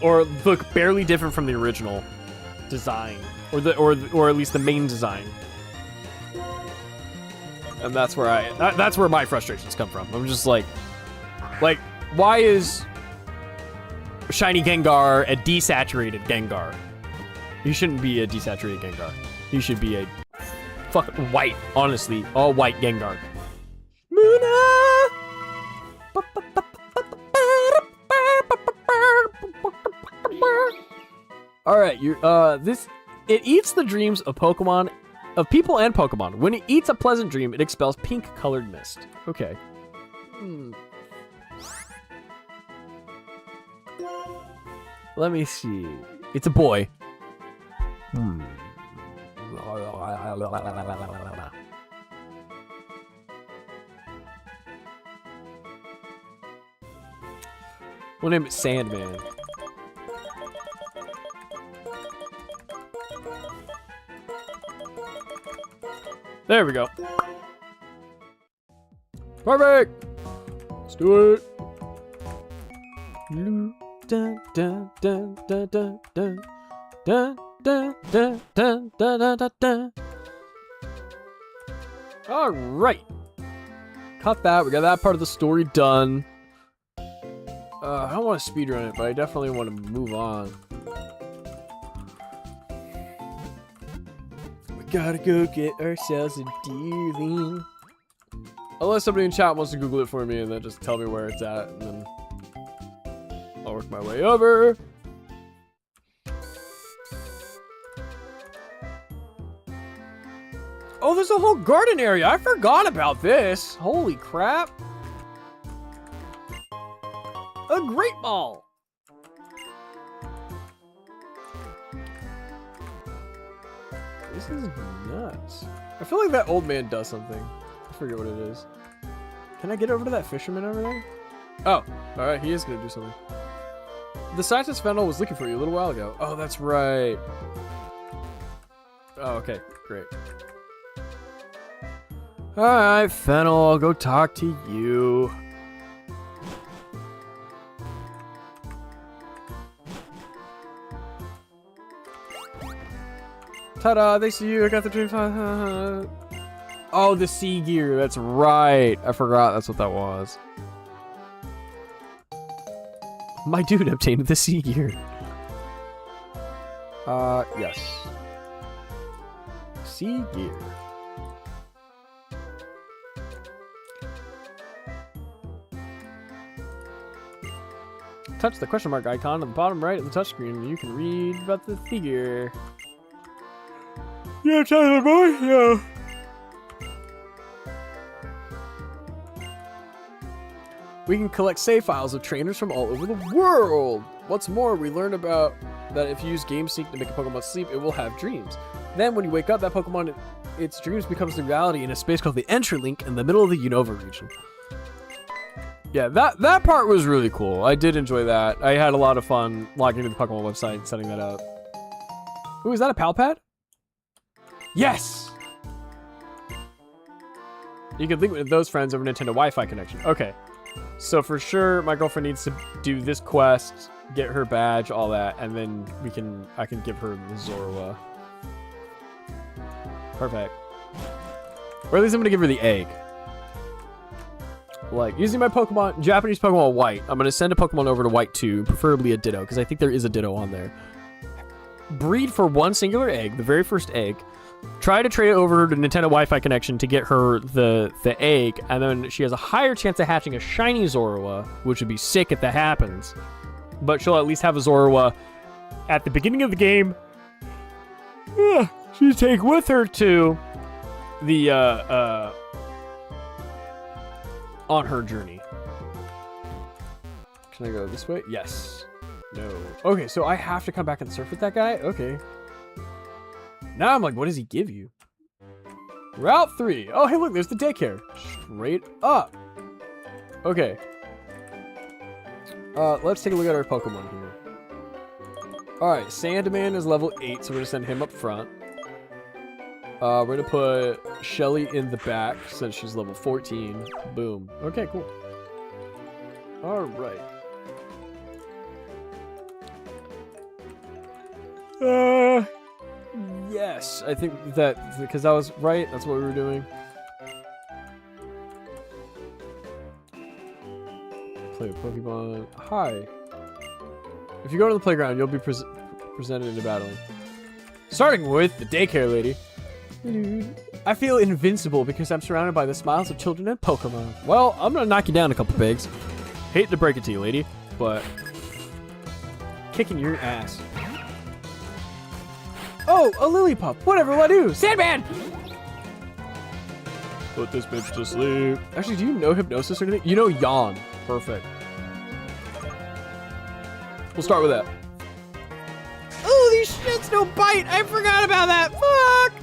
Or look barely different from the original design, or at least the main design. And that's where that's where my frustrations come from. I'm just like, why is Shiny Gengar a desaturated Gengar? You shouldn't be a desaturated Gengar. You should be a fucking white, honestly, all white Gengar. Muna! Alright, it eats the dreams of Pokemon, of people and Pokemon. When it eats a pleasant dream, it expels pink-colored mist. Okay. Let me see. It's a boy. We'll name it Sandman. There we go. Perfect. Let's do it. Dun, dun, dun, dun, dun, dun, dun, dun, dun, dun, dun, dun, dun. All right. Cut that. We got that part of the story done. I don't want to speedrun it, but I definitely want to move on. We gotta go get ourselves a deerling. Unless somebody in chat wants to Google it for me and then just tell me where it's at, and then I'll work my way over. Oh, there's a whole garden area. I forgot about this. Holy crap. A great ball. This is nuts. I feel like that old man does something. I forget what it is. Can I get over to that fisherman over there? Oh, all right. He is going to do something. The scientist Fennel was looking for you a little while ago. Oh, that's right. Oh, okay. Great. All right, Fennel. I'll go talk to you. Ta-da, they see you. I got the dream. Oh, the sea gear. That's right. I forgot that's what that was. My dude obtained the sea gear. Yes. Sea gear. Touch the question mark icon on the bottom right of the touchscreen and you can read about the figure. Yeah, Tyler boy, yeah. We can collect save files of trainers from all over the world. What's more, we learned about that if you use GameSync to make a Pokemon sleep, it will have dreams. Then when you wake up, that Pokemon, its dreams becomes the reality in a space called the Entry Link in the middle of the Unova region. Yeah, that part was really cool. I did enjoy that. I had a lot of fun logging into the Pokemon website and setting that up. Ooh, is that a Pal Pad? Yes! You can link with those friends over Nintendo Wi-Fi connection. Okay. So for sure, my girlfriend needs to do this quest, get her badge, all that, and then I can give her the Zorua. Perfect. Or at least I'm gonna give her the egg. Like, using my Pokemon, Japanese Pokemon White, I'm gonna send a Pokemon over to White 2, preferably a Ditto, because I think there is a Ditto on there. Breed for one singular egg, the very first egg. Try to trade it over to Nintendo Wi-Fi connection to get her the egg, and then she has a higher chance of hatching a shiny Zorua, which would be sick if that happens. But she'll at least have a Zorua at the beginning of the game. She'll take with her to the on her journey. Can I go this way? Yes. No. Okay, so I have to come back and surf with that guy? Okay. Now I'm like, what does he give you? Route 3. Oh, hey, look, there's the daycare. Straight up. Okay. Let's take a look at our Pokemon here. Alright, Sandman is level 8, so we're going to send him up front. We're going to put Shelly in the back since she's level 14. Boom. Okay, cool. Alright. Yes, I think that, because that was right, that's what we were doing. Play with Pokemon. Hi. If you go to the playground, you'll be presented into battling. Starting with the daycare lady. I feel invincible because I'm surrounded by the smiles of children and Pokemon. Well, I'm gonna knock you down a couple pegs. Hate to break it to you, lady, but kicking your ass. Oh, a Lillipup. Whatever will I do? Sandman! Put this bitch to sleep. Actually, do you know hypnosis or anything? You know yawn. Perfect. We'll start with that. Oh, these shits don't bite. I forgot about that. Fuck.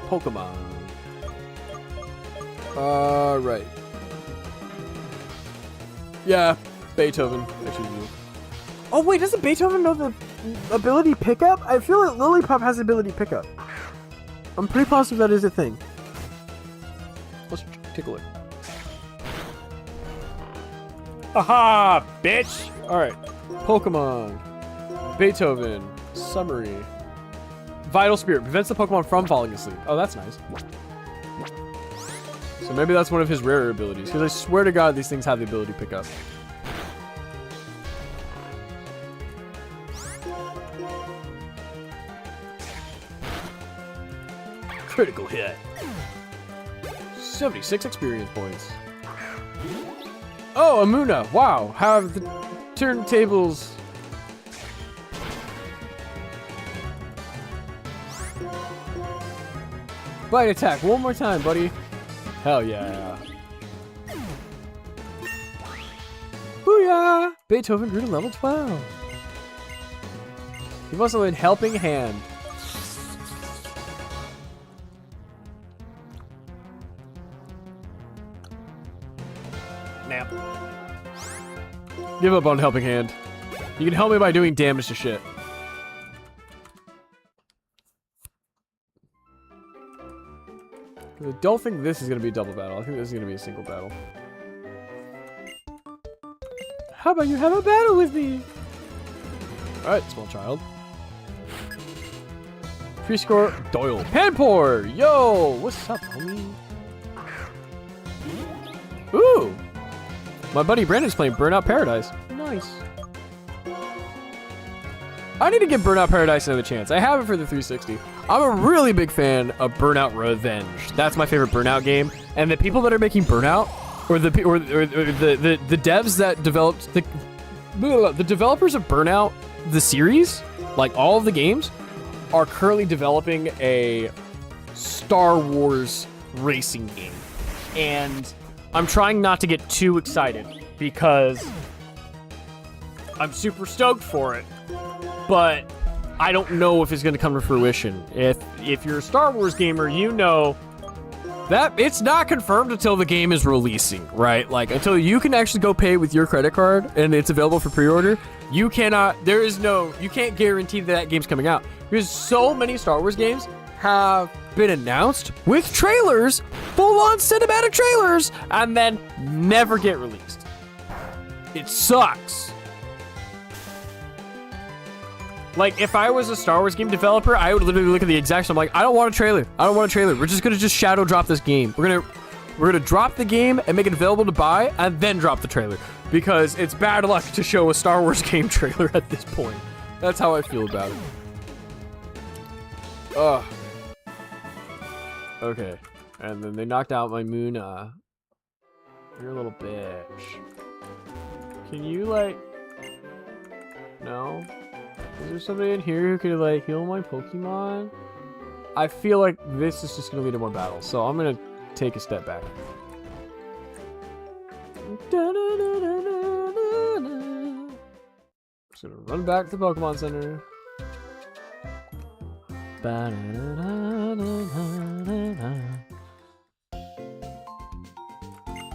Pokemon. Alright. Yeah, Beethoven. Actually, Oh, wait, doesn't Beethoven know the ability pickup? I feel like Lillipup has ability pickup. I'm pretty positive that is a thing. let's take a look. Aha, bitch. Alright. Pokemon. Beethoven. Summary. Vital Spirit. Prevents the Pokemon from falling asleep. Oh, that's nice. So maybe that's one of his rarer abilities. Because I swear to God, these things have the ability to pick up. Critical hit. 76 experience points. Oh, Amuna. Wow. Have the turntables. Bite attack. One more time, buddy. Hell yeah. Booyah! Beethoven grew to level 12. You've also learned Helping Hand. Nap. Give up on Helping Hand. You can help me by doing damage to shit. I don't think this is going to be a double battle. I think this is going to be a single battle. How about you have a battle with me? Alright, small child. Pre-score Doyle. Panpour! Yo! What's up, homie? Ooh! My buddy Brandon's playing Burnout Paradise. Nice. I need to give Burnout Paradise another chance. I have it for the 360. I'm a really big fan of Burnout Revenge. That's my favorite Burnout game. And the people that are making Burnout, or the devs that developed the developers of Burnout, the series, like all of the games, are currently developing a Star Wars racing game. And I'm trying not to get too excited because I'm super stoked for it. But I don't know if it's going to come to fruition. If you're a Star Wars gamer, you know that it's not confirmed until the game is releasing, right? Like, until you can actually go pay with your credit card and it's available for pre-order, you can't guarantee that game's coming out. Because so many Star Wars games have been announced with trailers, full-on cinematic trailers, and then never get released. It sucks. Like, if I was a Star Wars game developer, I would literally look at the exact. I'm like, I don't want a trailer. I don't want a trailer. We're just gonna shadow drop this game. We're gonna drop the game and make it available to buy, and then drop the trailer because it's bad luck to show a Star Wars game trailer at this point. That's how I feel about it. Ugh. Okay, and then they knocked out my Muna. You're a little bitch. Can you like? No. Is there somebody in here who could, like, heal my Pokemon? I feel like this is just going to lead to more battles, so I'm going to take a step back. Just going to run back to the Pokemon Center.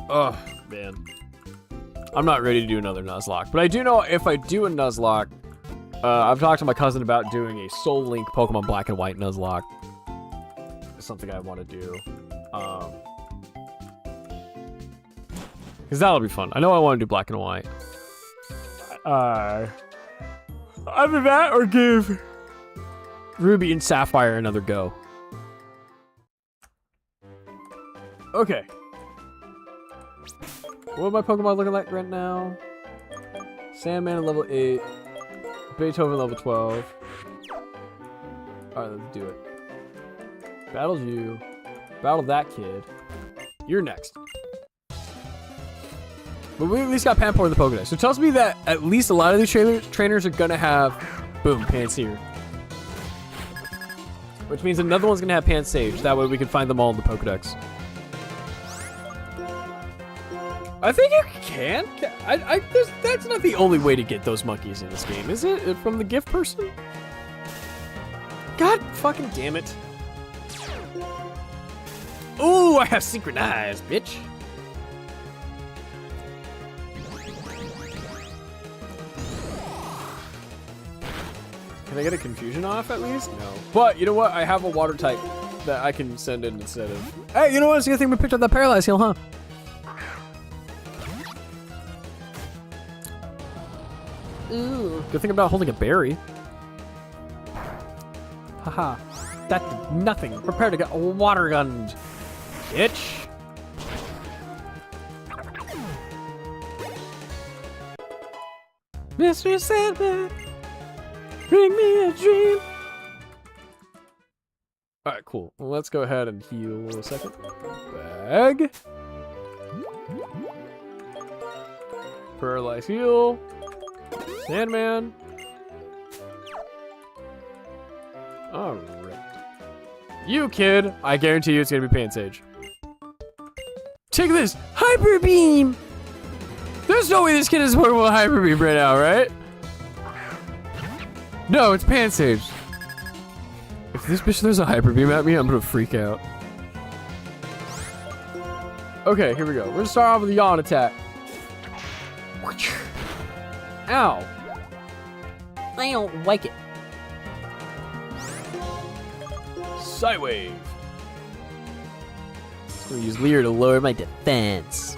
Oh, man. I'm not ready to do another Nuzlocke, but I do know if I do a Nuzlocke, I've talked to my cousin about doing a Soul Link Pokemon Black and White Nuzlocke. It's something I want to do. Because that'll be fun. I know I want to do Black and White. Either that or give Ruby and Sapphire another go. Okay. What are my Pokemon looking like right now? Sandman at level 8. Beethoven level 12. Alright, let's do it. Battle you. Battle that kid. You're next. But we at least got Panpour in the Pokédex. So it tells me that at least a lot of these trainers are gonna have... Boom, Pansear. Which means another one's gonna have Pansage. That way we can find them all in the Pokedex. I think you can. That's not the only way to get those monkeys in this game, is it? From the gift person? God fucking damn it. Ooh, I have synchronized, bitch. Can I get a confusion off at least? No. But you know what? I have a water type that I can send in instead of. Hey, you know what? It's a good thing we picked up that paralyzed heal, huh? Ooh. Good thing about holding a berry. Haha. That did nothing. Prepare to get water gunned, bitch. Mr. Sandman, bring me a dream. Alright, cool. Well, let's go ahead and heal a second. Bag. Paralyze heal. Sandman. Alright. You, kid, I guarantee you it's gonna be Pansage. Take this! Hyper Beam! There's no way this kid is Pokemon Hyper Beam right now, right? No, it's Pansage. If this bitch throws a Hyper Beam at me, I'm gonna freak out. Okay, here we go. We're gonna start off with a yawn attack. Ow. I don't like it. Psywave. I'm gonna use Leer to lower my defense.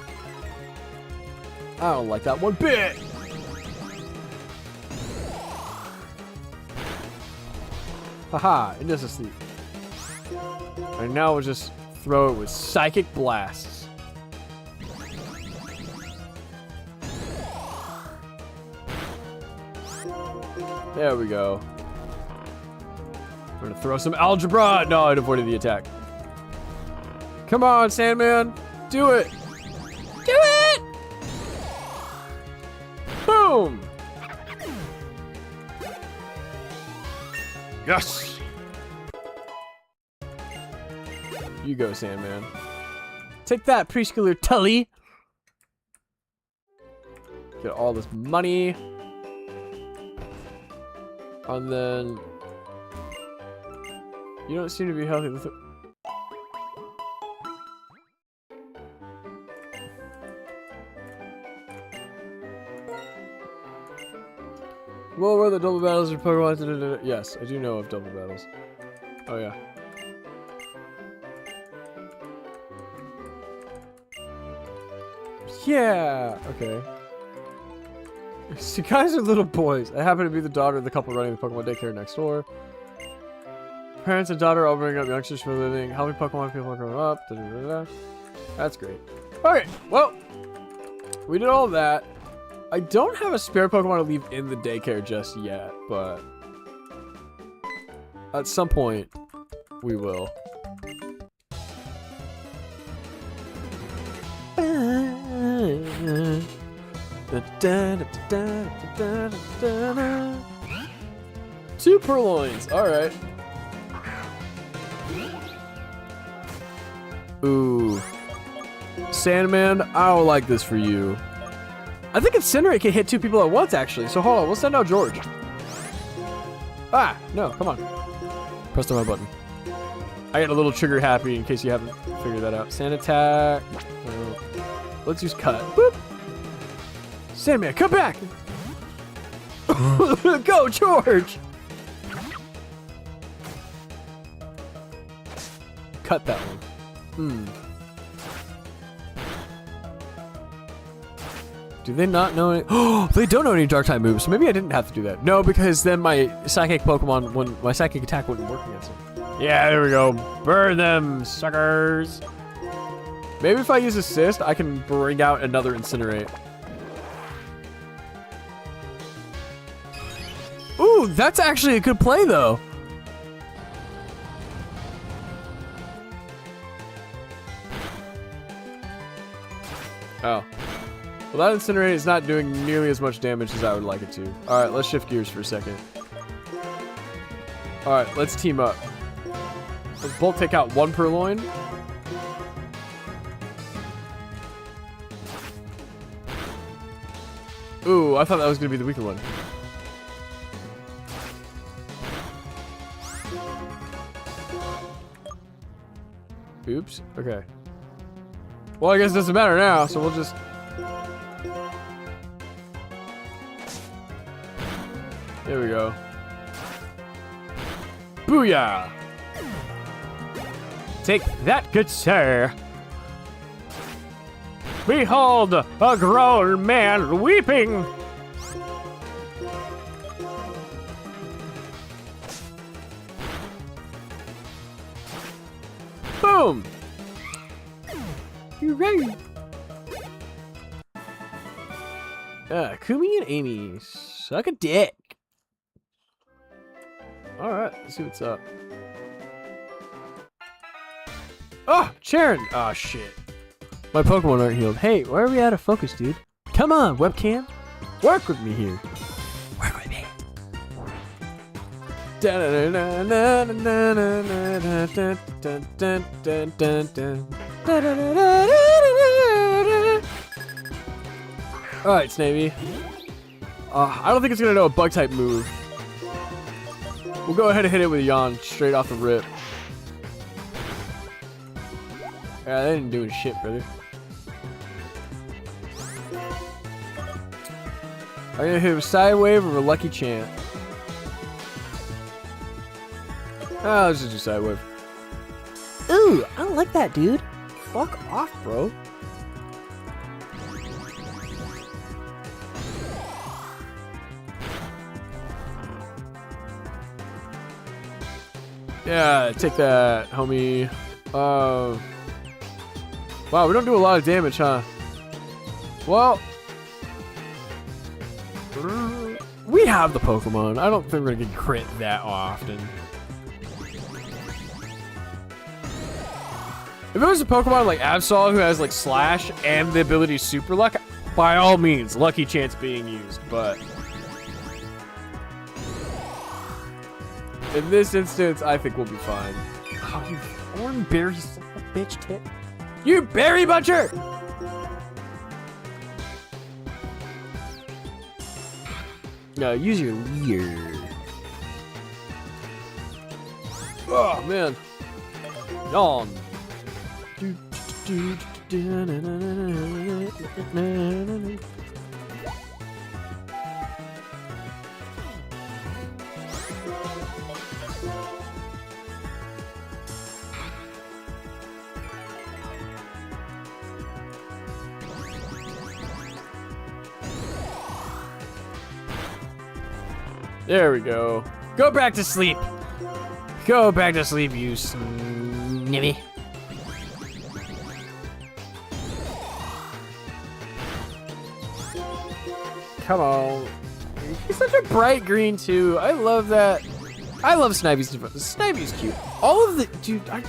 I don't like that one bit. Haha, it doesn't sleep. And now we'll just throw it with Psychic Blasts. There we go. We're gonna throw some Algebra. No, it avoided the attack. Come on, Sandman. Do it. Do it! Boom! Yes! You go, Sandman. Take that, Preschooler Tully. Get all this money. And then... You don't seem to be healthy. Well, were the double battles or Pokemon? Yes, I do know of double battles. Oh, yeah. Yeah! Okay. So you guys are little boys. I happen to be the daughter of the couple running the Pokemon daycare next door. Parents and daughter all bring up youngsters for a living. Helping Pokemon people growing up. Da, da, da, da. That's great. Okay, well, we did all that. I don't have a spare Pokemon to leave in the daycare just yet, but at some point, we will. Two Purloins, alright. Ooh. Sandman, I don't like this for you. I think Incinerate can hit two people at once, actually. So hold on, we'll send out George. Ah, no, come on. Press the right button. I get a little trigger happy in case you haven't figured that out. Sand attack. No. Let's use cut. Boop. Sandman, come back! Go, George! Cut that one. Do they not know any? Oh, they don't know any dark type moves, so maybe I didn't have to do that. No, because then my psychic Pokemon, my psychic attack wouldn't work against them. Yeah, there we go. Burn them, suckers. Maybe if I use Assist, I can bring out another Incinerate. Ooh, that's actually a good play, though. Oh. Well, that Incinerate is not doing nearly as much damage as I would like it to. Alright, let's shift gears for a second. Alright, let's team up. Let's both take out one purloin. Ooh, I thought that was gonna be the weaker one. Oops. Okay. Well, I guess it doesn't matter now, so we'll just... There we go. Booyah! Take that, good sir. Behold, a grown man weeping. Boom! You're right. Kumi and Amy, suck a dick. Alright, let's see what's up. Oh, Sharon! Oh, shit. My Pokemon aren't healed. Hey, why are we out of focus, dude? Come on, webcam. Work with me here. Work with me. Alright, Snavy. I don't think it's gonna know a bug type move. We'll go ahead and hit it with a yawn straight off the rip. Yeah, they didn't do shit, brother. I'm gonna hit with Side Wave or a Lucky Chant. Let's just do Side Wave. Ooh, I don't like that, dude. Fuck off, bro. Yeah, take that, homie. Wow, we don't do a lot of damage, huh? Well, we have the Pokemon. I don't think we're gonna get crit that often. If it was a Pokemon like Absol who has like Slash and the ability Super Luck, by all means, Lucky Chance being used, but in this instance, I think we'll be fine. Oh, you Thornberry son of a bitch tit. You berry butcher! No, use your leer. Oh, man. Yawn. There we go. Go back to sleep. Go back to sleep, you snivy. Come on. He's such a bright green, too. I love that. I love Snively's. Snively's cute. All of the... Dude, I'm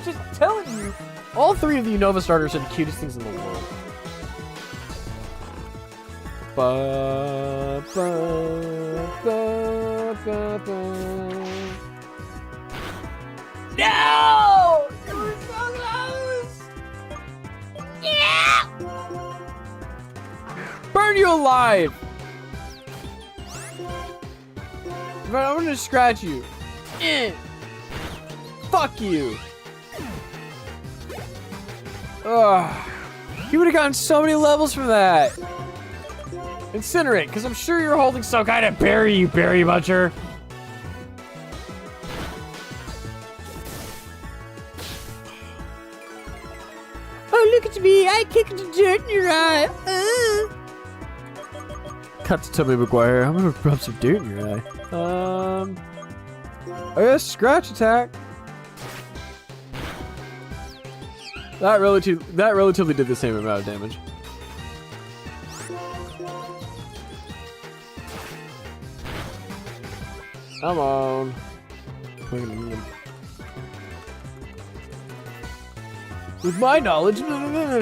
just telling you. All three of the Unova starters are the cutest things in the world. Ba, ba, ba, ba, ba. No! It was so close! Yeah! Burn you alive! But I'm gonna scratch you. Fuck you! Ugh. You would have gotten so many levels from that! Incinerate, because I'm sure you're holding some kind of berry, you berry butcher. Oh, look at me. I kicked the dirt in your eye. Cut to Tubby McGuire. I'm going to rub some dirt in your eye. I guess scratch attack. That relatively did the same amount of damage. Come on. With my knowledge,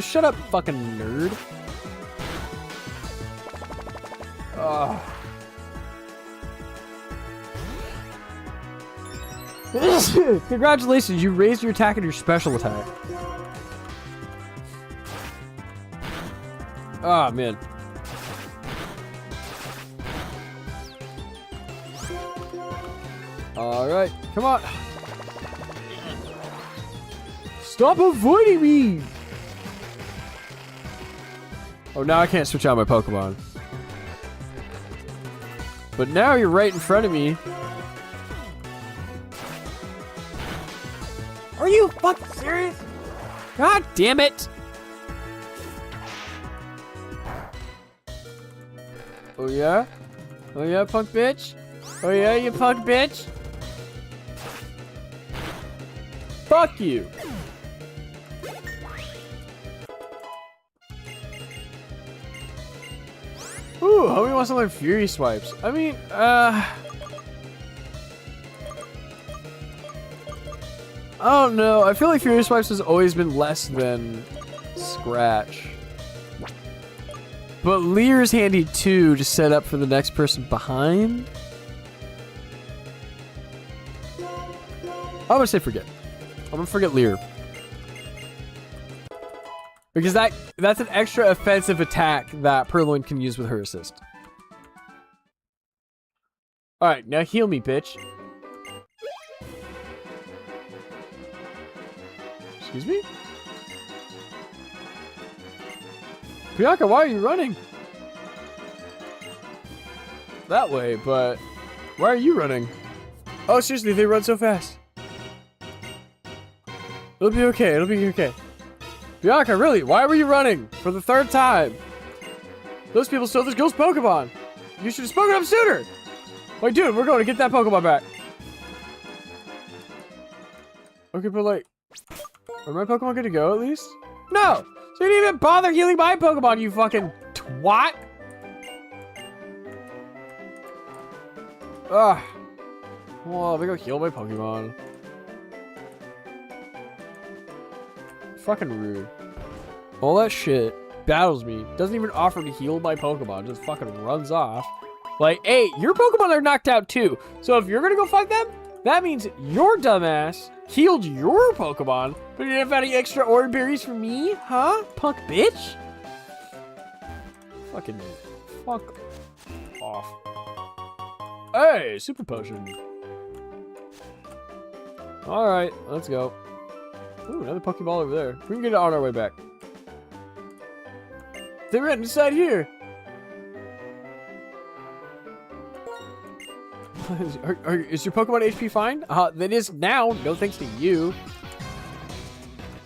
shut up, fucking nerd. Congratulations, you raised your attack and your special attack. Ah, man. Alright, come on. Stop avoiding me! Oh, now I can't switch out my Pokemon. But now you're right in front of me. Are you fucking serious? God damn it! Oh yeah? Oh yeah, punk bitch? Oh yeah, you punk bitch? Fuck you! Ooh, homie wants to learn Fury Swipes. I mean, I don't know. I feel like Fury Swipes has always been less than Scratch. But Leer's handy too to set up for the next person behind. I'm gonna say forget. I'm gonna forget Leer. Because that's an extra offensive attack that Purloin can use with her assist. Alright, now heal me, bitch. Excuse me? Bianca, why are you running? That way, but why are you running? Oh, seriously, they run so fast. It'll be okay, it'll be okay. Bianca, really? Why were you running? For the third time? Those people stole this girl's Pokemon. You should have spoken up sooner. Wait, dude, we're going to get that Pokemon back. Okay, but like, are my Pokemon good to go at least? No! So you didn't even bother healing my Pokemon, you fucking twat! Ugh. Well, we go heal my Pokemon. Fucking rude. All that shit battles me, doesn't even offer to heal my Pokemon, just fucking runs off. Like, hey, your Pokemon are knocked out too, so if you're gonna go fight them, that means your dumbass healed your Pokemon, but you didn't have any extra orb berries for me, huh? Punk bitch? Fucking fuck off. Hey, super potion. Alright, let's go. Ooh, another Pokeball over there. We can get it on our way back. They ran inside here. Is your Pokemon HP fine? That is now. No thanks to you.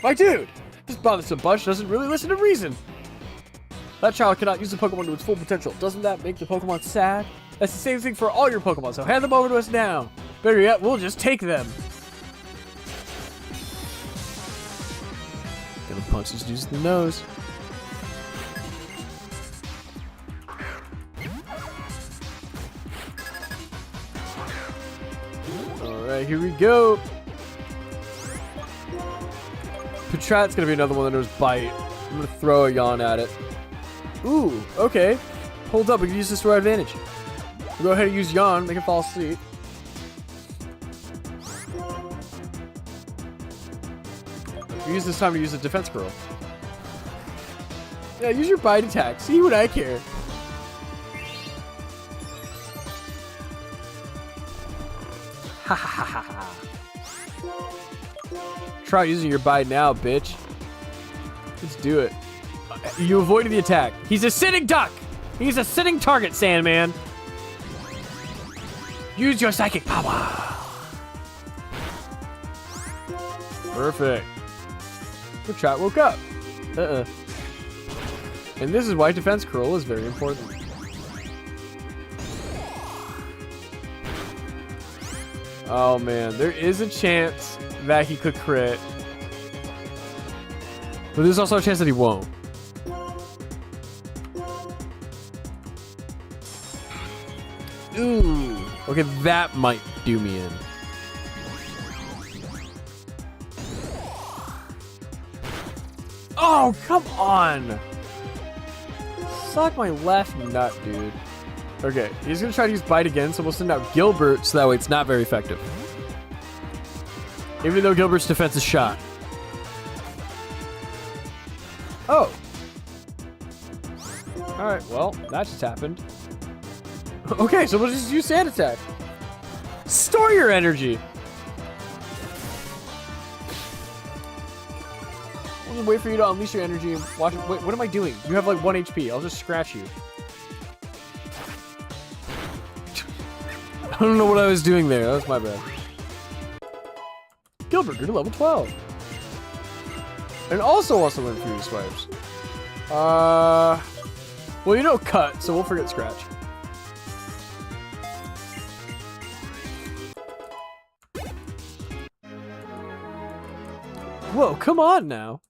My dude, this bothersome bunch doesn't really listen to reason. That child cannot use the Pokemon to its full potential. Doesn't that make the Pokemon sad? That's the same thing for all your Pokemon, so hand them over to us now. Better yet, we'll just take them. Gonna punch this dude in the nose. Alright, here we go. Patrat's gonna be another one that knows Bite. I'm gonna throw a yawn at it. Ooh, okay. Hold up, we can use this to our advantage. We'll go ahead and use yawn, make it fall asleep. We use this time to use a defense curl. Yeah, use your Bite attack. See what I care. Ha ha ha ha. Try using your Bite now, bitch. Let's do it. You avoided the attack. He's a sitting duck. He's a sitting target, Sandman. Use your psychic power. Perfect. The chat woke up. And this is why defense curl is very important. Oh man, there is a chance that he could crit. But there's also a chance that he won't. Ooh. Okay, that might do me in. Oh, come on! Suck my left nut, dude. Okay, he's gonna try to use Bite again, so we'll send out Gilbert so that way it's not very effective. Even though Gilbert's defense is shot. Oh. Alright, well, that just happened. Okay, so we'll just use Sand Attack. Store your energy. We'll just wait for you to unleash your energy and watch it. Wait, what am I doing? You have like 1 HP. I'll just scratch you. I don't know what I was doing there. That was my bad. Gilbert, you're to level 12. And also wants to learn Fury Swipes. Well, you know Cut, so we'll forget Scratch. Whoa, come on now.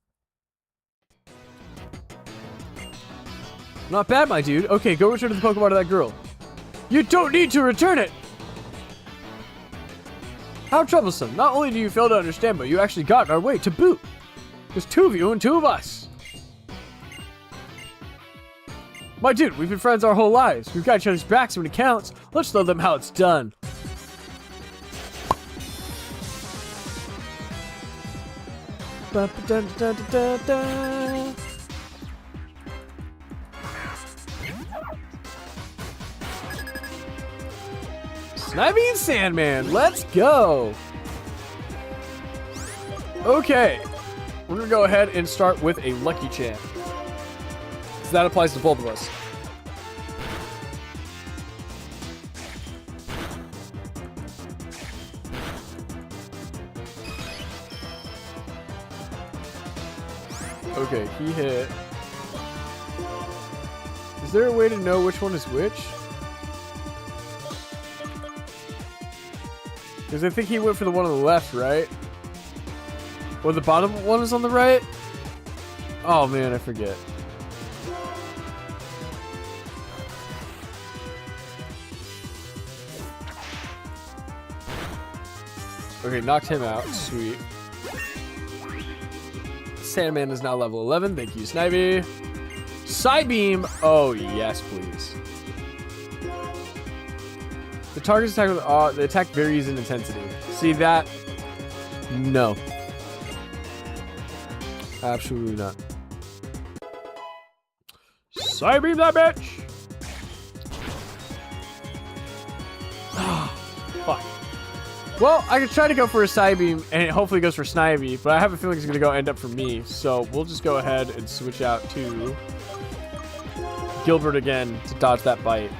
Not bad, my dude. Okay, go return to the Pokemon to that girl. You don't need to return it! How troublesome. Not only do you fail to understand, but you actually got in our way to boot. There's 2 of you and 2 of us. My dude, we've been friends our whole lives. We've got each other's backs when it counts. Let's show them how it's done. Ba-ba-dun-dun-dun-dun-dun. Snivy and Sandman, let's go. Okay, we're gonna go ahead and start with a Lucky Champ. So that applies to both of us. Okay, he hit. Is there a way to know which one is which? Because I think he went for the one on the left, right? Or the bottom one is on the right? Oh man, I forget. Okay, knocked him out. Sweet. Sandman is now level 11. Thank you, Snivy. Psybeam. Oh, yes, please. The target's attack with the attack varies in intensity. See that? No. Absolutely not. Psybeam that bitch! Fuck. Well, I could try to go for a Psybeam, and it hopefully goes for Snivy, but I have a feeling it's going to end up for me, so we'll just go ahead and switch out to Gilbert again to dodge that bite.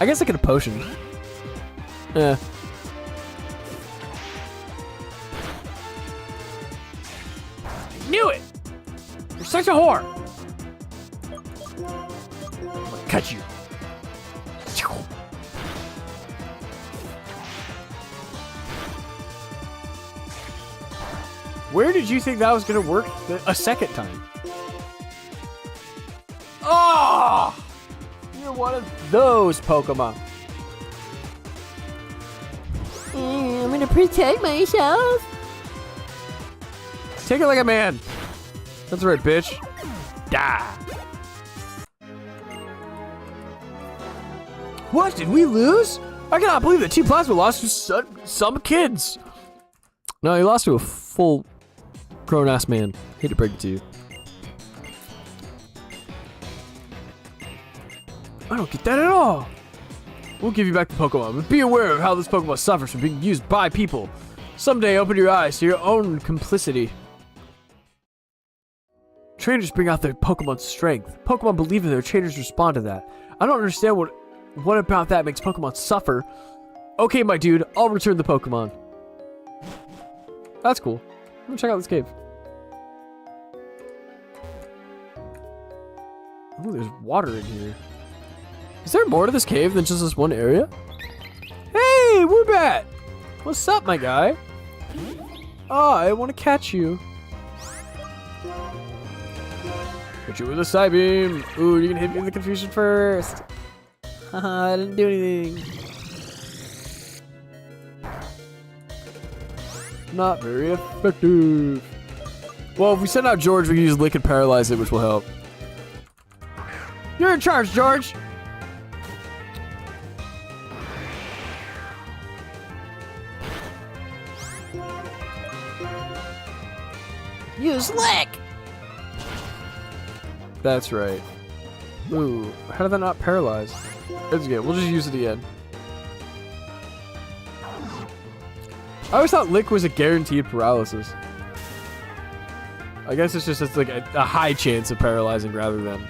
I guess I could have potioned. Yeah. I knew it! You're such a whore! I'm gonna cut you. Where did you think that was gonna work a second time? Oh! You're one of those Pokemon. I'm gonna protect myself. Take it like a man. That's right, bitch. Die. What? Did we lose? I cannot believe that Team Plasma lost to some kids. No, he lost to a full grown-ass man. Hate to break it to you. I don't get that at all. We'll give you back the Pokemon, but be aware of how this Pokemon suffers from being used by people. Someday, open your eyes to your own complicity. Trainers bring out their Pokemon's strength. Pokemon believe in their trainers respond to that. I don't understand what about that makes Pokemon suffer. Okay, my dude, I'll return the Pokemon. That's cool. I'm gonna check out this cave. Ooh, there's water in here. Is there more to this cave than just this one area? Hey, Woobat! What's up, my guy? Oh, I want to catch you. Hit you with a Psybeam. Ooh, you can hit me in the confusion first. Haha, I didn't do anything. Not very effective. Well, if we send out George, we can use Lick and Paralyze it, which will help. You're in charge, George! Use lick. That's right. Ooh, how did that not paralyze? It's good. We'll just use it again. I always thought lick was a guaranteed paralysis. I guess it's just like a high chance of paralyzing rather than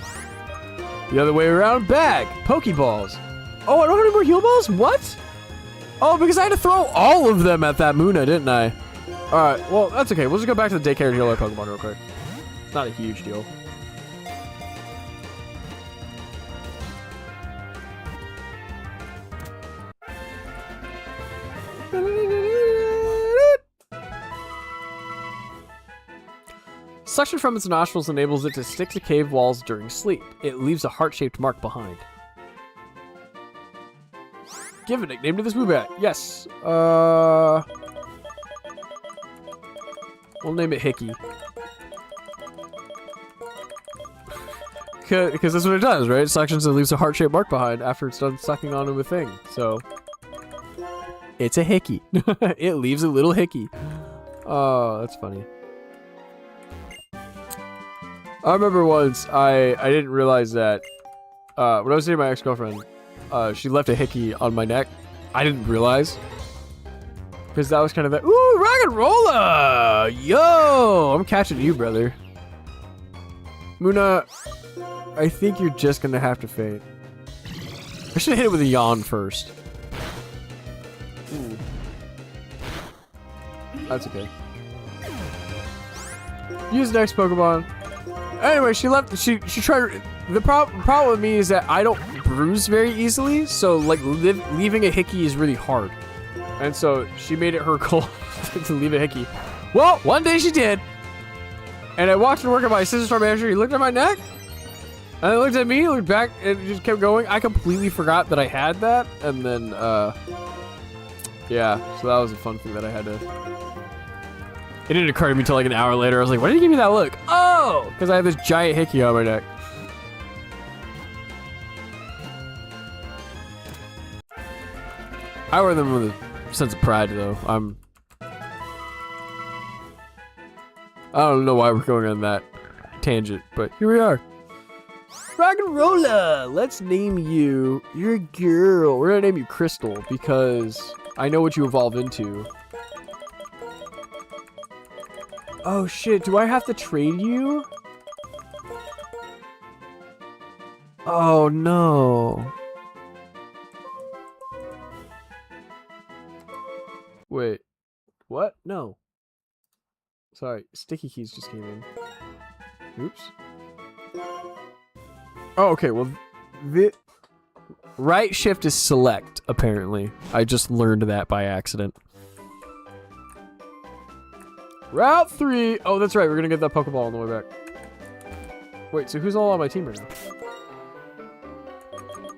the other way around. Bag! Pokeballs! Oh, I don't have any more heal balls? What? Oh, because I had to throw all of them at that Muna, didn't I? Alright, well, that's okay. We'll just go back to the daycare and heal our Pokemon real quick. Not a huge deal. Suction from its nostrils enables it to stick to cave walls during sleep. It leaves a heart-shaped mark behind. Give a nickname to this move at. Yes. We'll name it Hickey. Because that's what it does, right? It suctions and leaves a heart-shaped mark behind after it's done sucking onto a thing. So, it's a Hickey. It leaves a little Hickey. Oh, that's funny. I remember once I didn't realize that when I was dating my ex-girlfriend, she left a hickey on my neck. I didn't realize because that was kind of that. Ooh, rock and roller! Yo, I'm catching you, brother. Muna, I think you're just gonna have to fade. I should have hit it with a yawn first. Ooh. That's okay. Use the next Pokemon. Anyway, she left. She tried. The problem with me is that I don't bruise very easily, so like leaving a hickey is really hard. And so she made it her goal to leave a hickey. Well, one day she did, and I walked to work at my assistant store manager. He looked at my neck, and he looked at me, looked back, and just kept going. I completely forgot that I had that, and then yeah. So that was a fun thing that I had to. It didn't occur to me until like an hour later. I was like, why did you give me that look? Oh! Because I had this giant hickey on my neck. I wear them with a sense of pride, though. I don't know why we're going on that tangent, but here we are. Rock and Rolla! Let's name you. You're a girl. We're gonna name you Crystal because I know what you evolve into. Oh shit, do I have to trade you? Oh no. Wait. What? No. Sorry, sticky keys just came in. Oops. Oh, okay, well, the right shift is select, apparently. I just learned that by accident. Route 3! Oh, that's right, we're gonna get that Pokeball on the way back. Wait, so who's all on my team right now?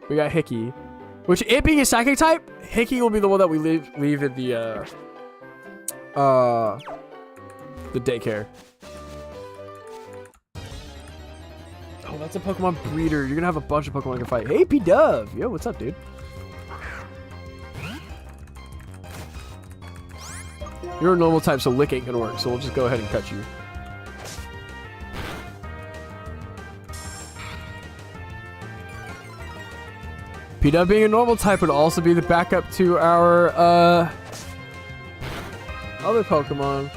We got Hickey. Which, it being a Psychic type, Hickey will be the one that we leave in the daycare. Oh, that's a Pokemon breeder. You're gonna have a bunch of Pokemon to fight. Hey, P-Dove! Yo, what's up, dude? You're a normal type, so lick ain't gonna work, so we'll just go ahead and cut you. P-Dub being a normal type would also be the backup to our, other Pokemon.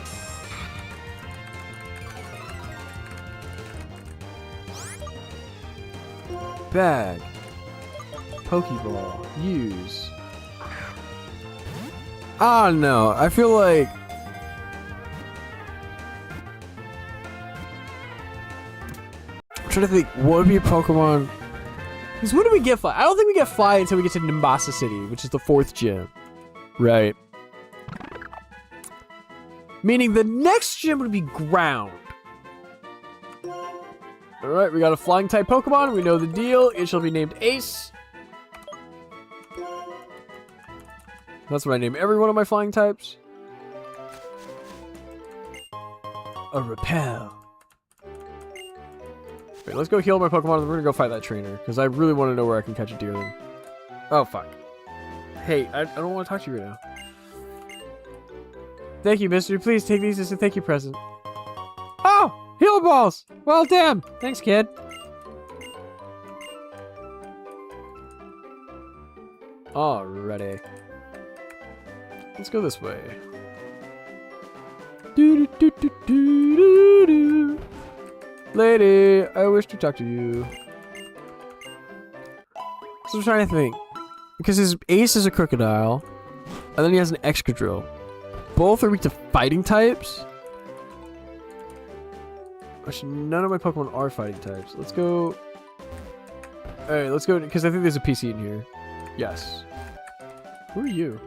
Bag. Pokeball. Use. I don't know. I feel like... I'm trying to think, what would be a Pokemon... Because when do we get Fly? I don't think we get Fly until we get to Nimbasa City, which is the 4th gym. Right. Meaning the next gym would be Ground. Alright, we got a Flying type Pokemon. We know the deal. It shall be named Ace. That's what I name every one of my flying types. A Repel. Wait, let's go heal my Pokemon and we're gonna go fight that trainer. Because I really want to know where I can catch a Deerling. Oh, fuck. Hey, I don't want to talk to you right now. Thank you, mister. Please take these as a thank you present. Ah! Heal balls! Well, damn! Thanks, kid. Alrighty. Let's go this way. Do, do, do, do, do, do, do. Lady, I wish to talk to you. So I'm trying to think. Because his ace is a crocodile, and then he has an excadrill. Both are weak to fighting types. Actually, none of my Pokemon are fighting types. Let's go. Alright, let's go, because I think there's a PC in here. Yes. Who are you?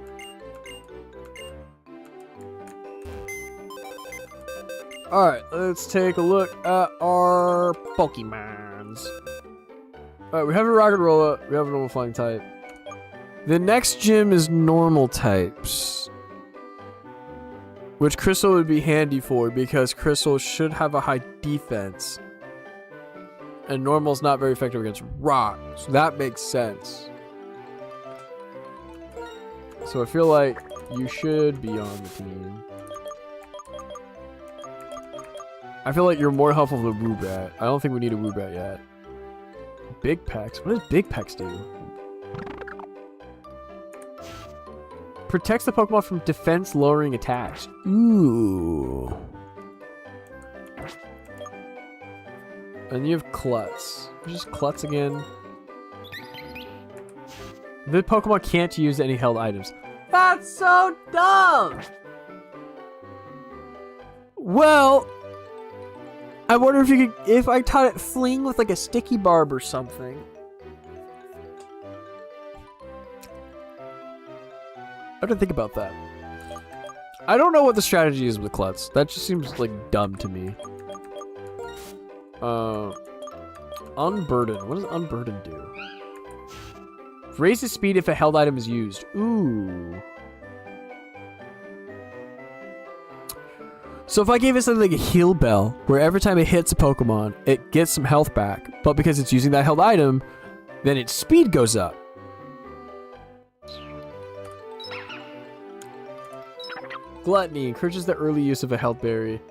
Alright, let's take a look at our Pokemons. Alright, we have a Rocket Roller. We have a normal flying type. The next gym is normal types. Which Crystal would be handy for, because Crystal should have a high defense. And Normal's not very effective against Rock. So that makes sense. So I feel like you should be on the team. I feel like you're more helpful than Woobat. I don't think we need a Woobat yet. Big Pex? What does Big Pex do? Protects the Pokemon from defense lowering attacks. Ooh. And you have Klutz. Just Klutz again. The Pokemon can't use any held items. That's so dumb! Well, I wonder if you could, if I taught it Fling with like a sticky barb or something. I have to think about that. I don't know what the strategy is with Klutz. That just seems like dumb to me. Unburden. What does Unburden do? Raises speed if a held item is used. Ooh. So if I gave it something like a Heal Bell, where every time it hits a Pokemon, it gets some health back, but because it's using that held item, then its speed goes up. Gluttony encourages the early use of a health berry,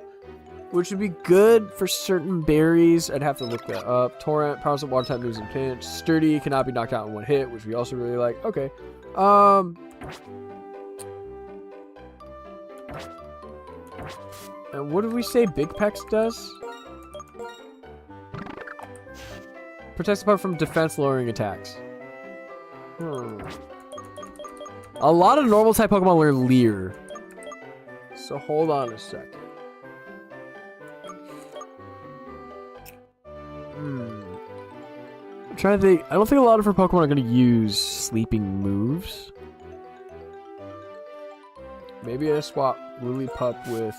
which would be good for certain berries. I'd have to look that up. Torrent powers up water type moves in pinch. Sturdy cannot be knocked out in one hit, which we also really like. Okay. And what did we say Big Pex does? Protects the Pokemon from defense lowering attacks. A lot of normal type Pokemon learn Leer. So hold on a second. I'm trying to think. I don't think a lot of her Pokemon are going to use sleeping moves. Maybe I swap Lillipup with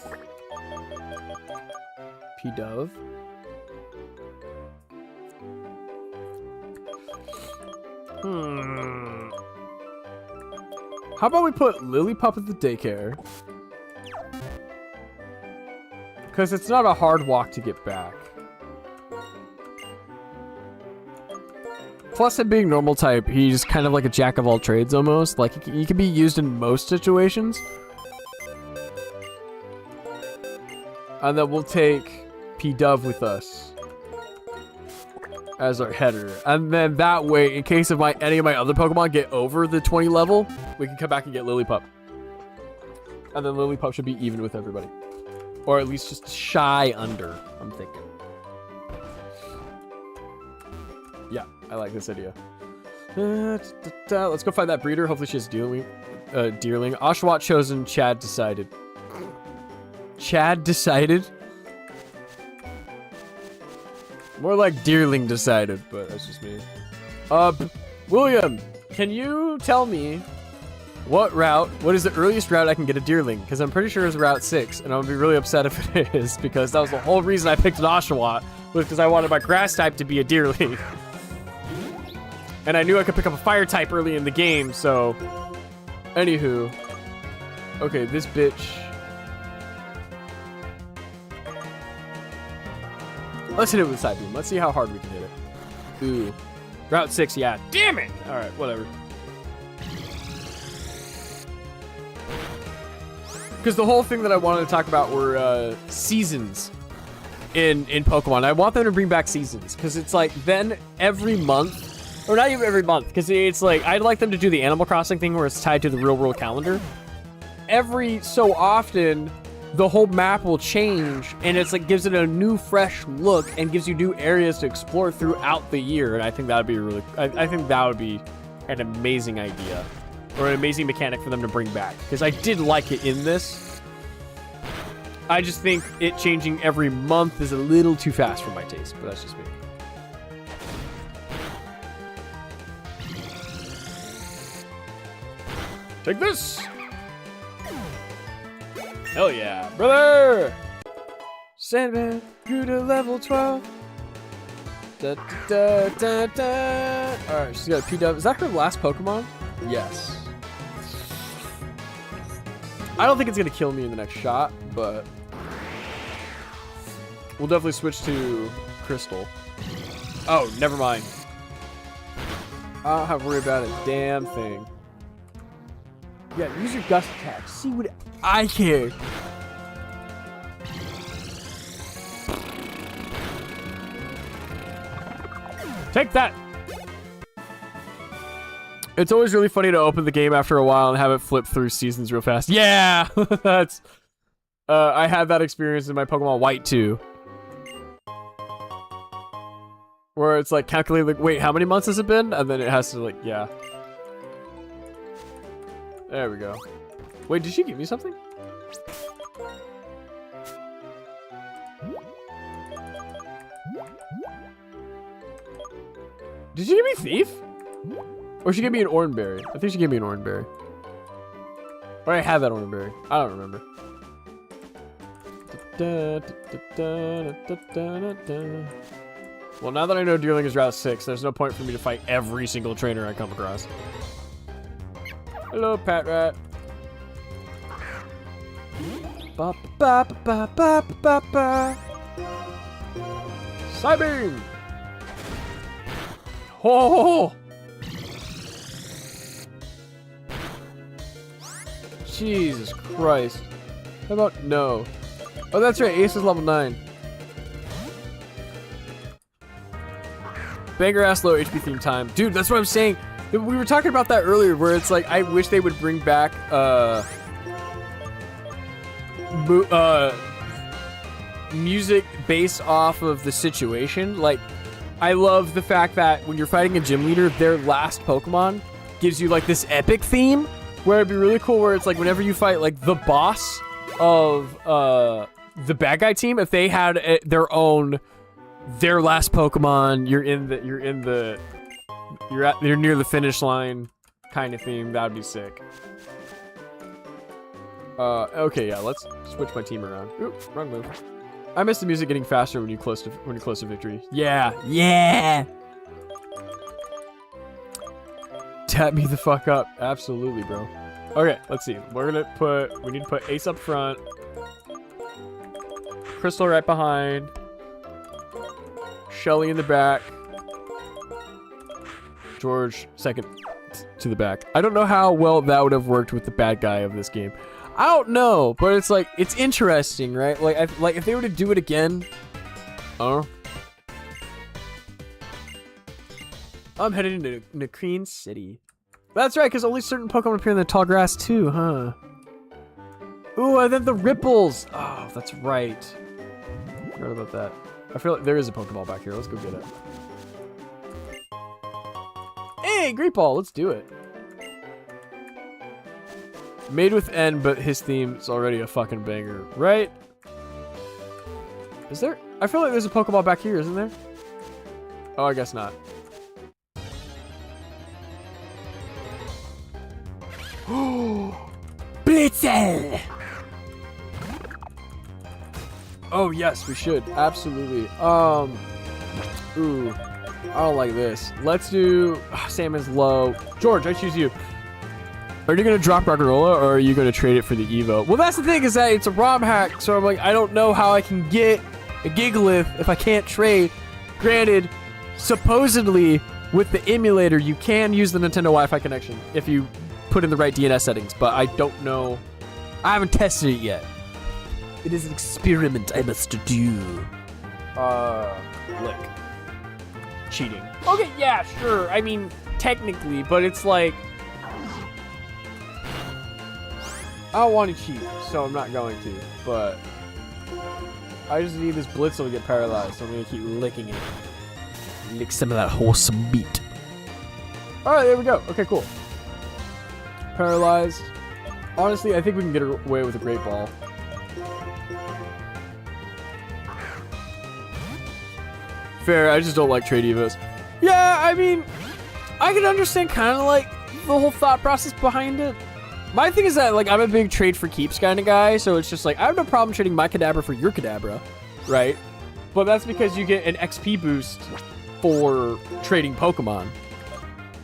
P-Dove. How about we put Lillipup at the daycare? Because it's not a hard walk to get back. Plus, him being normal type, he's kind of like a jack of all trades almost. Like, he can be used in most situations. And then we'll take P-Dove with us as our header. And then that way, in case of any of my other Pokemon get over the 20 level, we can come back and get Lillipup. And then Lillipup should be even with everybody. Or at least just shy under, I'm thinking. Yeah, I like this idea. Let's go find that breeder. Hopefully she has Deerling. Oshawott chosen, Chad decided. Chad decided? More like Deerling decided, but that's just me. William, can you tell me what is the earliest route I can get a Deerling? Because I'm pretty sure it's Route 6, and I'm going to be really upset if it is, because that was the whole reason I picked an Oshawott, was because I wanted my grass type to be a Deerling. And I knew I could pick up a fire type early in the game, so... Anywho. Okay, this bitch... Let's hit it with Side Beam. Let's see how hard we can hit it. Ooh. Route 6, yeah. Damn it! Alright, whatever. Because the whole thing that I wanted to talk about were seasons in Pokemon. I want them to bring back seasons because it's like then every month, or not even every month, because it's like I'd like them to do the Animal Crossing thing where it's tied to the real world calendar. Every so often, the whole map will change, and it's like gives it a new, fresh look and gives you new areas to explore throughout the year. And I think that would be really, I think that would be an amazing idea, or an amazing mechanic for them to bring back, because I did like it in this. I just think it changing every month is a little too fast for my taste, but that's just me. Take this! Hell yeah, brother! Sandman, grew to level 12. Da, da, da, da. Alright, she's got a P-Dub. Is that her last Pokemon? Yes. I don't think it's gonna kill me in the next shot, but we'll definitely switch to Crystal. Oh, never mind. I don't have to worry about a damn thing. Yeah, use your Gust attack. See what I care. Take that. It's always really funny to open the game after a while and have it flip through seasons real fast. Yeah, that's. I had that experience in my Pokemon White too, where it's like calculating like, wait, how many months has it been? And then it has to like, yeah. There we go. Wait, did she give me something? Did she give me Thief? Or she gave me an Oranberry? I think she gave me an Oranberry. Or I have that Oranberry. I don't remember. Well, now that I know Deerling is Route 6, there's no point for me to fight every single trainer I come across. Hello, Pat Rat. Ba ba ba ba ba ba ba. Psybeam! Oh! Jesus Christ. How about no? Oh, that's right. Ace is level 9. Banger ass low HP theme time. Dude, that's what I'm saying. We were talking about that earlier, where it's like, I wish they would bring back, music based off of the situation. Like, I love the fact that when you're fighting a gym leader, their last Pokemon gives you, like, this epic theme, where it'd be really cool where it's like, whenever you fight, like, the boss of, the bad guy team, if they had their last Pokemon, you're near the finish line kind of theme. That'd be sick. Okay, yeah, let's switch my team around. Oops, wrong move. I miss the music getting faster when you're close to victory. Yeah, yeah. Tap me the fuck up. Absolutely, bro. Okay, let's see. We need to put Ace up front. Crystal right behind. Shelly in the back. George second to the back. I don't know how well that would have worked with the bad guy of this game. I don't know, but it's like, it's interesting, right? Like if they were to do it again, I'm headed into Nakreen City. That's right, because only certain Pokemon appear in the tall grass too, huh? Ooh, and then the ripples. Oh, that's right. Forgot about that. I feel like there is a Pokeball back here. Let's go get it. Hey, Great Ball, let's do it. Made with N, but his theme is already a fucking banger, right? Is there? I feel like there's a Pokeball back here, isn't there? Oh, I guess not. Blitzel! Oh yes, we should. Absolutely. Ooh. I don't like this. Let's do Salmon's low. George, I choose you. Are you gonna drop Rockarola or are you gonna trade it for the Evo? Well, that's the thing, is that it's a ROM hack, so I'm like, I don't know how I can get a Gigalith if I can't trade. Granted, supposedly with the emulator you can use the Nintendo Wi-Fi connection if you put in the right DNS settings, but I don't know. I haven't tested it yet. It is an experiment I must do. Lick. Cheating. Okay, yeah, sure. I mean, technically, but it's like... I don't want to cheat, so I'm not going to, but... I just need this Blitzel to get paralyzed, so I'm gonna keep licking it. Lick some of that wholesome meat. Alright, there we go. Okay, cool. Paralyzed. Honestly, I think we can get away with a Great Ball. Fair, I just don't like trade evos. Yeah, I mean, I can understand kind of like the whole thought process behind it. My thing is that like I'm a big trade for keeps kind of guy, so it's just like I have no problem trading my Kadabra for your Kadabra, right? But that's because you get an XP boost for trading Pokemon.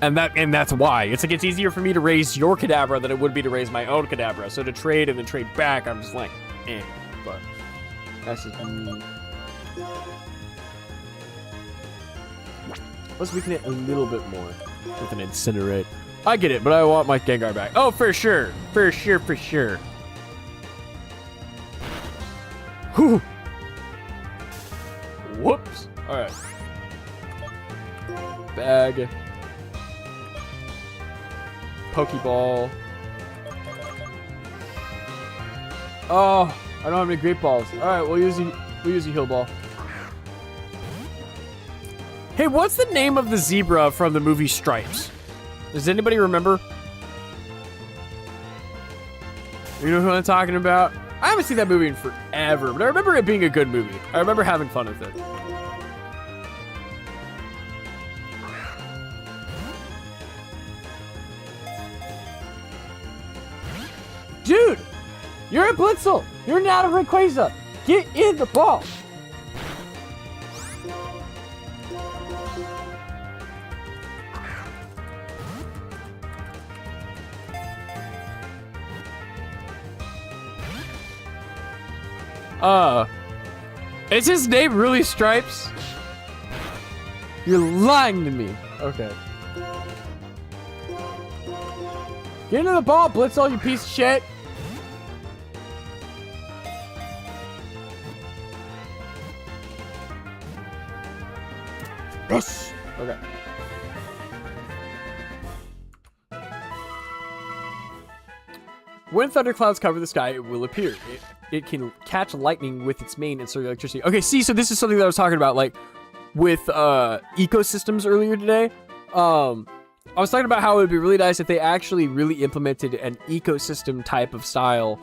And that's why. It's like it's easier for me to raise your Kadabra than it would be to raise my own Kadabra. So to trade and then trade back, I'm just like, eh. But that's just me. Let's weaken it a little bit more with an Incinerate. I get it, but I want my Gengar back. Oh, for sure. For sure, for sure. Whew. Whoops. Alright. Bag. Pokeball. Oh, I don't have any Great Balls. Alright, we'll use the Heal Ball. Hey, what's the name of the zebra from the movie Stripes? Does anybody remember? You know who I'm talking about? I haven't seen that movie in forever, but I remember it being a good movie. I remember having fun with it. Dude! You're a Blitzel! You're not a Rayquaza! Get in the ball! Is his name really Stripes? You're lying to me. Okay. Get into the ball, Blitzel, you piece of shit. Yes. Okay. When thunderclouds cover the sky, it will appear. It can catch lightning with its mane and circulate electricity. Okay, see, so this is something that I was talking about, like, with ecosystems earlier today. I was talking about how it would be really nice if they actually really implemented an ecosystem type of style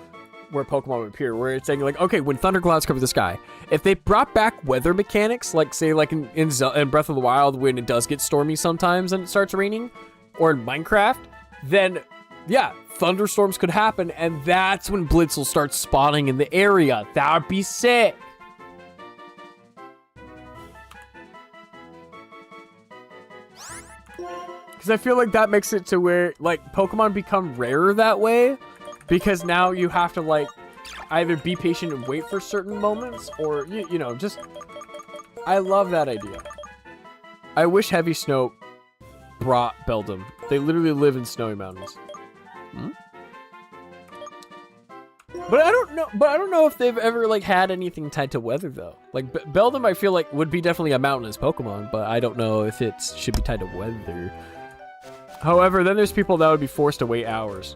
where Pokemon would appear, where it's saying, like, okay, when thunderclouds cover the sky, if they brought back weather mechanics, like, say, like in Breath of the Wild, when it does get stormy sometimes and it starts raining, or in Minecraft, then, yeah, thunderstorms could happen, and that's when Blitzel starts spawning in the area. That would be sick. Because I feel like that makes it to where, like, Pokemon become rarer that way. Because now you have to, like, either be patient and wait for certain moments, or, you know, just... I love that idea. I wish Heavy Snow brought Beldum. They literally live in snowy mountains. Hmm? But I don't know if they've ever, like, had anything tied to weather, though. Like, Beldum, I feel like, would be definitely a mountainous Pokemon, but I don't know if it should be tied to weather. However, then there's people that would be forced to wait hours.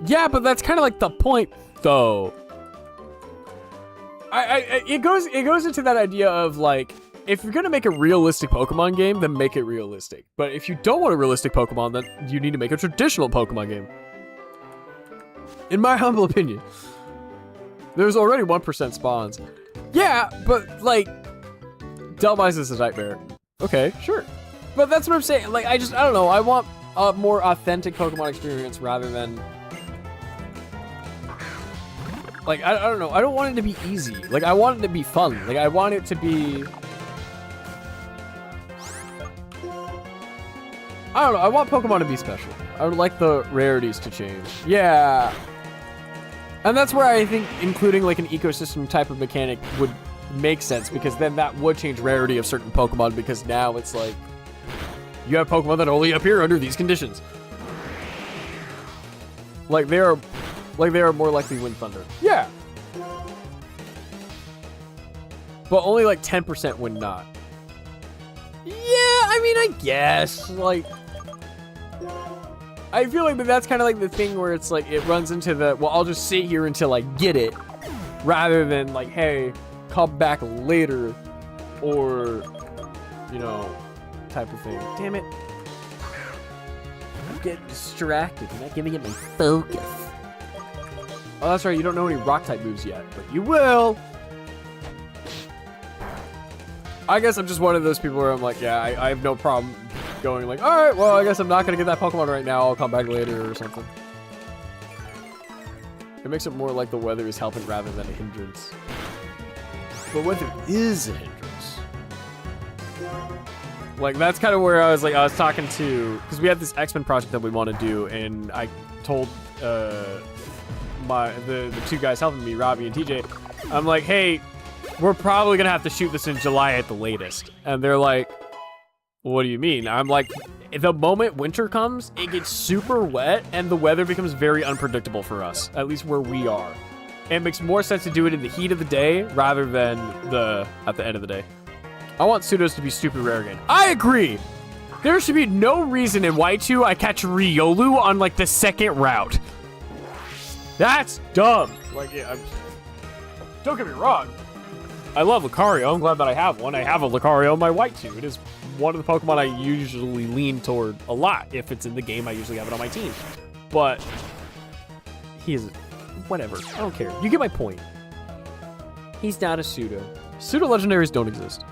Yeah, but that's kind of like the point, though. It goes into that idea of, like, if you're gonna make a realistic Pokemon game, then make it realistic. But if you don't want a realistic Pokemon, then you need to make a traditional Pokemon game. In my humble opinion. There's already 1% spawns. Yeah, but, like, Delmise is a nightmare. Okay, sure. But that's what I'm saying. Like, I don't know. I want a more authentic Pokemon experience rather than... Like, I don't know. I don't want it to be easy. Like, I want it to be fun. Like, I want it to be... I don't know. I want Pokemon to be special. I would like the rarities to change. Yeah. And that's where I think including, like, an ecosystem type of mechanic would make sense, because then that would change rarity of certain Pokemon, because now it's like... You have Pokemon that only appear under these conditions. Like, they are more likely Wind Thunder. Yeah. but only like 10% when not. Yeah, I mean, I guess, like, I feel like that's kind of like the thing where it's like, it runs into the, well, I'll just sit here until I get it, rather than like, hey, come back later, or, you know, type of thing. Damn it. I'm getting distracted. You're not giving it my focus. Oh, that's right, you don't know any rock-type moves yet, but you will! I guess I'm just one of those people where I'm like, yeah, I have no problem going like, alright, well, I guess I'm not gonna get that Pokemon right now, I'll come back later or something. It makes it more like the weather is helping rather than a hindrance. But weather is a hindrance. Like, that's kind of where I was talking to, because we have this X-Men project that we want to do, and I told the two guys helping me, Robbie and TJ, I'm like, hey, we're probably gonna have to shoot this in July at the latest. And they're like, what do you mean? I'm like, the moment winter comes, it gets super wet and the weather becomes very unpredictable for us, at least where we are. And it makes more sense to do it in the heat of the day rather than at the end of the day. I want pseudos to be stupid rare again. I agree. There should be no reason in White 2 I catch Riolu on like the second route. That's dumb. Like, yeah, don't get me wrong. I love Lucario. I'm glad that I have one. I have a Lucario in my White 2. It is one of the Pokemon I usually lean toward a lot. If it's in the game, I usually have it on my team. But he's whatever. I don't care. You get my point. He's not a pseudo. Pseudo legendaries don't exist.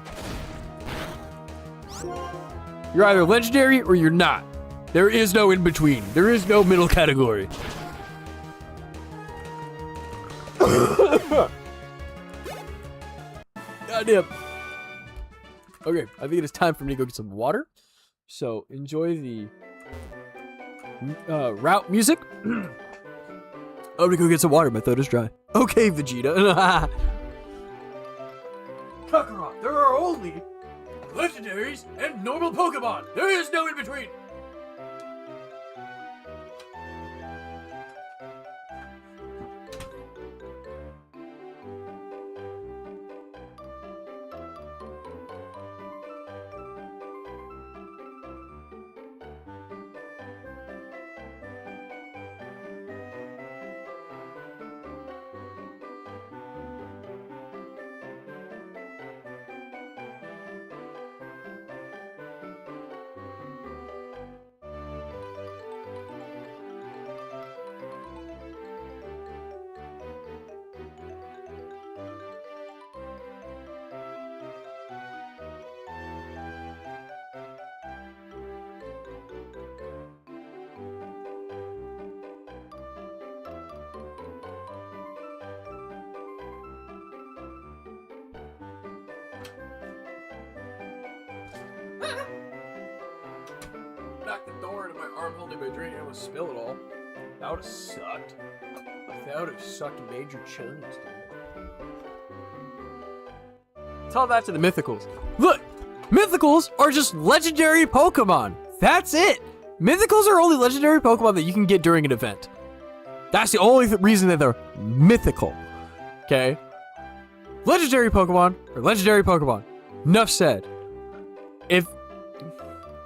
You're either legendary or you're not. There is no in between. There is no middle category. Goddamn. Okay, I think it is time for me to go get some water. So enjoy the route music. I'm gonna go get some water. My throat is dry. Okay, Vegeta. Kakarot, there are only legendaries and normal Pokemon. There is no in between. Knocked the door into my arm holding my drink and I almost spill it all. That would have sucked. That would have sucked major chunks, dude. Tell that to the Mythicals. Look! Mythicals are just legendary Pokemon. That's it! Mythicals are only legendary Pokemon that you can get during an event. That's the only reason that they're mythical. Okay? Legendary Pokemon are legendary Pokemon. Enough said. If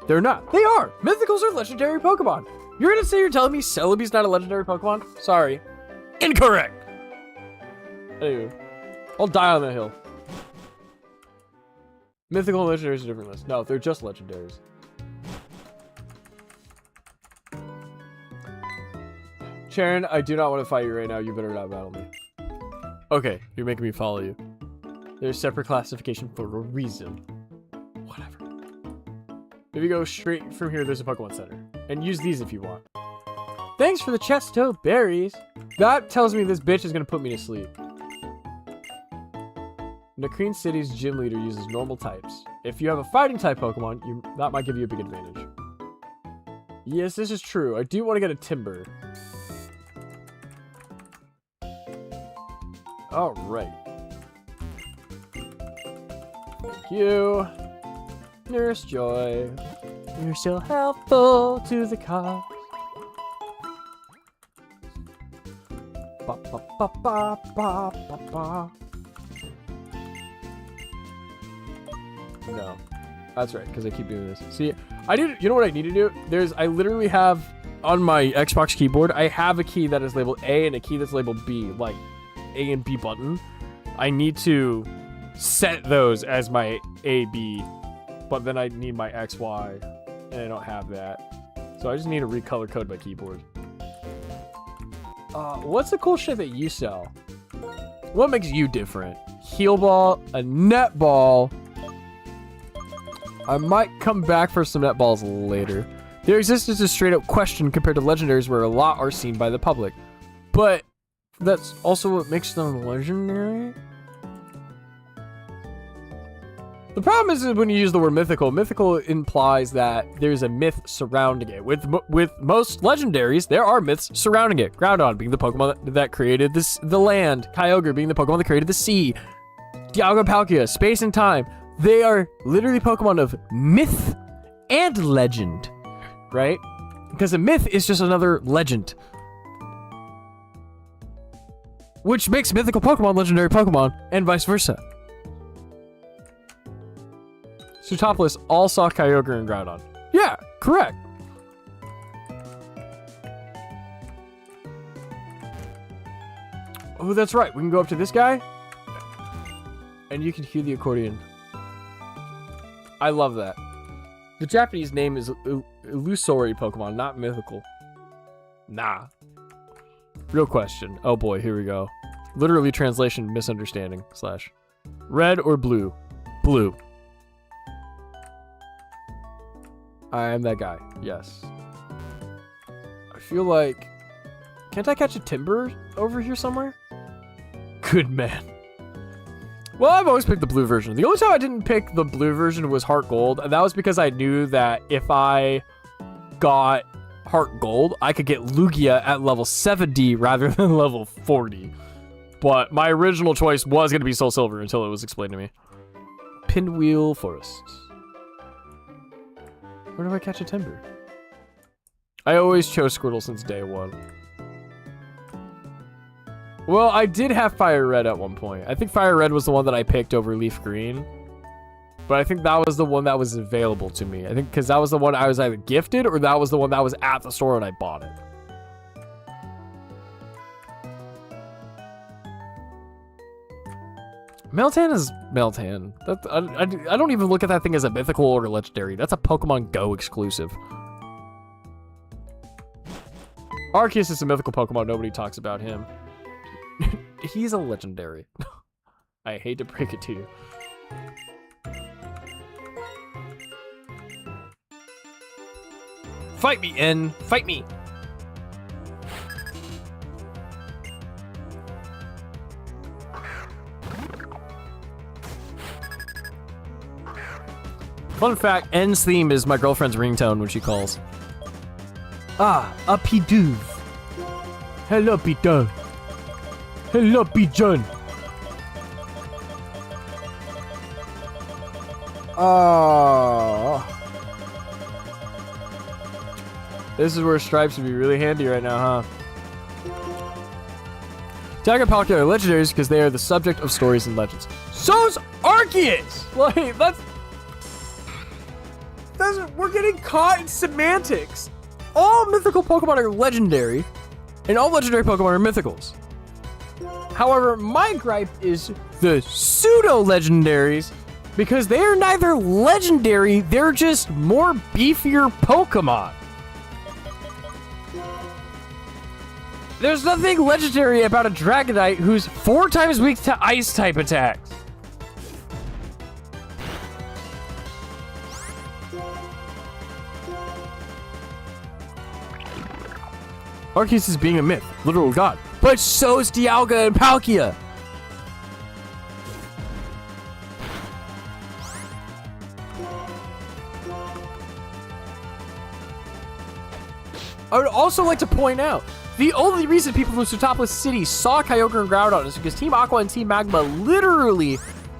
they're not. They are. Mythicals are legendary Pokemon. You're gonna say you're telling me Celebi's not a legendary Pokemon? Sorry. Incorrect. Anyway, I'll die on that hill. Mythical and legendaries are different lists. No, they're just legendaries. Sharon, I do not want to fight you right now. You better not battle me. Okay, you're making me follow you. There's separate classification for a reason. Whatever. If you go straight from here, there's a Pokemon Center. And use these if you want. Thanks for the Chesto berries. That tells me this bitch is gonna put me to sleep. Nakreen City's gym leader uses normal types. If you have a fighting type Pokemon, that might give you a big advantage. Yes, this is true. I do want to get a Timber. Alright. Thank you. Nurse Joy. You're so helpful to the cause. Ba ba ba ba ba ba ba. No. That's right, because I keep doing this. See, you know what I need to do? I literally have, on my Xbox keyboard, I have a key that is labeled A and a key that's labeled B, like A and B button. I need to set those as my A, B, but then I need my X, Y, and I don't have that. So I just need to recolor code my keyboard. What's the cool shit that you sell? What makes you different? Heal ball, a net ball. I might come back for some net balls later. Their existence is straight up question compared to legendaries where a lot are seen by the public. But that's also what makes them legendary? The problem is when you use the word mythical. Mythical implies that there's a myth surrounding it. With most legendaries, there are myths surrounding it. Groudon being the Pokemon that created the land. Kyogre being the Pokemon that created the sea. Dialga, Palkia, space and time. They are literally Pokemon of myth and legend, right? Because a myth is just another legend. Which makes mythical Pokemon legendary Pokemon, and vice versa. Sootopolis all saw Kyogre and Groudon. Yeah, correct. Oh, that's right. We can go up to this guy, and you can hear the accordion. I love that. The Japanese name is illusory Pokemon, not mythical. Nah. Real question. Oh boy, here we go. Literally translation misunderstanding / red or blue? Blue. I am that guy. Yes. I feel like... Can't I catch a timber over here somewhere? Good man. Well, I've always picked the blue version. The only time I didn't pick the blue version was Heart Gold, and that was because I knew that if I got Heart Gold, I could get Lugia at level 70 rather than level 40. But my original choice was going to be Soul Silver until it was explained to me. Pinwheel Forest. Where do I catch a timber? I always chose Squirtle since day one. Well, I did have Fire Red at one point. I think Fire Red was the one that I picked over Leaf Green. But I think that was the one that was available to me. I think because that was the one I was either gifted or that was the one that was at the store and I bought it. Meltan is Meltan. I don't even look at that thing as a mythical or legendary. That's a Pokemon Go exclusive. Arceus is a mythical Pokemon. Nobody talks about him. He's a legendary. I hate to break it to you. Fight me, N. Fight me. Fun fact, N's theme is my girlfriend's ringtone when she calls. Ah, a Pidove. Hello, Peter. Hello, Pigeon. Oh. This is where stripes would be really handy right now, huh? Tiger and Palkia are legendaries because they are the subject of stories and legends. So's Arceus! Like, we're getting caught in semantics. All mythical Pokemon are legendary, and all legendary Pokemon are mythicals. However, my gripe is the pseudo-legendaries, because they are neither legendary, they're just more beefier Pokemon. There's nothing legendary about a Dragonite who's 4 times weak to Ice-type attacks. Arceus is being a myth, literal god. But so is Dialga and Palkia. I would also like to point out, the only reason people from Sootopolis City saw Kyogre and Groudon is because Team Aqua and Team Magma literally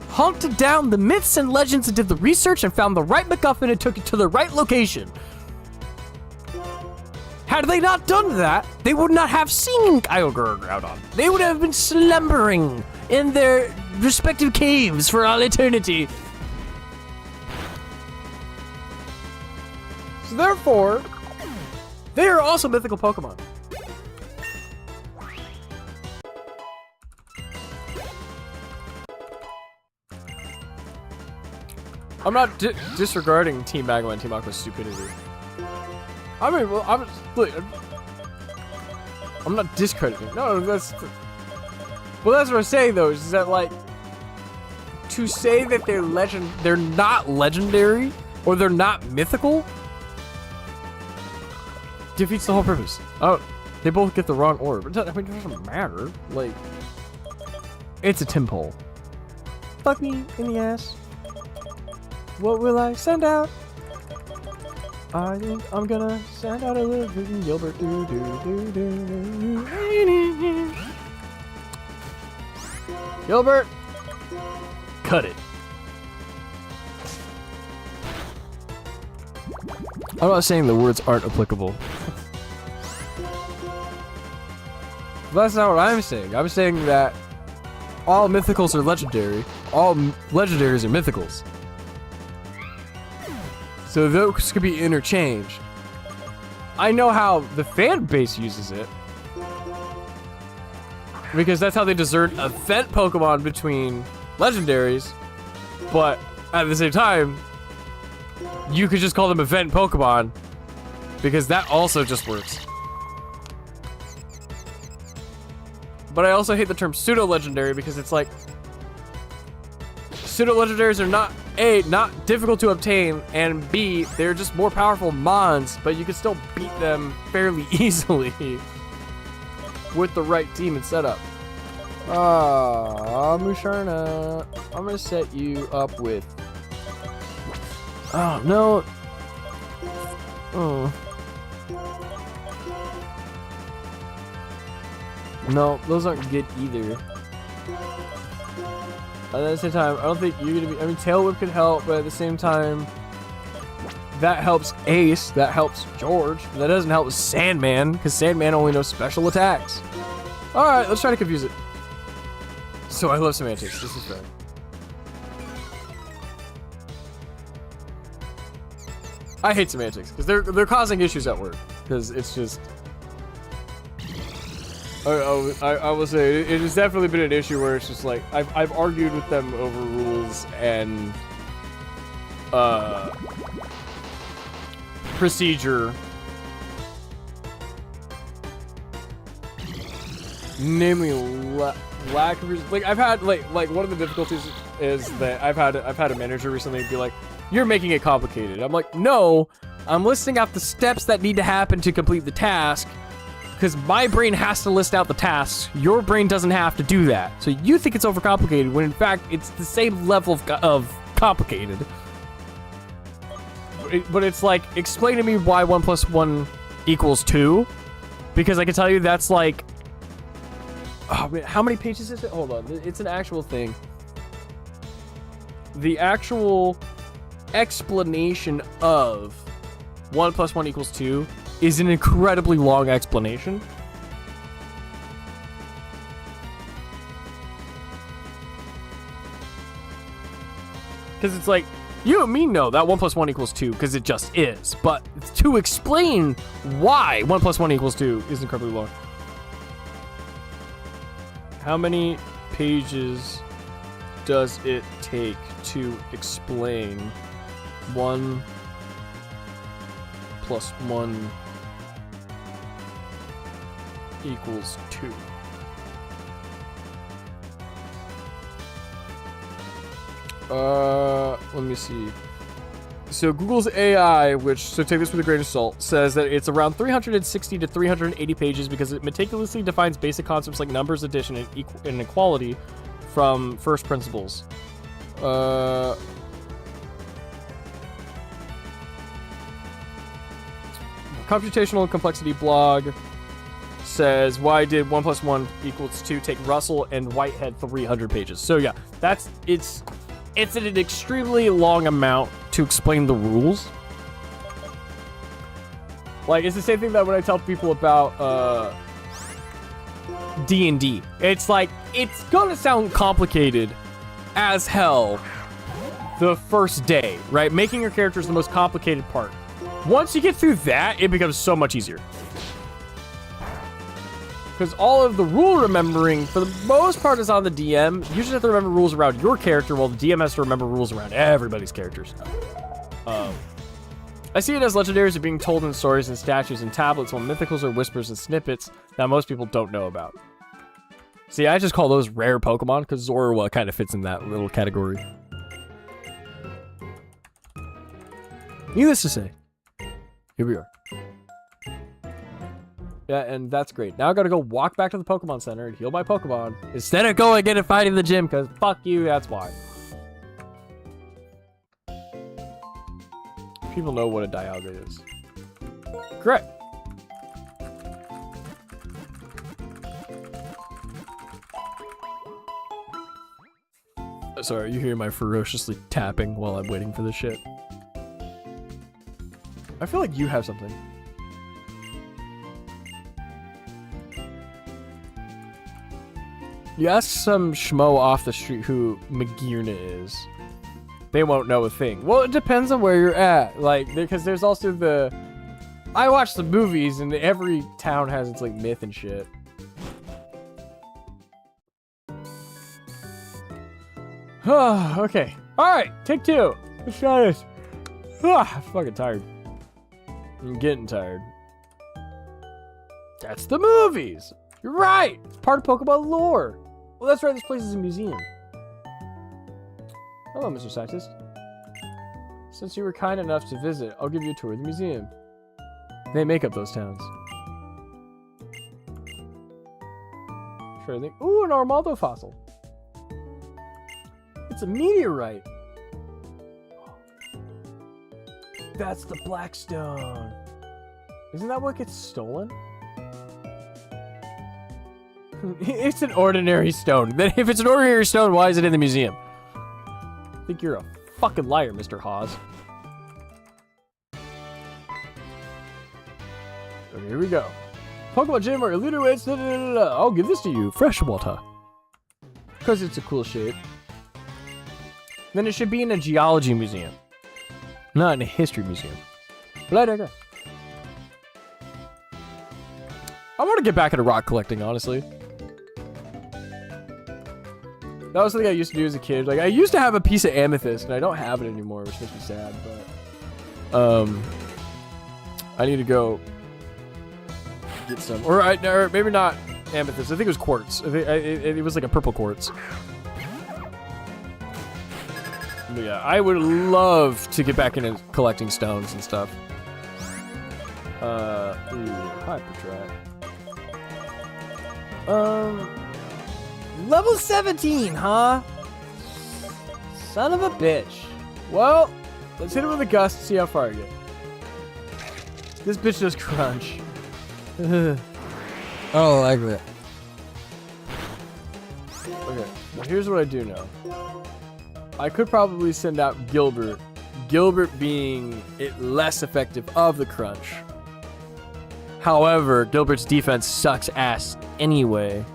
hunted down the myths and legends and did the research and found the right MacGuffin and took it to the right location. Had they not done that, they would not have seen Kyogre or Groudon. They would have been slumbering in their respective caves for all eternity. So therefore, they are also mythical Pokemon. I'm not disregarding Team Magma and Team Aqua's stupidity. I mean, well, I'm not discrediting. No, that's. Well, that's what I'm saying though. Is that like to say that they're not legendary or they're not mythical, defeats the whole purpose. Oh, they both get the wrong order. But I mean, it doesn't matter. Like, it's a Timpole. Fuck me in the ass. What will I send out? I think I'm gonna send out a little Gilbert. Gilbert, cut it. I'm not saying the words aren't applicable. That's not what I'm saying. I'm saying that all mythicals are legendary. All legendaries are mythicals. So those could be interchanged. I know how the fan base uses it. Because that's how they discern event Pokemon between legendaries. But at the same time, you could just call them event Pokemon. Because that also just works. But I also hate the term pseudo-legendary because it's like pseudo-legendaries are not A, not difficult to obtain, and B, they're just more powerful mons, but you can still beat them fairly easily with the right team and setup. Musharna, I'm gonna set you up with. Oh no. Oh. No, those aren't good either. At the same time, I don't think you're gonna be. I mean, Tail Whip could help, but at the same time, that helps Ace, that helps George, but that doesn't help Sandman, because Sandman only knows special attacks. Alright, let's try to confuse it. So I love semantics, this is fair. I hate semantics, because they're causing issues at work, because it's just. I will say it has definitely been an issue where it's just like I've argued with them over rules and procedure, namely lack of like I've had like one of the difficulties is that I've had a manager recently be like, you're making it complicated. I'm like, no, I'm listing out the steps that need to happen to complete the task. Because my brain has to list out the tasks. Your brain doesn't have to do that. So you think it's overcomplicated when in fact it's the same level of complicated. But it's like, explain to me why 1 + 1 = 2. Because I can tell you that's like... Oh man, how many pages is it? Hold on, it's an actual thing. The actual explanation of 1 + 1 = 2 is an incredibly long explanation. Because it's like, you and me know that 1 + 1 = 2 because it just is. But to explain why 1 + 1 = 2 is incredibly long. How many pages does it take to explain 1 + 1 = 2? Let me see. So Google's AI, so take this with a grain of salt, says that it's around 360 to 380 pages because it meticulously defines basic concepts like numbers, addition, and inequality from first principles. Computational complexity blog says, why did 1 + 1 = 2 take Russell and Whitehead 300 pages? So yeah, it's an extremely long amount to explain the rules. Like, it's the same thing that when I tell people about D&D. It's like, it's gonna sound complicated as hell the first day, right? Making your character is the most complicated part. Once you get through that, it becomes so much easier. Because all of the rule remembering, for the most part, is on the DM. You just have to remember rules around your character, while the DM has to remember rules around everybody's characters. I see it as legendaries are being told in stories and statues and tablets, while mythicals are whispers and snippets that most people don't know about. See, I just call those rare Pokemon, because Zorua kind of fits in that little category. Needless to say, here we are. Yeah, and that's great. Now I gotta go walk back to the Pokemon Center and heal my Pokemon instead of going in and fighting the gym, because fuck you, that's why. People know what a Dialga is. Correct. Sorry, you hear my ferociously tapping while I'm waiting for this shit. I feel like you have something. You ask some schmo off the street who Magirna is. They won't know a thing. Well, it depends on where you're at. Like, because there's also the... I watch the movies, and every town has its, like, myth and shit. Okay. Alright, take two. Let's try this. I'm fucking tired. I'm getting tired. That's the movies! You're right! It's part of Pokemon lore. Well, that's right, this place is a museum. Hello, Mr. Scientist. Since you were kind enough to visit, I'll give you a tour of the museum. They make up those towns. Sure thing. Ooh, an Armaldo fossil. It's a meteorite. That's the Blackstone. Isn't that what gets stolen? It's an ordinary stone. Then if it's an ordinary stone, why is it in the museum? I think you're a fucking liar, Mr. Hawes. Okay, here we go. Pokemon Gym or Eluder Weights. I'll give this to you. Freshwater. Because it's a cool shape. Then it should be in a geology museum. Not in a history museum. But I digress. I want to get back into rock collecting, honestly. That was something I used to do as a kid. Like, I used to have a piece of amethyst, and I don't have it anymore, which makes me sad, but... I need to go get some. Or maybe not amethyst. I think it was quartz. I think it was like a purple quartz. But yeah, I would love to get back into collecting stones and stuff. Hyper track. Level 17, huh? Son of a bitch. Well, let's hit it with a gust and see how far I get. This bitch does crunch. I don't like that. Okay, now here's what I do know. I could probably send out Gilbert. Gilbert being less effective of the crunch. However, Gilbert's defense sucks ass anyway.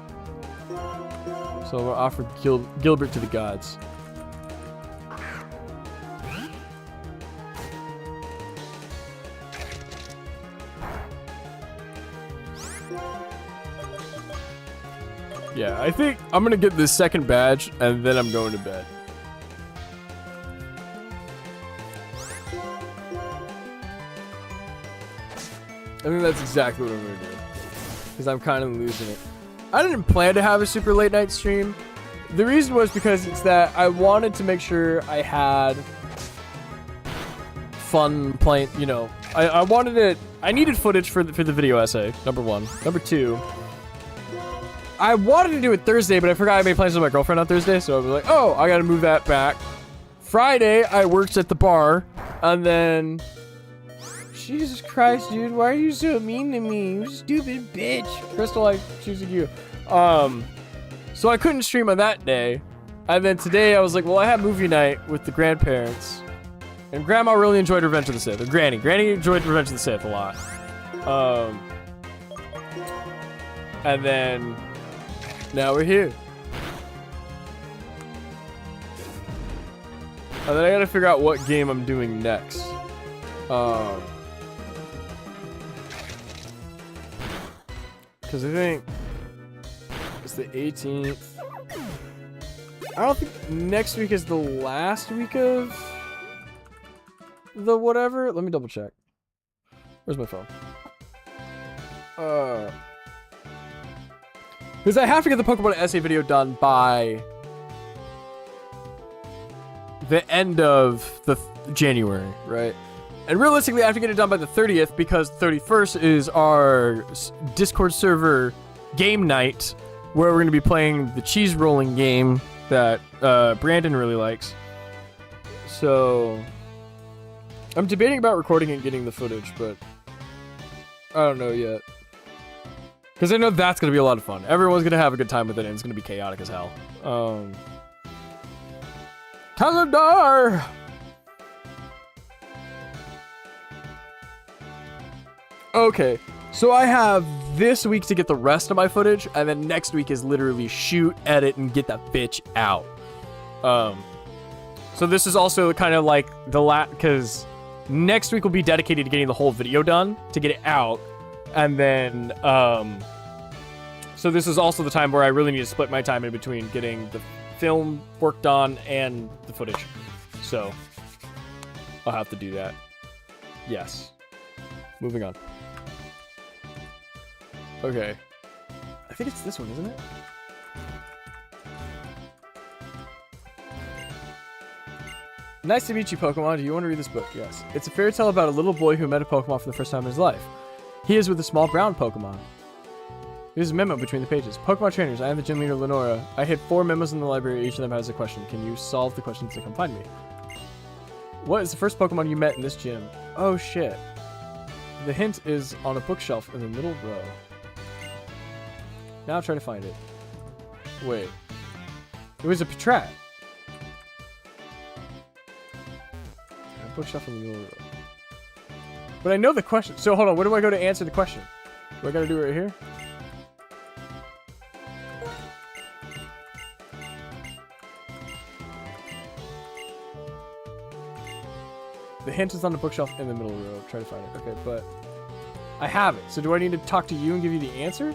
So I'm gonna offer Gilbert to the gods. Yeah, I think I'm gonna get this second badge and then I'm going to bed. I think that's exactly what I'm gonna do. Because I'm kind of losing it. I didn't plan to have a super late night stream. The reason was because it's that I wanted to make sure I had fun playing, you know. I wanted it, I needed footage for the video essay, number one. Number two, I wanted to do it Thursday, but I forgot I made plans with my girlfriend on Thursday, so I was like, oh, I gotta move that back. Friday, I worked at the bar, and then... Jesus Christ, dude, why are you so mean to me? You stupid bitch. Crystal, I choosing you. So I couldn't stream on that day. And then today I was like, well, I had movie night with the grandparents. And Grandma really enjoyed Revenge of the Sith. Or Granny. Granny enjoyed Revenge of the Sith a lot. And then now we're here. And then I gotta figure out what game I'm doing next. Because I think it's the 18th. I don't think next week is the last week of the whatever. Let me double check. Where's my phone? Because I have to get the Pokemon essay video done by the end of the January, right? And realistically, I have to get it done by the 30th because 31st is our Discord server game night where we're going to be playing the cheese rolling game that Brandon really likes. So I'm debating about recording and getting the footage, but I don't know yet. Because I know that's going to be a lot of fun. Everyone's going to have a good time with it, and it's going to be chaotic as hell. Calendar! Okay, so I have this week to get the rest of my footage, and then next week is literally shoot, edit, and get that bitch out. So this is also kind of like the because next week will be dedicated to getting the whole video done, to get it out, and then, so this is also the time where I really need to split my time in between getting the film worked on and the footage. So I'll have to do that. Yes. Moving on. Okay. I think it's this one, isn't it? Nice to meet you, Pokemon. Do you want to read this book? Yes. It's a fairy tale about a little boy who met a Pokemon for the first time in his life. He is with a small brown Pokemon. Here's a memo between the pages. Pokemon trainers, I am the gym leader, Lenora. I hid 4 memos in the library. Each of them has a question. Can you solve the questions to come find me? What is the first Pokemon you met in this gym? Oh, shit. The hint is on a bookshelf in the middle row. Now try to find it. Wait. It was a Patrat. A bookshelf in the middle row. But I know the question. So hold on. Where do I go to answer the question? Do I gotta do it right here? The hint is on the bookshelf in the middle row. Try to find it. Okay, but I have it. So do I need to talk to you and give you the answer?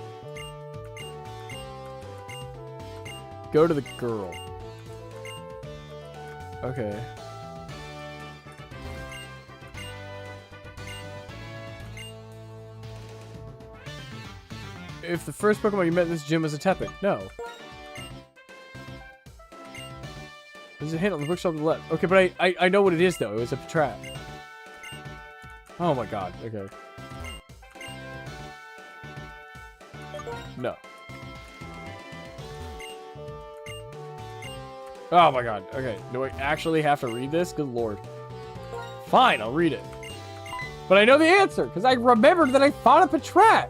Go to the girl. Okay. If the first Pokemon you met in this gym was a Tepig. No. There's a hint on the bookshelf to the left. Okay, but I know what it is, though. It was a Patrat. Oh my god. Okay. No. Oh my god. Okay. Do I actually have to read this? Good lord. Fine, I'll read it. But I know the answer, because I remembered that I fought a Patrat.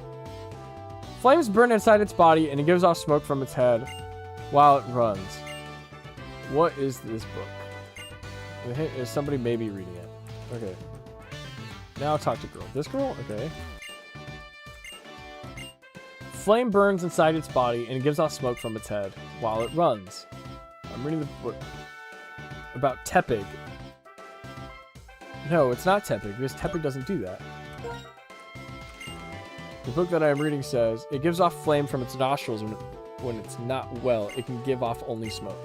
Flames burn inside its body, and it gives off smoke from its head while it runs. What is this book? The hint is somebody may be reading it. Okay. Now I'll talk to girl. This girl? Okay. Flame burns inside its body, and it gives off smoke from its head while it runs. I'm reading the book about Tepig. No, it's not Tepig, because Tepig doesn't do that. The book that I am reading says, it gives off flame from its nostrils when it's not well. It can give off only smoke.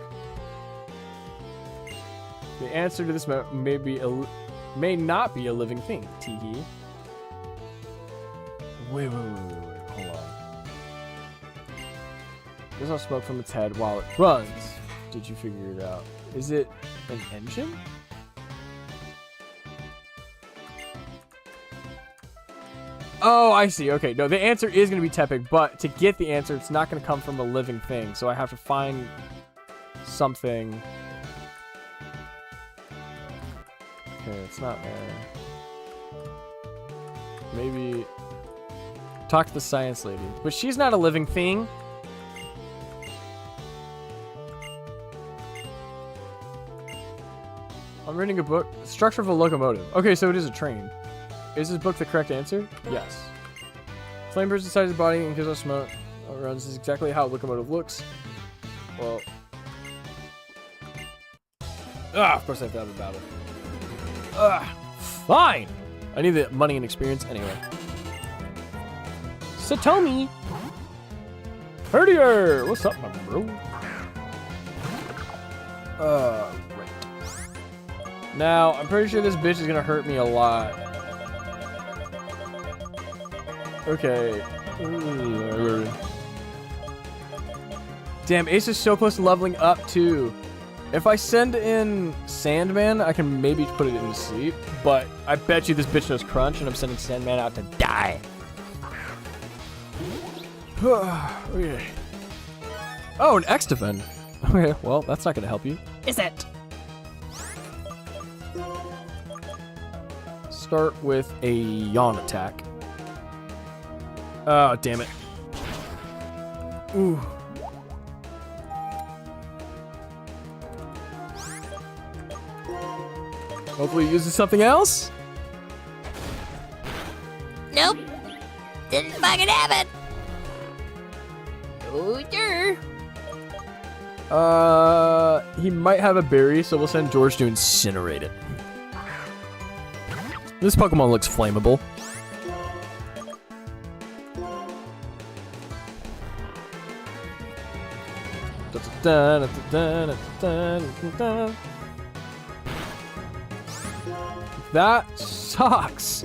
The answer to this may not be a living thing. Teehee. Wait. Hold on. Gives off smoke from its head while it runs. Did you figure it out? Is it an engine? Oh, I see. Okay, no, the answer is going to be Tepig, but to get the answer, it's not going to come from a living thing. So I have to find something. Okay, it's not there. Maybe talk to the science lady. But she's not a living thing. I'm reading a book. Structure of a locomotive. Okay, so it is a train. Is this book the correct answer? Yes. Flame burns inside his body and gives off smoke. This is exactly how a locomotive looks. Well. Of course I have to have a battle. Fine! I need the money and experience anyway. Satomi! Herdier! What's up, my bro? Right. Now, I'm pretty sure this bitch is gonna hurt me a lot. Okay. Damn, Ace is so close to leveling up, too. If I send in Sandman, I can maybe put it into sleep. But I bet you this bitch knows Crunch, and I'm sending Sandman out to die. Okay. Oh, an X defend. Okay, well, that's not gonna help you. Is it? Start with a yawn attack. Oh, damn it. Ooh. Hopefully it uses something else. Nope. Didn't fucking happen. Oh, sure. He might have a berry, so we'll send George to incinerate it. This Pokemon looks flammable. That sucks.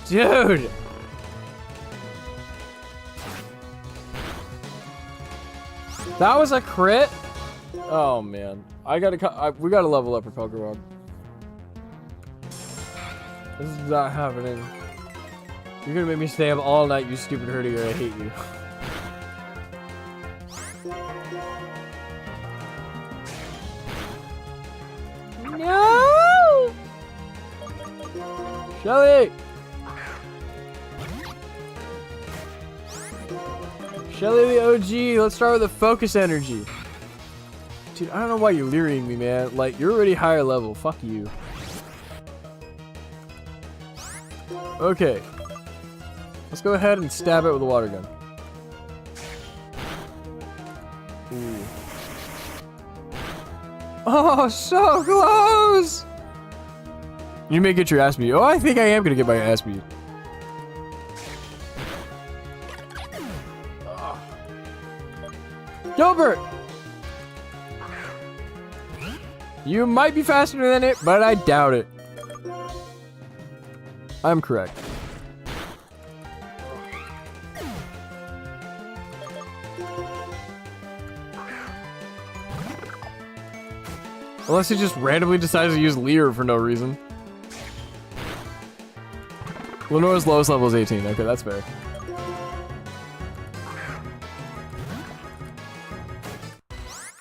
Dude. That was a crit? Oh man. We gotta level up for Pokemon. This is not happening. You're gonna make me stay up all night, you stupid Herdiger. I hate you. No! Shelly! Shelly the OG, let's start with the focus energy. Dude, I don't know why you're leering me, man. Like, you're already higher level. Fuck you. Okay. Let's go ahead and stab it with a water gun. Ooh. Oh, so close! You may get your ass beat. Oh, I think I am gonna get my ass beat. Gilbert! You might be faster than it, but I doubt it. I'm correct. Unless he just randomly decides to use Leer for no reason. Lenore's lowest level is 18. Okay, that's fair.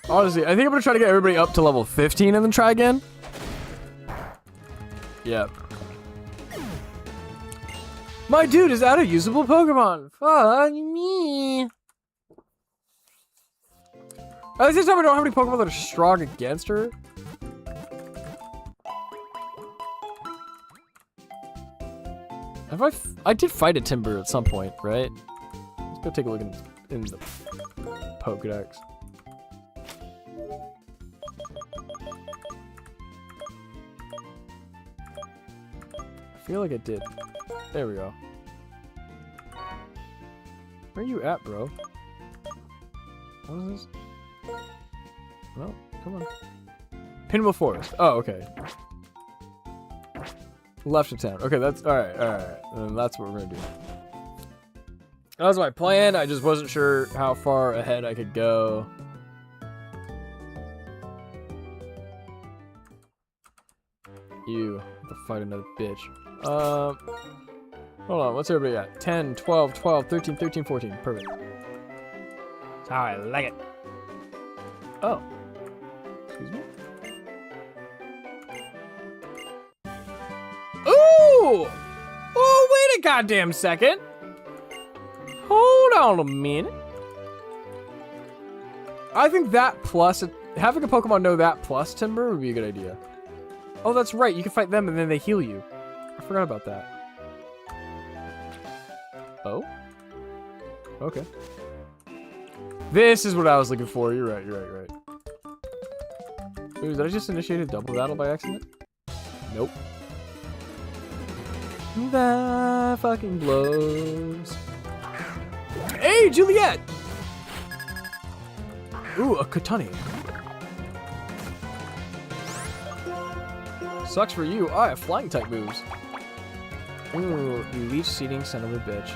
Honestly, I think I'm gonna try to get everybody up to level 15 and then try again. Yep. My dude is out of usable Pokemon. Fuck me. At the same time, I don't have any Pokemon that are strong against her. I did fight a Timber at some point, right? Let's go take a look in the Pokedex. I feel like I did. There we go. Where are you at, bro? What is this? Well, come on. Pinwheel Forest. Oh, okay. Left of town. Okay, that's alright, alright. And that's what we're gonna do. That was my plan. I just wasn't sure how far ahead I could go. You have to fight another bitch. Hold on, what's everybody at? 10, 12, 12, 13, 13, 14. Perfect. That's how I like it. Oh. Excuse me? Ooh! Oh, wait a goddamn second. Hold on a minute. I think that plus, having a Pokemon know that plus Timber would be a good idea. Oh, that's right. You can fight them and then they heal you. I forgot about that. Oh? Okay. This is what I was looking for. You're right, you're right, you're right. Ooh, did I just initiate a double battle by accident? Nope. That fucking blows. Hey, Juliet! Ooh, a Katani. Sucks for you. I have flying type moves. Ooh, you leech seeding son of a bitch.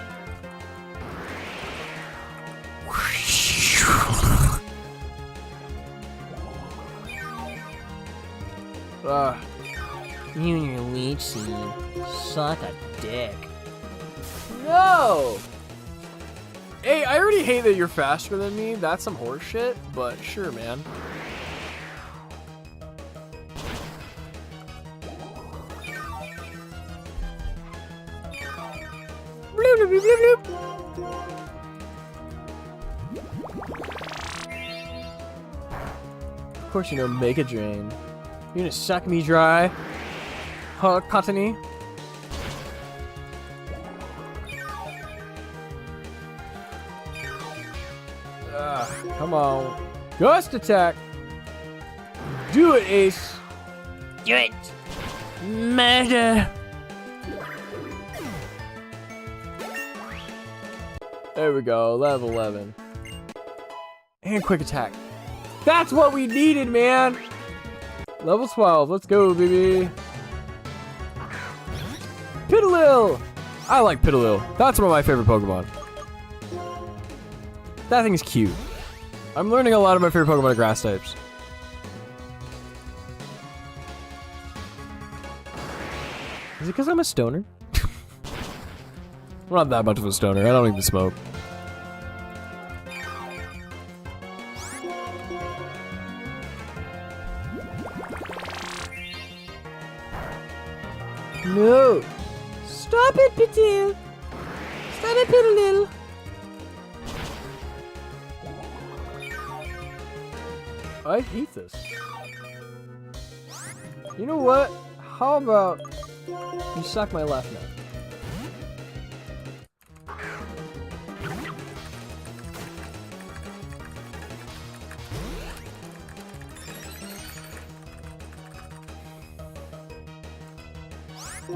You and your leech seed. Suck a dick. No! Hey, I already hate that you're faster than me. That's some horse shit, but sure, man. Bloop, bloop, bloop, bloop, bloop. Of course, you know, Mega Drain. You're gonna suck me dry, huh, Cottony? Come on. Ghost attack! Do it, Ace! Do it. Murder. There we go, level 11. And quick attack. That's what we needed, man! Level 12, let's go, baby. Pitilil! I like Pitilil. That's one of my favorite Pokemon. That thing's cute. I'm learning a lot of my favorite Pokemon are grass types. Is it because I'm a stoner? I'm not that much of a stoner. I don't even smoke. No! Stop it, Pitil! Stop it, Pitilil! I hate this. You know what? How about you suck my left nut?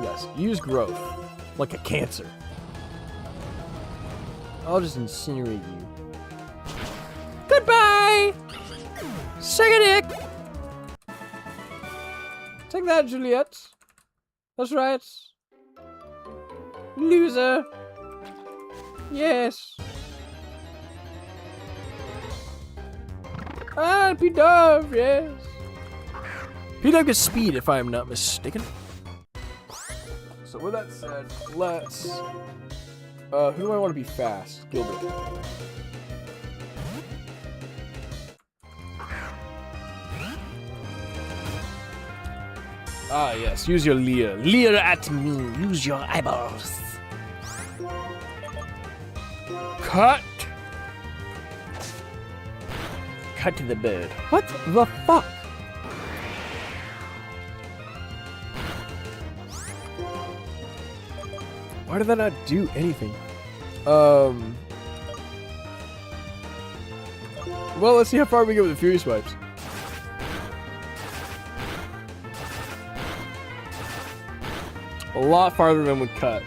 Yes, use growth. Like a cancer. I'll just incinerate you. Goodbye! Suck a dick! Take that, Juliet. That's right. Loser. Yes. Ah, P-Dove, yes. P-Dove gets speed, if I am not mistaken. So with that said, let's... who do I want to be fast? Gilbert. Ah, yes. Use your leer. Leer at me. Use your eyeballs. Cut. Cut to the bird. What the fuck? Why did that not do anything? Well, let's see how far we get with the Fury Swipes. A lot farther than with Cut.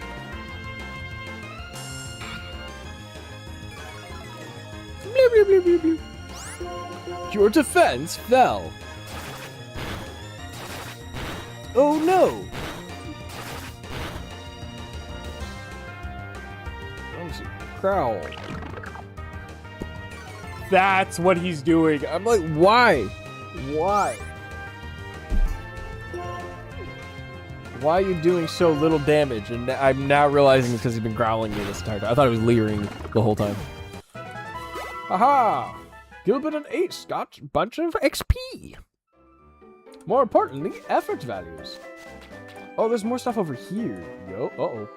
Bleep, bleep, bleep, bleep, bleep. Your defense fell. Oh no! Growl. That's what he's doing. I'm like, why? Why? Why are you doing so little damage? And I'm now realizing it's because he's been growling me this entire time. I thought he was leering the whole time. Aha! Gilbert and Ace got a bunch of XP. More importantly, effort values. Oh, there's more stuff over here. Yo, uh-oh.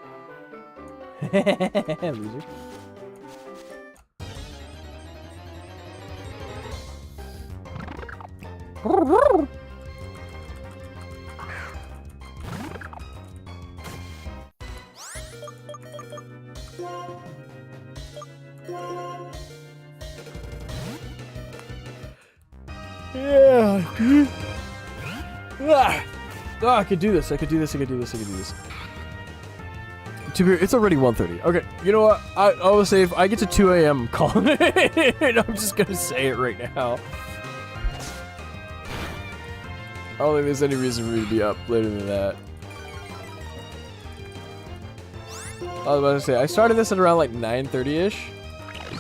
Loser. Yeah, dude. Ah, I could do this. I could do this. I could do this. I could do this. To be, it's already 1:30. Okay, you know what? I will say if I get to 2 a.m. calling it. I'm just gonna say it right now. I don't think there's any reason for me to be up later than that. I was about to say, I started this at around like 9:30-ish.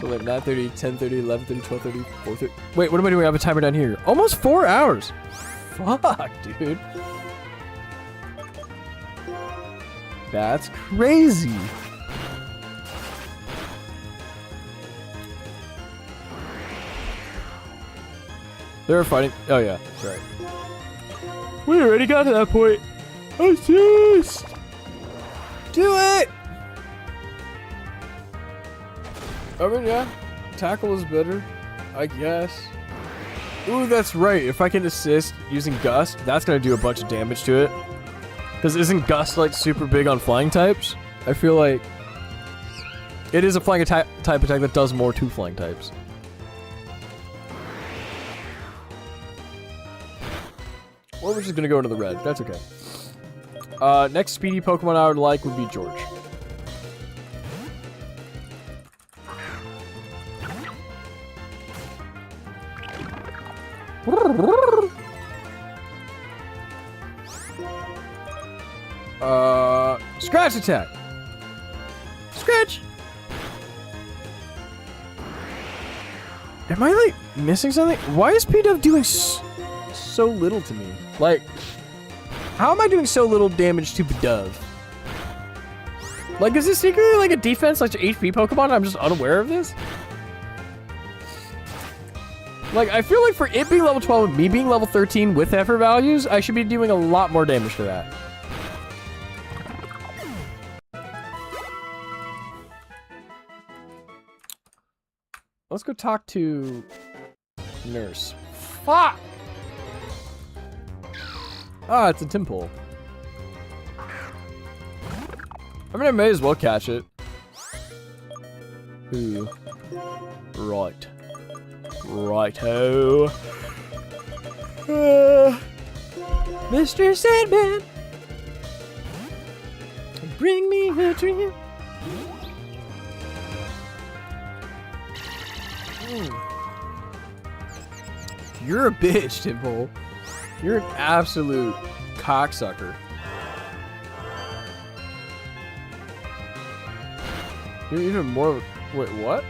So like 9:30, 10:30, 11:30, 12:30, 4:30. Wait, what am I doing? I have a timer down here. Almost 4 hours. Fuck, dude. That's crazy. They were fighting. Oh yeah, that's right. We already got to that point. Assist! Do it! I mean, yeah. Tackle is better, I guess. Ooh, that's right. If I can assist using Gust, that's gonna do a bunch of damage to it. Because isn't Gust like super big on flying types? I feel like it is a flying type attack that does more to flying types. Or we're just gonna go into the red. That's okay. Next speedy Pokemon I would like would be George. Scratch attack. Scratch. Am I like missing something? Why is P-Dove doing so little to me? Like, how am I doing so little damage to P-Dove? Like, is this secretly like a defense, like HP Pokemon? I'm just unaware of this. Like, I feel like for it being level 12 and me being level 13 with effort values, I should be doing a lot more damage to that. Let's go talk to Nurse. Fuck! Ah, it's a Timpole. I mean, I may as well catch it. Ooh. Right. Righto. Mr. Sandman, bring me a dream. You're a bitch, Timpole. You're an absolute cocksucker. You're even more of a... Wait, what?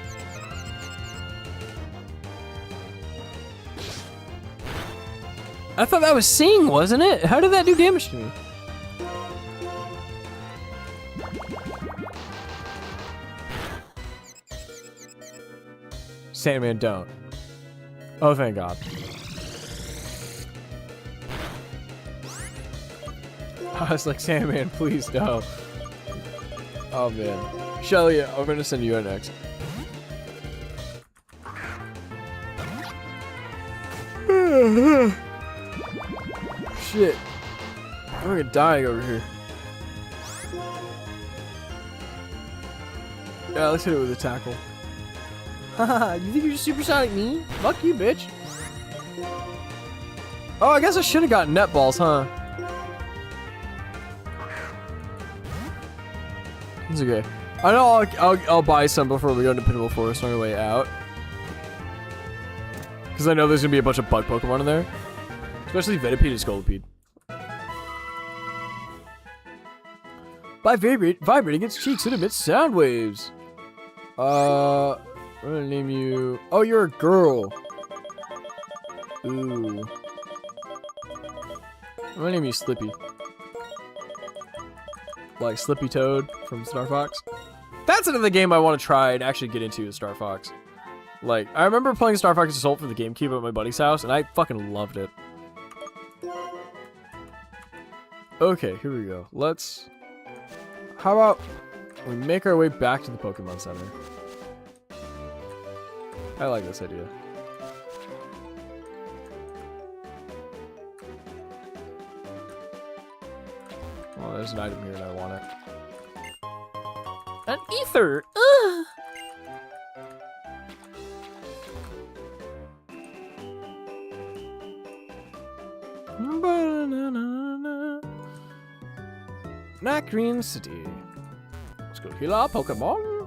I thought that was Sing, wasn't it? How did that do damage to me? Sandman, don't. Oh, thank God. I was like, Sandman, please don't. Oh, man. Shelly, I'm gonna send you in next. Shit. I'm gonna die over here. Yeah, let's hit it with a tackle. Haha, you think you're supersonic me? Fuck you, bitch. Oh, I guess I should have gotten net balls, huh? It's okay. I know I'll buy some before we go into Pinnacle Forest on our way out. Because I know there's gonna be a bunch of bug Pokemon in there. Especially Venipede and Scolipede. By vibrating its cheeks, it emits sound waves. I'm gonna name you... Oh, you're a girl. Ooh. I'm gonna name you Slippy. Like Slippy Toad from Star Fox. That's another game I want to try and actually get into is Star Fox. Like, I remember playing Star Fox Assault for the GameCube at my buddy's house, and I fucking loved it. Okay, here we go. Let's... How about we make our way back to the Pokemon Center? I like this idea. Oh, there's an item here and I want it. An ether! Ugh! Not Green City. Let's go heal our Pokemon.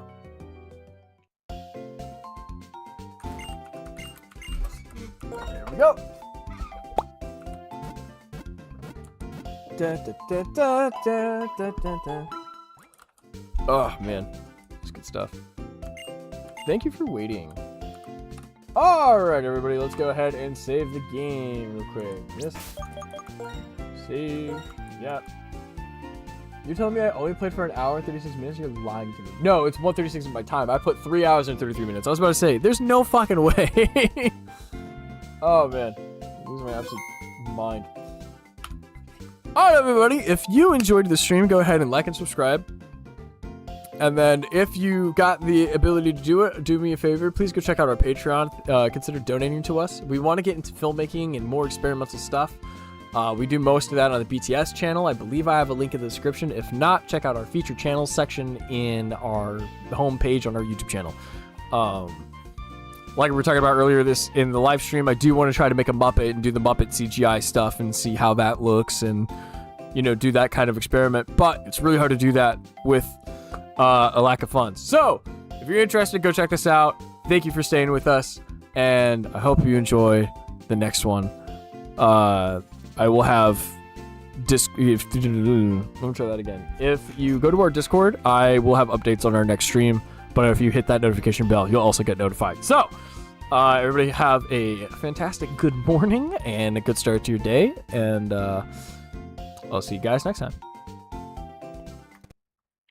There we go. Da, da, da, da, da, da, da, da. Oh, man. It's good stuff. Thank you for waiting. Alright, everybody. Let's go ahead and save the game real quick. Yes. Save. Yeah. You're telling me I only played for an hour and 36 minutes? You're lying to me. No, it's 1:36 of my time. I put 3 hours and 33 minutes. I was about to say, there's no fucking way. Oh, man. I'm losing my absolute mind. Alright, everybody. If you enjoyed the stream, go ahead and like and subscribe. And then if you got the ability to do it, do me a favor. Please go check out our Patreon. Consider donating to us. We want to get into filmmaking and more experimental stuff. We do most of that on the BTS channel. I believe I have a link in the description. If not, check out our featured channels section in our homepage on our YouTube channel. Like we were talking about earlier in the live stream, I do want to try to make a Muppet and do the Muppet CGI stuff and see how that looks and, you know, do that kind of experiment. But it's really hard to do that with a lack of funds. So, if you're interested, go check this out. Thank you for staying with us, and I hope you enjoy the next one. I will have let me try that again. If you go to our Discord, I will have updates on our next stream, but if you hit that notification bell, you'll also get notified. So, everybody have a fantastic good morning and a good start to your day, and I'll see you guys next time.